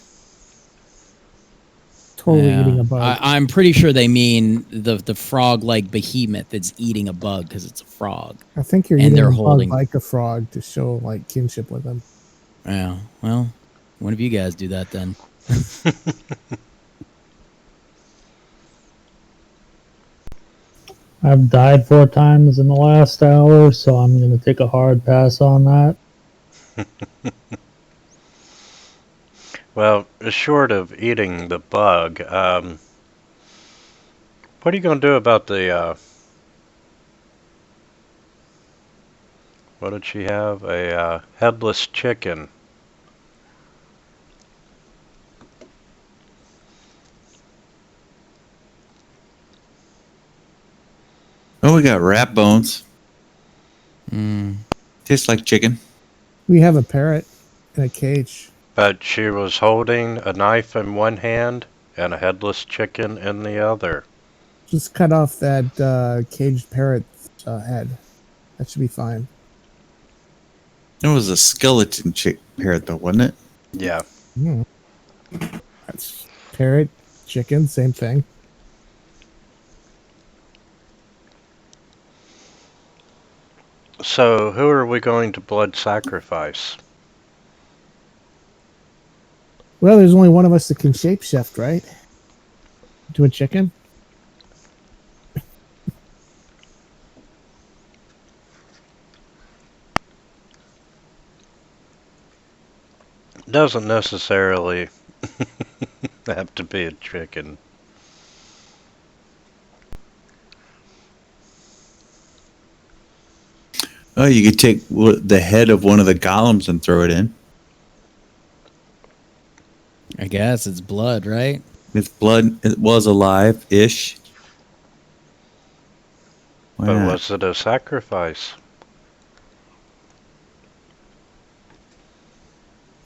S1: Totally eating a bug.
S4: I'm pretty sure they mean the frog like behemoth that's eating a bug because it's a frog.
S1: I think you're
S4: and
S1: eating
S4: they're
S1: a
S4: holding-
S1: bug like a frog to show like kinship with him.
S4: Yeah, well, one of you guys do that then.
S5: I've died 4 times in the last hour, so I'm going to take a hard pass on that.
S6: Well, short of eating the bug, what are you going to do about the, what did she have? A headless chicken.
S3: Oh, we got rat bones.
S4: Mm.
S3: Tastes like chicken.
S1: We have a parrot in a cage.
S6: But she was holding a knife in one hand and a headless chicken in the other.
S1: Just cut off that caged parrot's head. That should be fine.
S3: It was a skeleton parrot, though, wasn't it?
S6: Yeah.
S1: That's parrot, chicken, same thing.
S6: So, who are we going to blood sacrifice?
S1: Well, there's only one of us that can shapeshift, right? To a chicken?
S6: Doesn't necessarily have to be a chicken.
S3: Oh, you could take the head of one of the golems and throw it in.
S4: I guess it's blood, right?
S3: It's blood. It was alive-ish. Why
S6: But
S3: not?
S6: was it a sacrifice?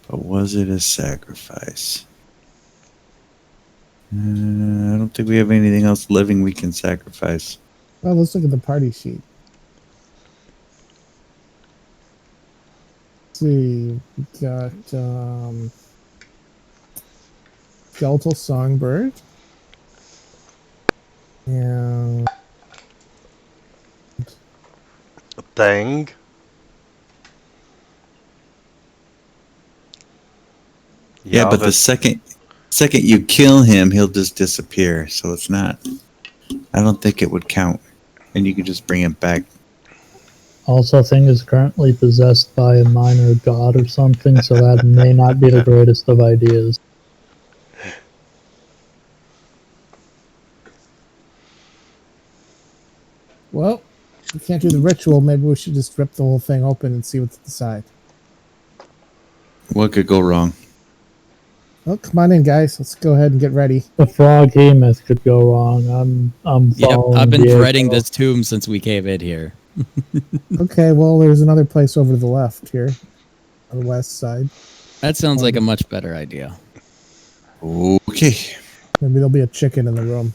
S3: But was it a sacrifice? I don't think we have anything else living we can sacrifice.
S1: Well, let's look at the party sheet. Let's see. We got skeletal songbird. And
S6: Thing?
S3: Yeah, but the second you kill him, he'll just disappear. So it's not. I don't think it would count, and you can just bring him back.
S5: Also, thing is currently possessed by a minor god or something, so that may not be the greatest of ideas.
S1: well, we can't do the ritual. Maybe we should just rip the whole thing open and see what's inside.
S3: What could go wrong?
S1: Well, come on in, guys. Let's go ahead and get ready.
S5: The frog behemoth could go wrong. I'm
S4: Yep,
S5: following
S4: I've been
S5: Diego.
S4: dreading this tomb since we came in here.
S1: Okay, well, there's another place over to the left here, on the west side.
S4: That sounds like a much better idea.
S3: Okay.
S1: Maybe there'll be a chicken in the room.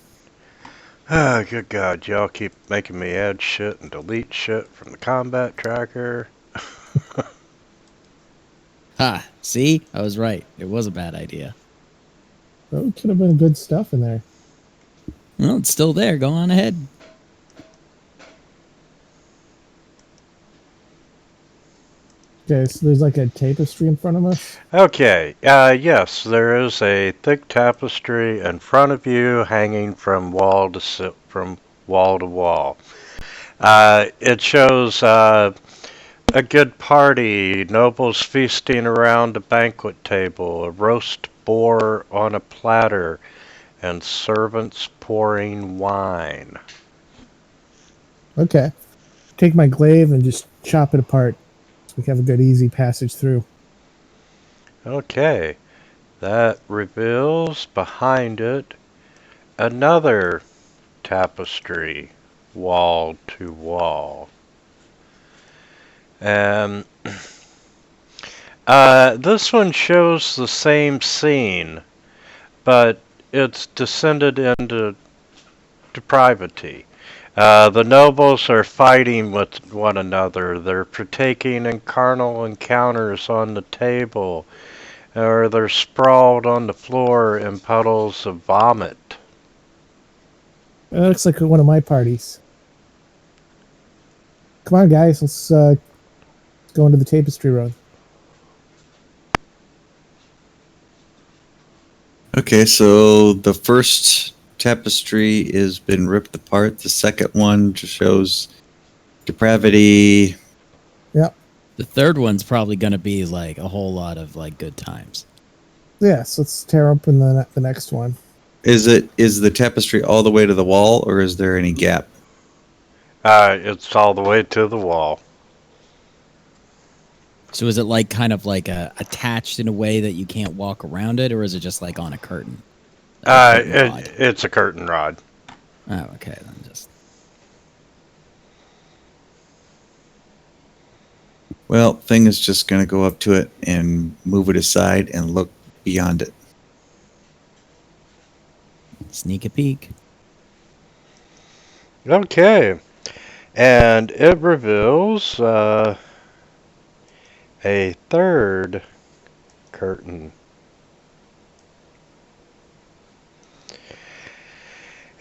S6: Ah, good God, y'all keep making me add shit and delete shit from the combat tracker.
S4: Ha! See? I was right. It was a bad idea.
S1: Oh, it could have been good stuff in there.
S4: Well, it's still there. Go on ahead.
S1: Okay, so there's like a tapestry in front of us.
S6: Okay, yes, there is a thick tapestry in front of you hanging from wall to wall. It shows a good party, nobles feasting around a banquet table, a roast boar on a platter, and servants pouring wine.
S1: Okay. Take my glaive and just chop it apart so we can have a good, easy passage through.
S6: Okay, that reveals behind it another tapestry, wall to wall. And this one shows the same scene, but it's descended into depravity. The nobles are fighting with one another. They're partaking in carnal encounters on the table, or they're sprawled on the floor in puddles of vomit.
S1: That looks like one of my parties. Come on, guys, let's go into the tapestry room.
S3: Okay, so the first tapestry has been ripped apart. The second one just shows depravity.
S1: Yep.
S4: The third one's probably going to be like a whole lot of like good times.
S1: Yes, let's tear open the next one.
S3: Is the tapestry all the way to the wall, or is there any gap?
S6: It's all the way to the wall.
S4: So is it like kind of like attached in a way that you can't walk around it, or is it just like on a curtain? Like a curtain rod?
S6: It's a curtain rod.
S4: Oh, okay. Then just
S3: Well, thing is just going to go up to it and move it aside and look beyond it.
S4: sneak a peek.
S6: Okay. And it reveals a third curtain.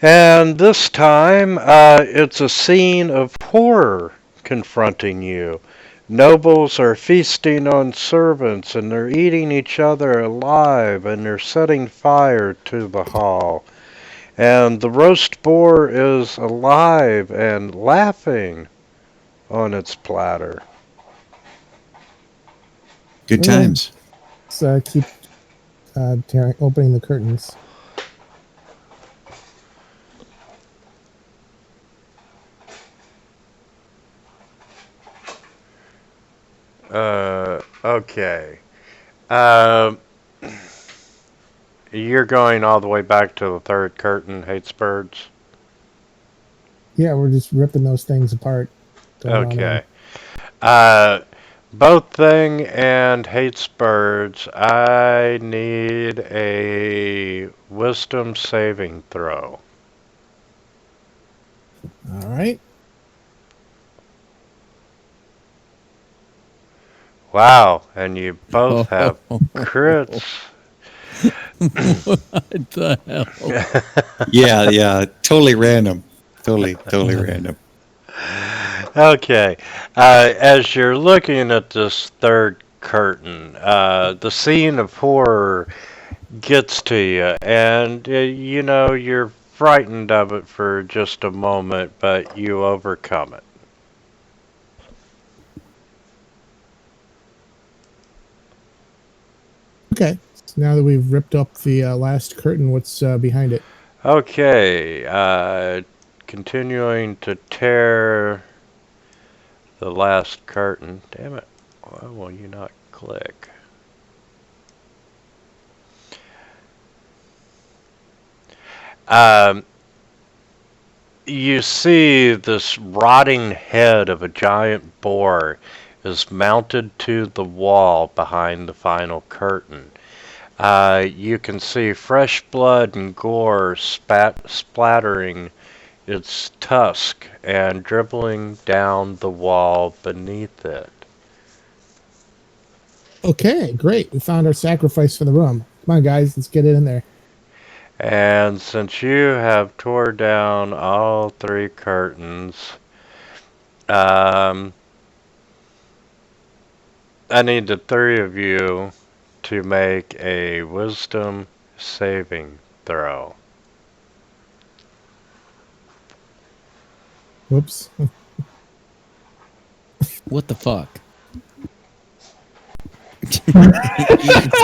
S6: And this time, it's a scene of horror confronting you. Nobles are feasting on servants, and they're eating each other alive, and they're setting fire to the hall. And the roast boar is alive and laughing on its platter.
S3: Good
S1: Yeah.
S3: times.
S1: Let's keep opening the curtains.
S6: Okay. You're going all the way back to the third curtain, hates birds?
S1: Yeah, we're just ripping those things apart. Going on
S6: Okay. Both Thing and hates birds, I need a wisdom saving throw.
S1: All right.
S6: Wow, and you both have crits.
S4: What the hell?
S3: Yeah, totally random. Totally random.
S6: Okay, as you're looking at this third curtain, the scene of horror gets to you, and you're frightened of it for just a moment, but you overcome it.
S1: Okay. So now that we've ripped up the last curtain, what's behind it?
S6: Okay, continuing to tear the last curtain. Damn it. Why will you not click? You see this rotting head of a giant boar is mounted to the wall behind the final curtain. You can see fresh blood and gore splattering its tusk and dribbling down the wall beneath it.
S1: Okay, great. We found our sacrifice for the room. Come on, guys, let's get it in there.
S6: And since you have tore down all three curtains, I need the three of you to make a wisdom saving throw.
S1: Whoops.
S4: What the fuck?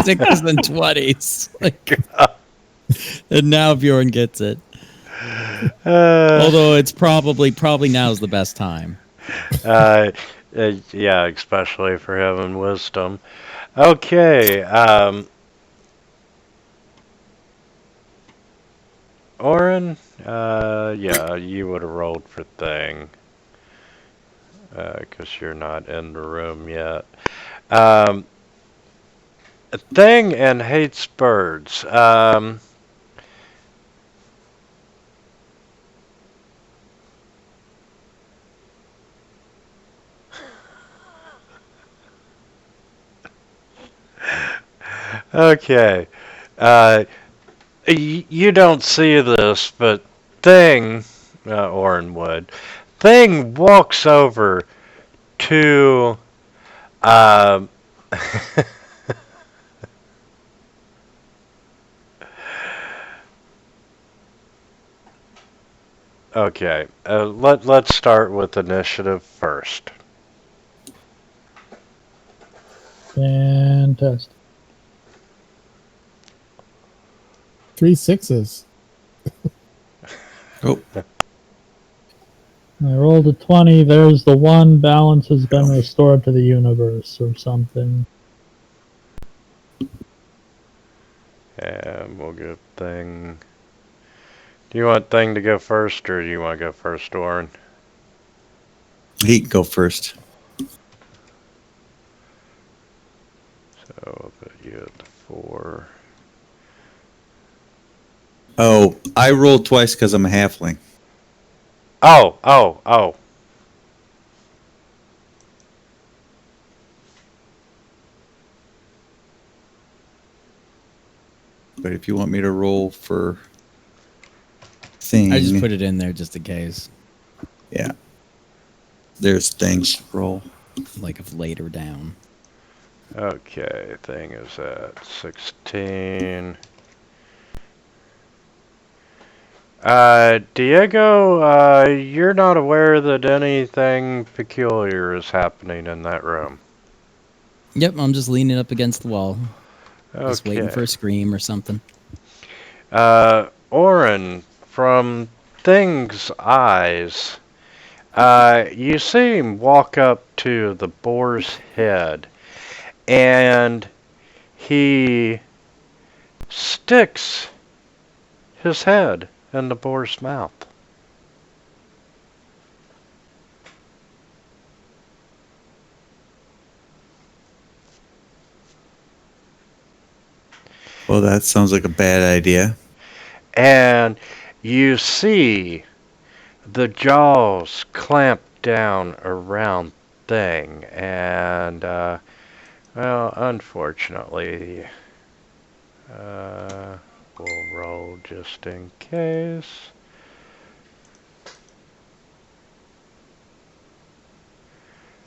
S4: Sixes and 20s. Like, and now Bjorn gets it. Although it's probably now's the best time.
S6: Yeah, especially for having wisdom. Okay, Oren, yeah, you would have rolled for Thing, because you're not in the room yet. Thing and hates birds. Okay. You don't see this, but Thing, Orin would. Thing walks over to. Um, okay. Let's start with initiative first.
S5: Fantastic.
S1: 3 6s.
S3: Oh,
S5: I rolled a 20. There's the one. Balance has been restored to the universe or something.
S6: And we'll give Thing. Do you want Thing to go first, or do you want to go first, Orin?
S3: he can go first.
S6: So I'll put you at the 4.
S3: Oh, I rolled twice because I'm a halfling.
S6: Oh.
S3: But if you want me to roll for Thing,
S4: I just put it in there just in case,
S3: yeah, there's Thing's roll.
S4: like if later down.
S6: Okay, Thing is at 16. Diego, you're not aware that anything peculiar is happening in that room.
S4: Yep, I'm just leaning up against the wall, just waiting for
S6: Okay.
S4: a scream or something.
S6: Orin, from Thing's eyes, you see him walk up to the boar's head, and he sticks his head in the boar's mouth.
S3: Well, that sounds like a bad idea.
S6: And you see the jaws clamp down around Thing, and well, unfortunately, we'll roll just in case.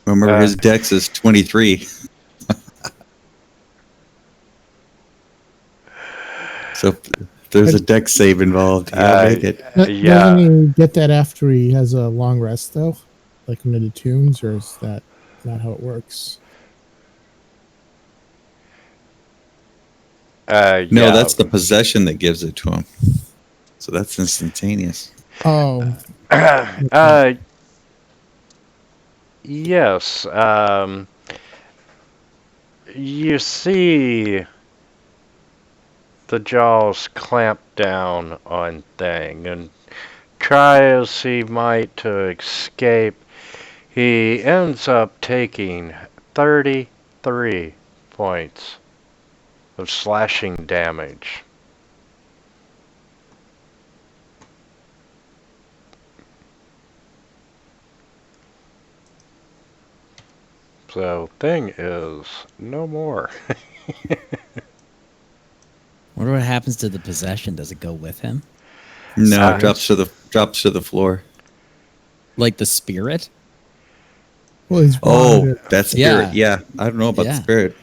S3: Remember, his dex is 23. So if there's a dex save involved, he'll make it.
S1: Doesn't
S6: Yeah,
S1: he get that after he has a long rest, though? Like into the tunes, or is that not how it works?
S3: No,
S6: yeah.
S3: that's the possession that gives it to him. So that's instantaneous.
S1: Oh,
S6: Yes. You see the jaws clamp down on Thing, and try as he might to escape, he ends up taking 33 points of slashing damage. So Thing is no more.
S4: Wonder what happens to the possession. Does it go with him?
S3: No,
S6: Uh,
S3: it drops to the floor.
S4: Like the spirit?
S1: well, he's
S3: Oh,
S1: bonded.
S3: that spirit. Yeah, I don't know about the
S4: Yeah.
S3: spirit.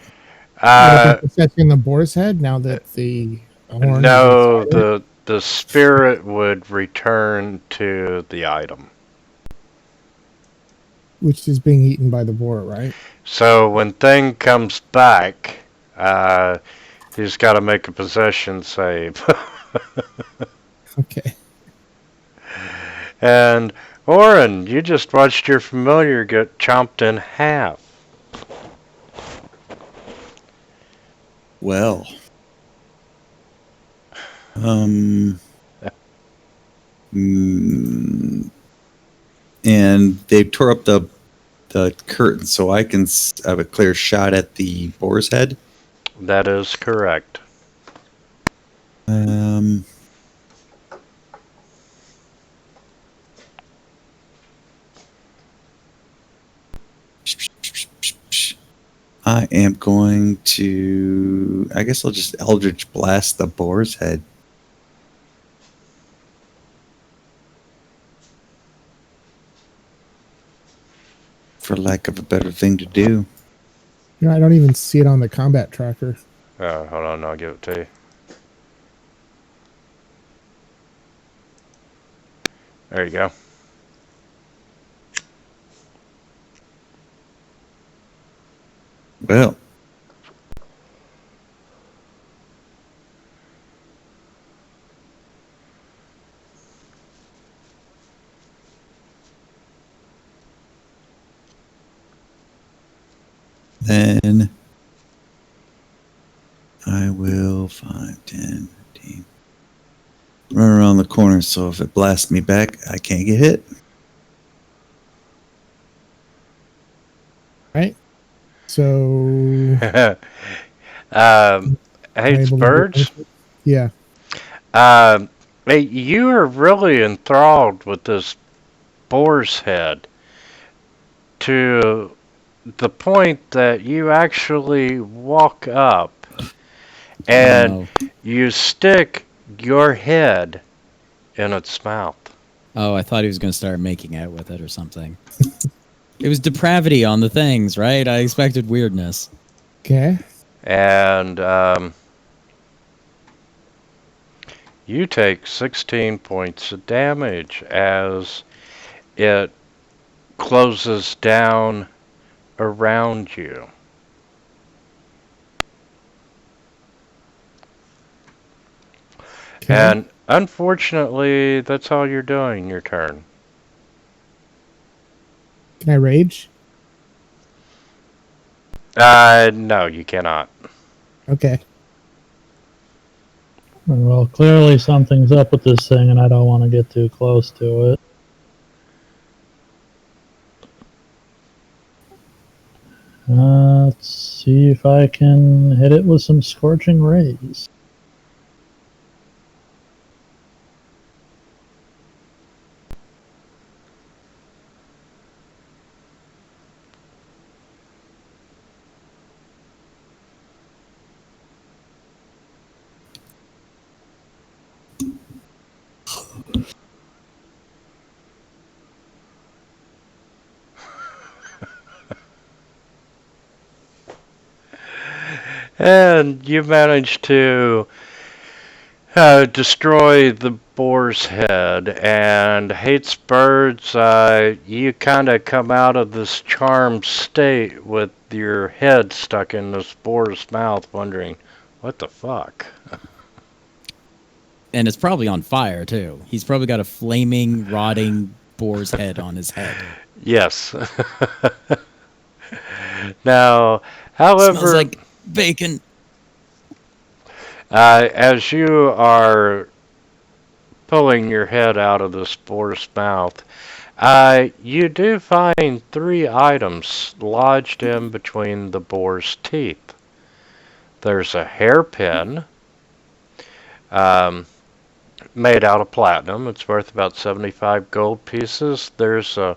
S6: uh,
S1: It's touching the boar's head now that the horn is
S6: no,
S1: inside it,
S6: the spirit would return to the item.
S1: which is being eaten by the boar, right?
S6: So when Thing comes back, he's got to make a possession save.
S1: Okay.
S6: And Orin, you just watched your familiar get chomped in half.
S3: Well, mm, and they tore up the curtain, so I can have a clear shot at the boar's head.
S6: That is correct.
S3: I am going to. I guess I'll just Eldritch Blast the boar's head. For lack of a better thing to do.
S1: You know, I don't even see it on the combat tracker.
S6: Hold on, I'll give it to you. There you go.
S3: Well. Then I will 5, 10, 15. Run around the corner so if it blasts me back, I can't get hit.
S1: Right? So
S6: Hates
S1: able to do
S6: birds.
S1: anything? Yeah.
S6: Hey, you are really enthralled with this boar's head to the point that you actually walk up and you stick your head in its mouth.
S4: Oh, I thought he was going to start making out with it or something. It was depravity on the things, right? I expected weirdness.
S1: Okay.
S6: And you take 16 points of damage as it closes down around you.
S1: Okay.
S6: And unfortunately, that's all you're doing your turn.
S1: Can I rage?
S6: No, you cannot.
S1: Okay.
S5: Well, clearly something's up with this thing, and I don't want to get too close to it. Let's see if I can hit it with some scorching rays.
S6: And you manage to destroy the boar's head and hates birds. You kind of come out of this charmed state with your head stuck in this boar's mouth, wondering, what the fuck?
S4: And it's probably on fire, too. He's probably got a flaming, rotting boar's head on his head.
S6: Yes. Now, however,
S4: Smells like bacon.
S6: as you are pulling your head out of this boar's mouth, you do find 3 items lodged in between the boar's teeth. There's a hairpin made out of platinum. It's worth about 75 gold pieces. There's a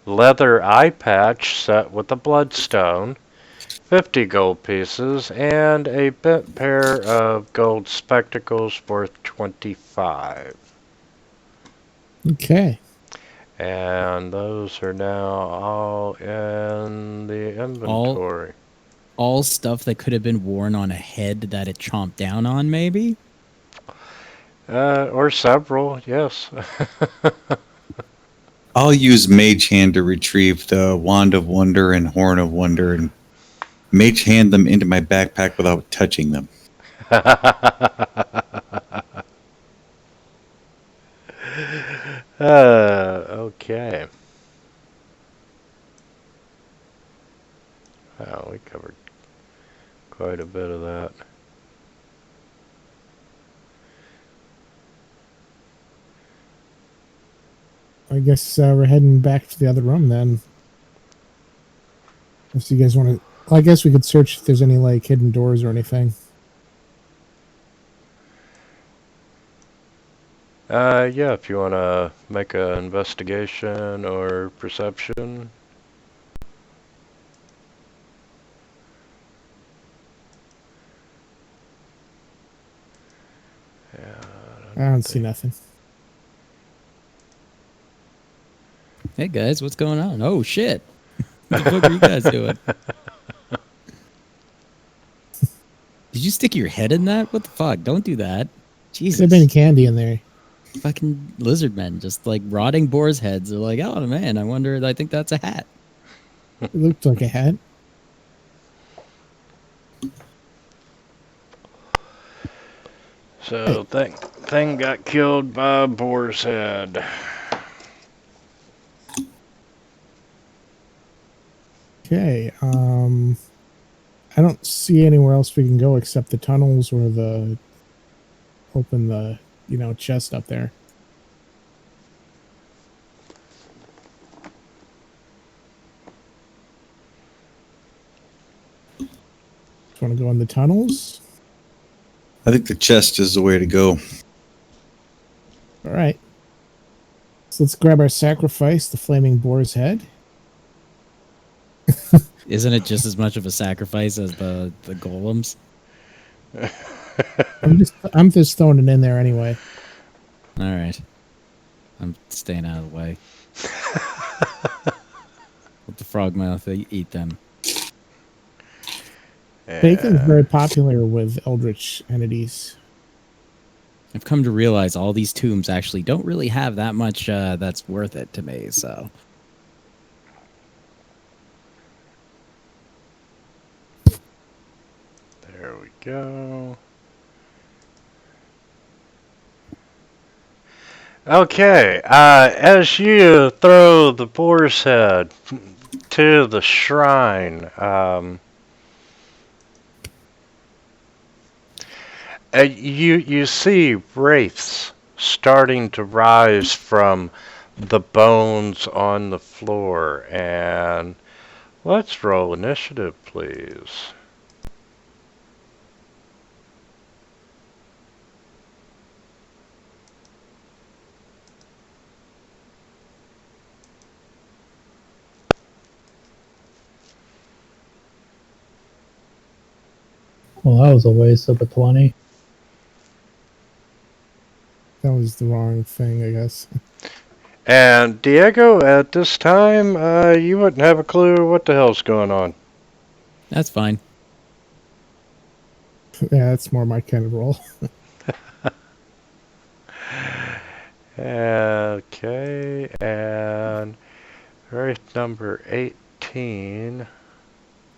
S6: leather eye patch set with a bloodstone, 50 gold pieces, and a bent pair of gold spectacles worth 25.
S1: Okay.
S6: And those are now all in the inventory.
S4: All stuff that could have been worn on a head that it chomped down on, maybe?
S6: Or several, yes.
S3: I'll use Mage Hand to retrieve the Wand of Wonder and Horn of Wonder and Mage Hand them into my backpack without touching them.
S6: Okay. Wow, we covered quite a bit of that.
S1: I guess we're heading back to the other room then. If you guys want to, well, I guess we could search if there's any like hidden doors or anything.
S6: Yeah, if you want to make an investigation or perception.
S1: I don't see nothing.
S4: Hey guys, what's going on? Oh shit! What the fuck are you guys doing? Did you stick your head in that? What the fuck? Don't do that.
S1: Could have been
S4: Jesus.
S1: candy in there.
S4: Fucking lizard men, just like rotting boars' heads. They're like, oh man, I think that's a hat.
S1: It looked like a hat.
S6: So thing got killed by a boar's head.
S1: Okay. I don't see anywhere else we can go except the tunnels or the open the chest up there. Just want to go in the tunnels.
S3: I think the chest is the way to go.
S1: All right. So let's grab our sacrifice, the flaming boar's head.
S4: Isn't it just as much of a sacrifice as the golems?
S1: I'm just throwing it in there anyway.
S4: All right. I'm staying out of the way. Let the frogmouth eat them.
S1: Bacon's very popular with eldritch entities.
S4: I've come to realize all these tombs actually don't really have that much that's worth it to me, so.
S6: There we go. Okay, as you throw the boar's head to the shrine, you see wraiths starting to rise from the bones on the floor, and let's roll initiative, please.
S5: Well, that was a waste of a 20.
S1: That was the wrong thing, I guess.
S6: And Diego, at this time, you wouldn't have a clue what the hell's going on.
S4: That's fine.
S1: Yeah, that's more my kind of role.
S6: Okay, and wraith number 18.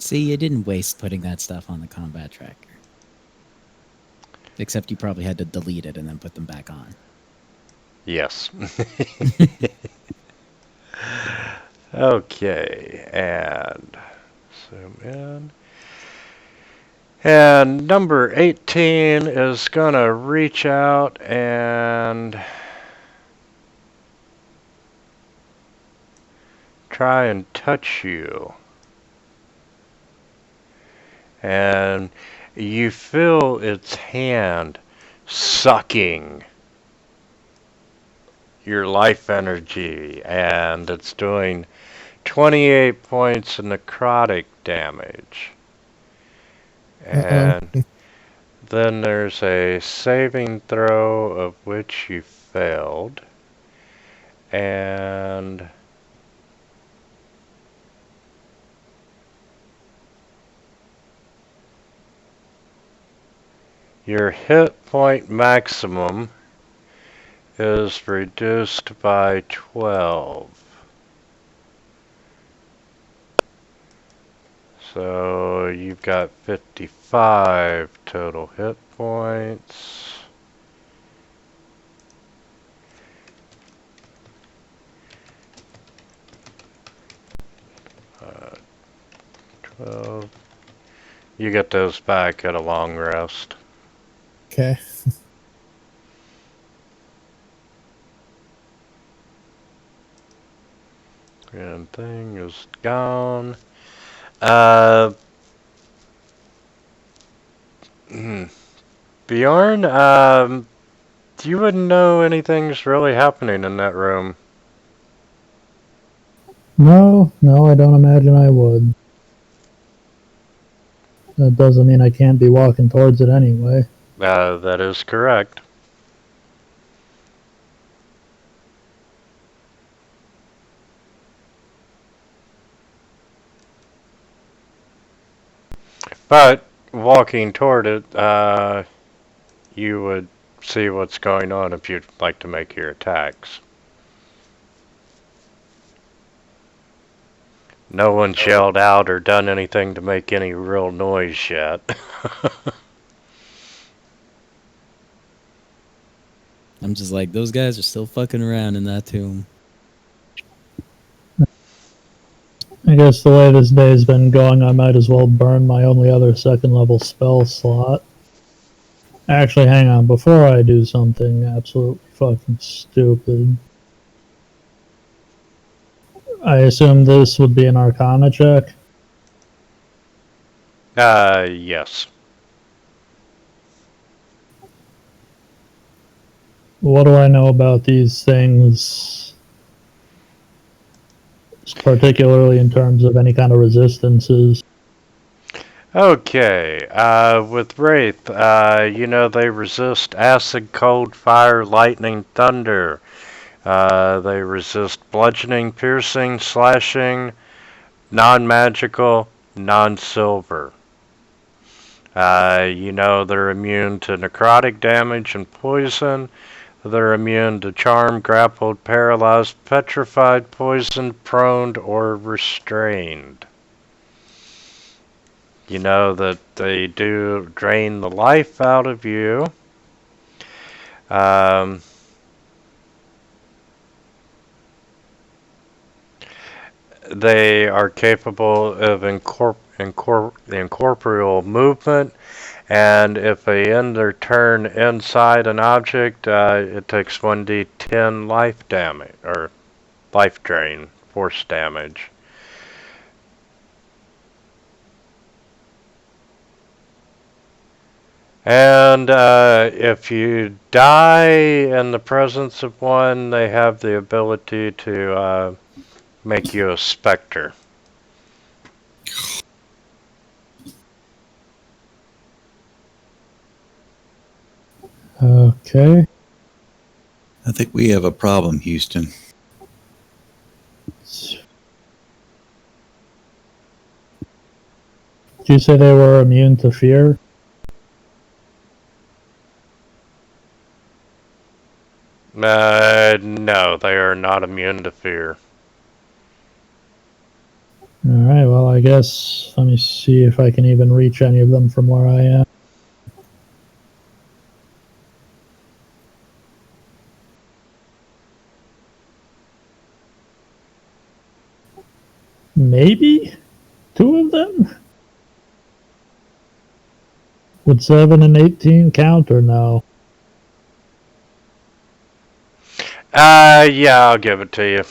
S4: See, you didn't waste putting that stuff on the combat tracker. Except you probably had to delete it and then put them back on.
S6: Yes. Okay, and zoom in. And number 18 is going to reach out and try and touch you. And you feel its hand sucking your life energy, and it's doing 28 points of necrotic damage. And then there's a saving throw of which you failed. And your hit point maximum is reduced by 12. So you've got 55 total hit points. Uh, 12. You get those back at a long rest.
S1: Okay.
S6: And thing is gone. Bjorn, you wouldn't know anything's really happening in that room.
S5: No, I don't imagine I would. That doesn't mean I can't be walking towards it anyway.
S6: That is correct. But walking toward it, you would see what's going on if you'd like to make your attacks. No one's yelled out or done anything to make any real noise yet.
S4: I'm just like, those guys are still fucking around in that tomb.
S5: I guess the way this day's been going, I might as well burn my only other second level spell slot. Actually, hang on. Before I do something absolutely fucking stupid, I assume this would be an Arcana check.
S6: Yes.
S5: What do I know about these things, particularly in terms of any kind of resistances?
S6: Okay, with Wraith, you know they resist acid, cold, fire, lightning, thunder. They resist bludgeoning, piercing, slashing, non-magical, non-silver. You know they're immune to necrotic damage and poison. They're immune to charm, grappled, paralyzed, petrified, poisoned, prone, or restrained. You know that they do drain the life out of you. Um, they are capable of incorporeal movement, and if they end their turn inside an object, it takes 1d10 life damage, or life drain, force damage. And if you die in the presence of one, they have the ability to make you a specter.
S5: Okay.
S3: I think we have a problem, Houston.
S5: Did you say they were immune to fear?
S6: No, they are not immune to fear.
S5: Alright, well, I guess let me see if I can even reach any of them from where I am. Maybe? 2 of them? Would 7 and 18 count or no?
S6: Yeah, I'll give it to you.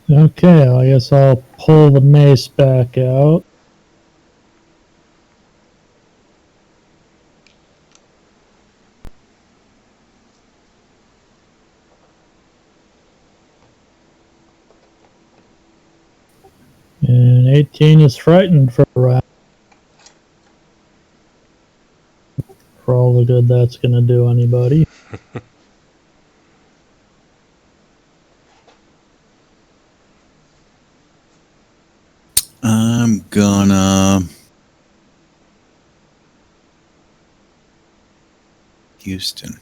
S5: Okay, well, I guess I'll pull the mace back out. And 18 is frightened for a round. For all the good that's gonna do anybody.
S3: I'm gonna... Houston.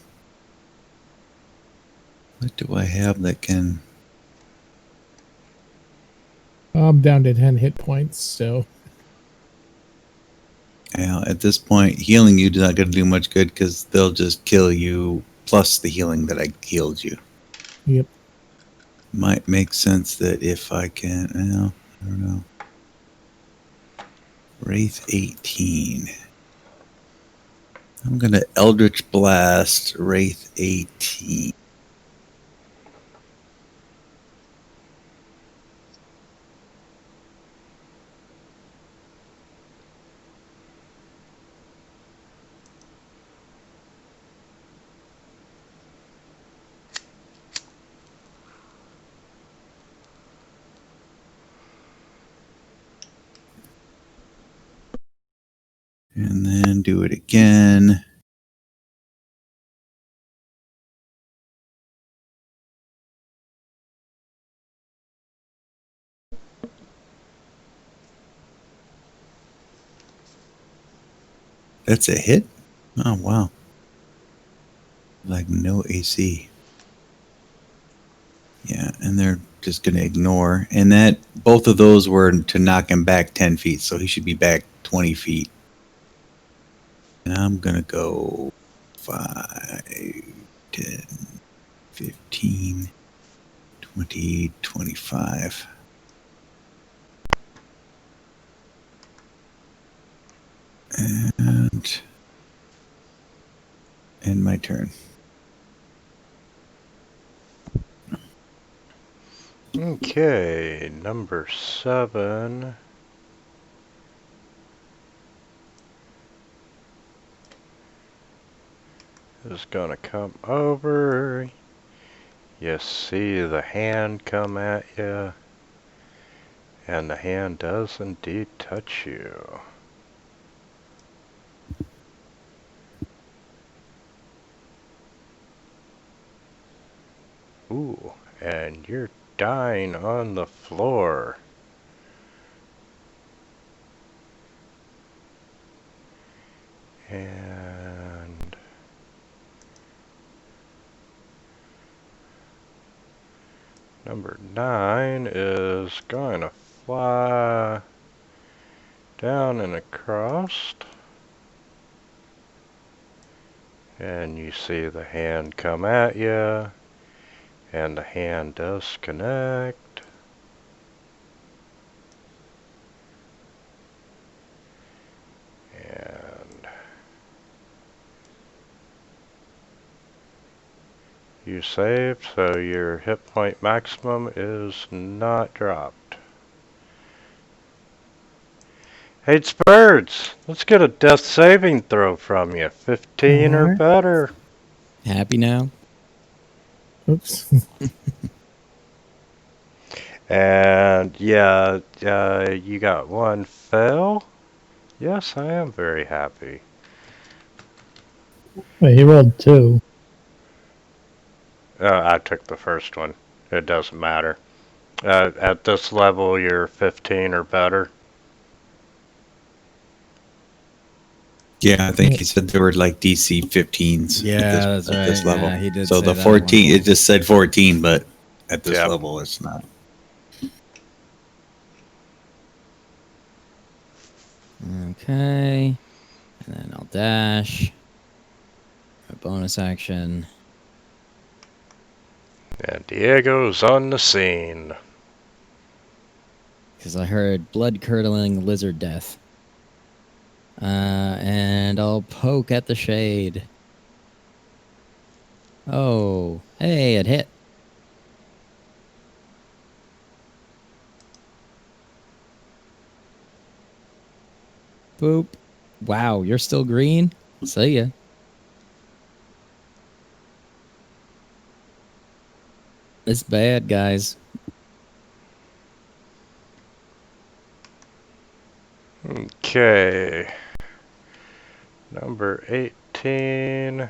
S3: What do I have that can...
S1: I'm down to 10 hit points, so
S3: Yeah, at this point, healing you is not going to do much good because they'll just kill you plus the healing that I healed you.
S1: yep.
S3: Might make sense that if I can... Well, I don't know. Wraith 18. I'm going to Eldritch Blast Wraith 18. And then do it again. That's a hit? Oh, wow. Like no AC. Yeah, and they're just going to ignore. And that both of those were to knock him back 10 feet, so he should be back 20 feet. And I'm going to go 5, 10, 15, 20, 25. And end my turn.
S6: Okay, number 7. Is gonna come over. You see the hand come at you, and the hand does indeed touch you. Ooh, and you're dying on the floor. And number 9 is going to fly down and across. And you see the hand come at you, and the hand does connect. And you saved, so your hit point maximum is not dropped. Hey, it's birds. Let's get a death saving throw from you. 15 or
S1: Alright.
S6: better.
S4: Happy now?
S1: Oops.
S6: And yeah, you got one fail. Yes, I am very happy.
S5: Wait, he rolled 2.
S6: I took the first one. It doesn't matter. At this level, you're 15 or better.
S3: Yeah, I think he said there were like DC 15s
S4: Yeah,
S3: at
S4: that's
S3: this
S4: right.
S3: level.
S4: Yeah, he did
S3: so
S4: say
S3: the
S4: that at one
S3: 14, it
S4: point.
S3: just said 14, but at this
S6: Yep.
S3: level, it's not.
S4: Okay. And then I'll dash. A bonus action.
S6: And Diego's on the scene.
S4: Because I heard blood-curdling lizard death. And I'll poke at the shade. Oh, hey, it hit. Boop. Wow, you're still green? See ya. It's bad, guys.
S6: Okay. Number 18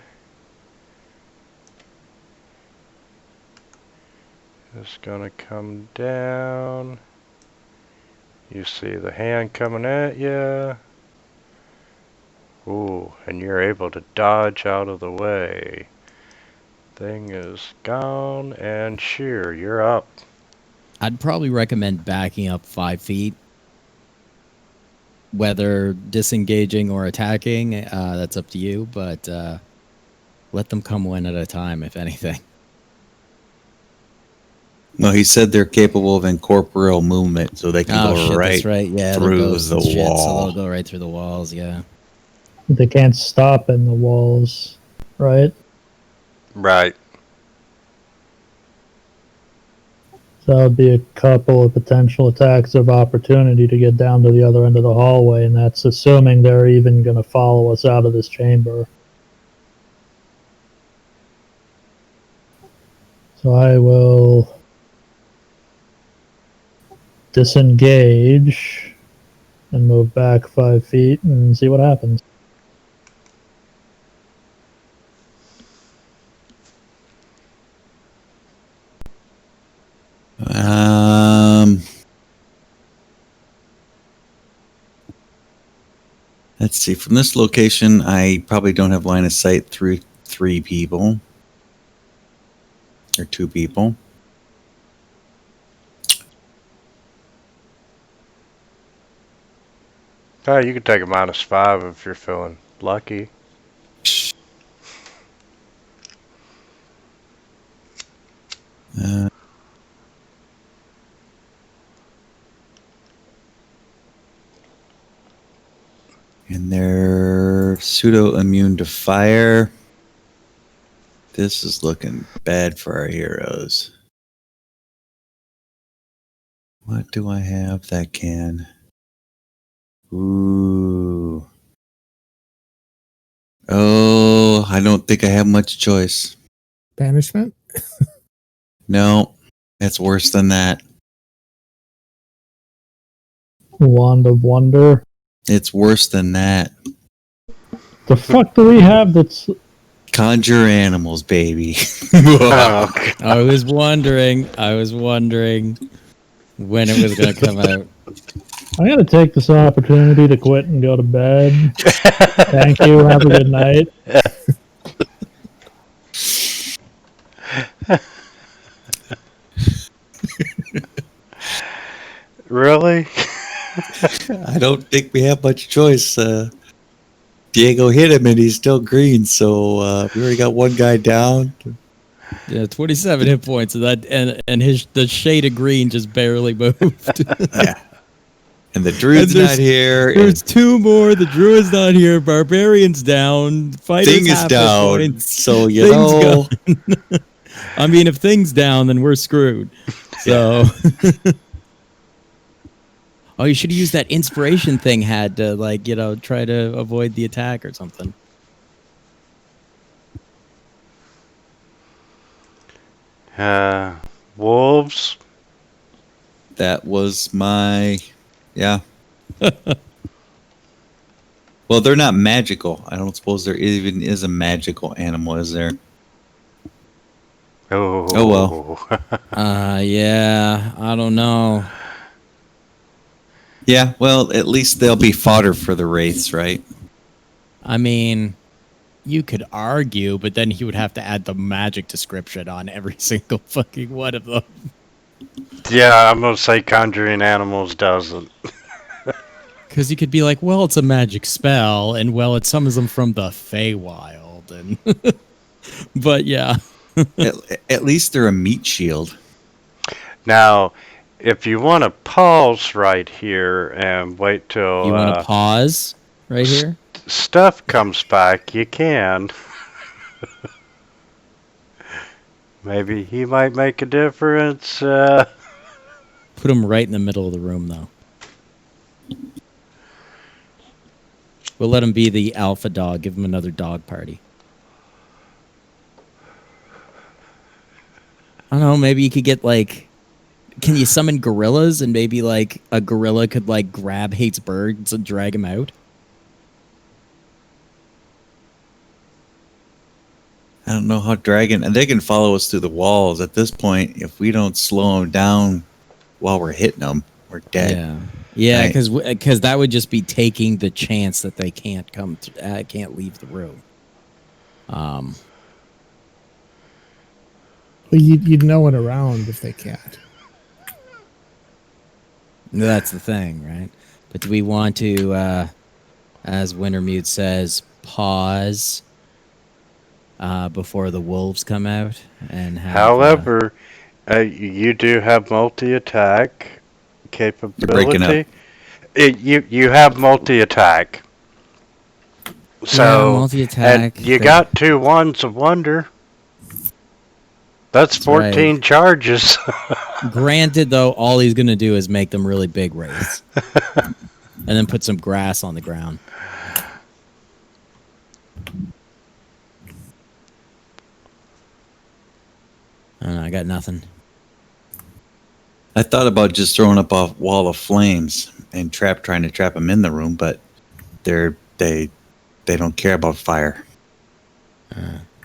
S6: is gonna come down. You see the hand coming at you. Ooh, and you're able to dodge out of the way. Thing is gone, and sheer, you're up.
S4: I'd probably recommend backing up 5 feet. Whether disengaging or attacking, that's up to you, but let them come one at a time, if anything.
S3: No, he said they're capable of incorporeal movement, so they can
S4: Oh,
S3: go
S4: shit,
S3: right
S4: that's right. Yeah, they're
S3: through
S4: ghosts
S3: the
S4: and shit, so
S3: wall.
S4: they'll go right through the walls, yeah.
S5: They can't stop in the walls, right?
S6: Right.
S5: So that would be a couple of potential attacks of opportunity to get down to the other end of the hallway, and that's assuming they're even going to follow us out of this chamber. So I will disengage and move back 5 feet and see what happens.
S3: Let's see. From this location, I probably don't have line of sight through 3 people. Or 2 people.
S6: Oh, you could take a -5 if you're feeling lucky.
S3: And they're pseudo-immune to fire. This is looking bad for our heroes. What do I have that can? Ooh. Oh, I don't think I have much choice.
S1: Banishment?
S3: No, it's worse than that.
S5: Wand of Wonder.
S3: It's worse than that.
S5: The fuck do we have that's...
S3: Conjure animals, baby.
S6: Oh, God.
S4: I was wondering when it was going to come out.
S5: I'm going to take this opportunity to quit and go to bed. Thank you. Have a good night.
S6: Really?
S3: I don't think we have much choice. Diego hit him and he's still green, so we already got one guy down.
S4: Yeah, 27 hit points, and the shade of green just barely moved.
S3: Yeah. And the druid's
S4: And
S3: not here.
S4: There's 2 more. The druid's not here. Barbarian's down. Fighters
S3: Thing is
S4: half hit
S3: down.
S4: points.
S3: So, you
S4: Thing's
S3: know.
S4: gone. I mean, if thing's down, then we're screwed. So. Oh, you should have used that inspiration thing had to, try to avoid the attack or something.
S6: Wolves.
S3: That was my. Yeah. Well, they're not magical. I don't suppose there even is a magical animal, is there?
S6: Oh
S3: well.
S4: Yeah, I don't know.
S3: Yeah, well, at least they'll be fodder for the wraiths, right?
S4: I mean, you could argue, but then he would have to add the magic description on every single fucking one of them.
S6: Yeah, I'm gonna say conjuring animals doesn't.
S4: Because you could be like, well, it's a magic spell, and well, it summons them from the Feywild, and but yeah.
S3: At least they're a meat shield.
S6: Now, if you want to pause right here and wait till
S4: You want to pause right here?
S6: stuff comes back, you can. Maybe he might make a difference.
S4: Put him right in the middle of the room, though. We'll let him be the alpha dog. Give him another dog party. I don't know. Maybe you could get like... Can you summon gorillas and maybe like a gorilla could like grab Hate's birds and drag him out?
S3: I don't know how dragon... And they can follow us through the walls. At this point, if we don't slow them down while we're hitting them, we're dead.
S4: Yeah. Yeah,
S3: Right.
S4: because that would just be taking the chance that they can't can't leave the room.
S1: Well, you'd know it around if they can't.
S4: That's the thing, right? But do we want to, as Wintermute says, pause before the wolves come out and have?
S6: However, you do have multi-attack capability.
S3: breaking up.
S6: You have multi-attack. So
S4: multi-attack.
S6: and you got 2 wands of wonder. That's 14 charges.
S4: Granted, though, all he's going to do is make them really big wraiths. And then put some grass on the ground. I don't know, I got nothing.
S3: I thought about just throwing up a wall of flames and trying to trap them in the room, but they don't care about fire.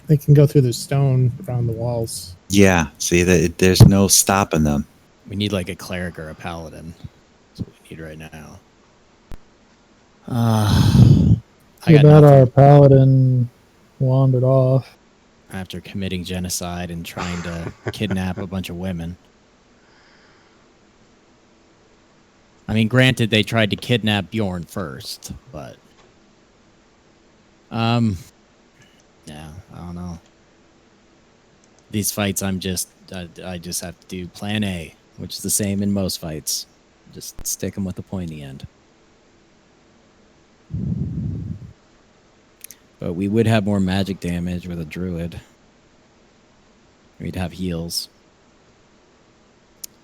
S1: They can go through the stone around the walls.
S3: Yeah, see, there's no stopping them.
S4: We need like a cleric or a paladin. That's what we need right now. I got
S5: Too bad our
S4: nothing
S5: paladin wandered off.
S4: after committing genocide and trying to kidnap a bunch of women. I mean, granted, they tried to kidnap Bjorn first, but yeah, I don't know. These fights, I just have to do Plan A, which is the same in most fights. Just stick them with the pointy end. But we would have more magic damage with a druid. We'd have heals.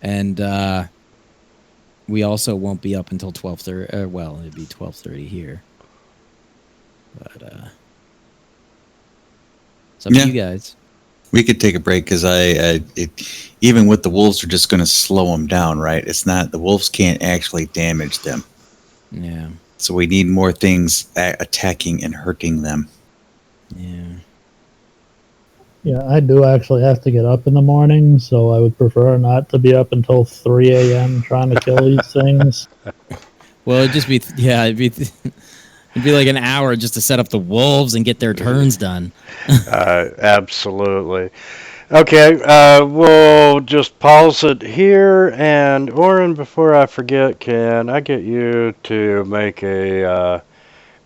S4: And we also won't be up until 12:30. Well, it'd be 12:30 here. But it's up to you guys.
S3: We could take a break because even with the wolves, are just going to slow them down, right? It's not, the wolves can't actually damage them.
S4: Yeah.
S3: So we need more things attacking and hurting them.
S4: Yeah.
S5: Yeah, I do actually have to get up in the morning, so I would prefer not to be up until 3 a.m. trying to kill these things.
S4: Well, it'd just be it'd be like an hour just to set up the wolves and get their turns done.
S2: Absolutely. Okay, we'll just pause it here. And Oren, before I forget, can I get you to make a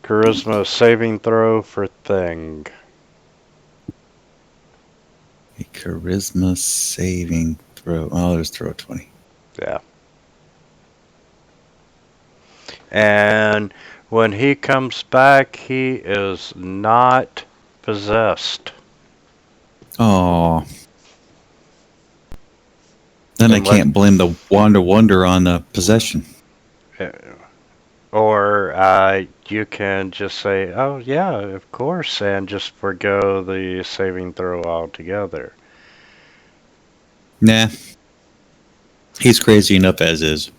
S2: charisma saving throw for Thing?
S3: A charisma saving throw. Oh, there's throw 20.
S2: Yeah. And when he comes back, he is not possessed.
S3: Oh. Then I
S2: And
S3: can't blame the wonder on the possession.
S2: Or you can just say, oh, yeah, of course, and just forgo the saving throw altogether.
S3: Nah. He's crazy enough as is.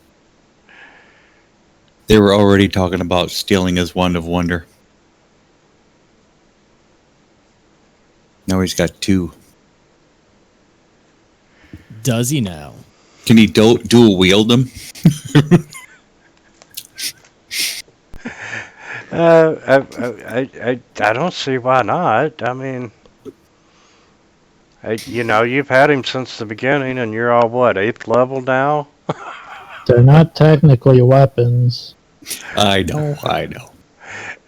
S3: They were already talking about stealing his wand of wonder. Now he's got 2.
S4: Does he now?
S3: Can he dual wield them?
S2: I don't see why not. I mean, you've had him since the beginning, and you're all, what, 8th level now?
S5: They're not technically weapons.
S3: I know.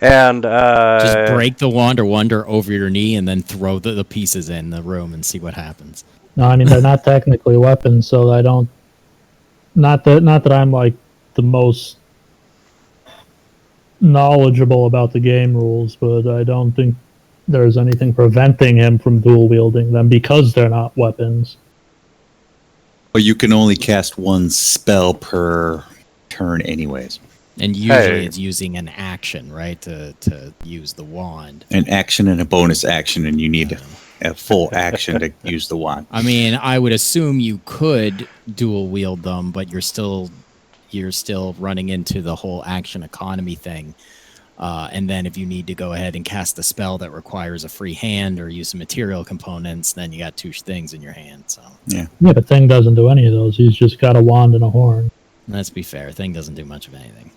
S2: And
S4: Just break the wand or wonder over your knee and then throw the pieces in the room and see what happens.
S5: No, I mean they're not technically weapons, so I don't. Not that I'm like the most knowledgeable about the game rules, but I don't think there's anything preventing him from dual wielding them because they're not weapons.
S3: But you can only cast 1 spell per turn anyways.
S4: And usually it's using an action, right, to use the wand.
S3: An action and a bonus action, and you need a full action to use the wand.
S4: I mean, I would assume you could dual wield them, but you're still running into the whole action economy thing. And then if you need to go ahead and cast a spell that requires a free hand or use some material components, then you got 2 things in your hand. So
S3: Yeah,
S5: but Thing doesn't do any of those. He's just got a wand and a horn.
S4: let's be fair. Thing doesn't do much of anything.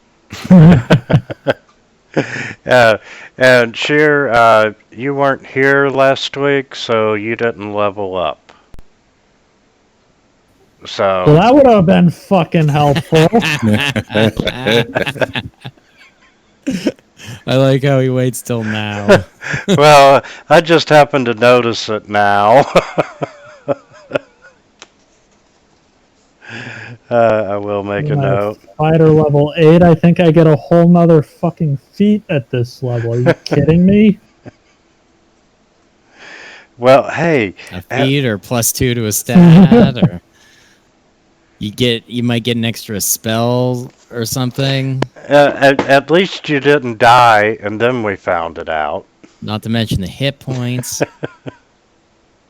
S2: and Sheer, you weren't here last week, so you didn't level up. So
S5: Well, that would have been fucking helpful.
S4: I like how he waits till now.
S2: well, I just happened to notice it now. I will make a note.
S5: Fighter level 8, I think I get a whole nother fucking feat at this level. Are you kidding me?
S2: Well, hey,
S4: A feat or +2 to a stat, or you might get an extra spell or something.
S2: at least you didn't die, and then we found it out.
S4: Not to mention the hit points.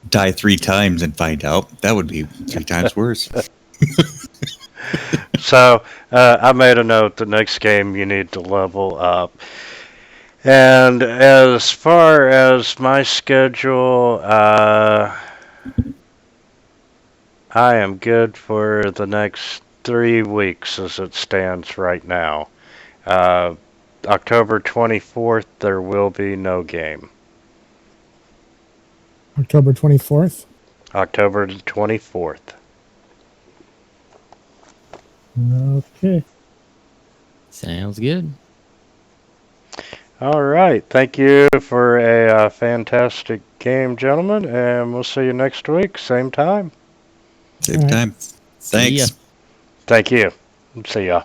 S3: die 3 times and find out. That would be 3 times worse.
S2: So I made a note. The next game you need to level up. And as far as my schedule, I am good for the next 3 weeks as it stands right now. October 24th, there will be no game.
S1: October 24th.
S2: October the 24th.
S5: Okay.
S4: Sounds good.
S2: All right. Thank you for a fantastic game, gentlemen, and we'll see you next week, same time.
S3: Same
S1: All right.
S3: time.
S4: See ya.
S3: Thanks.
S2: Thank you. See ya.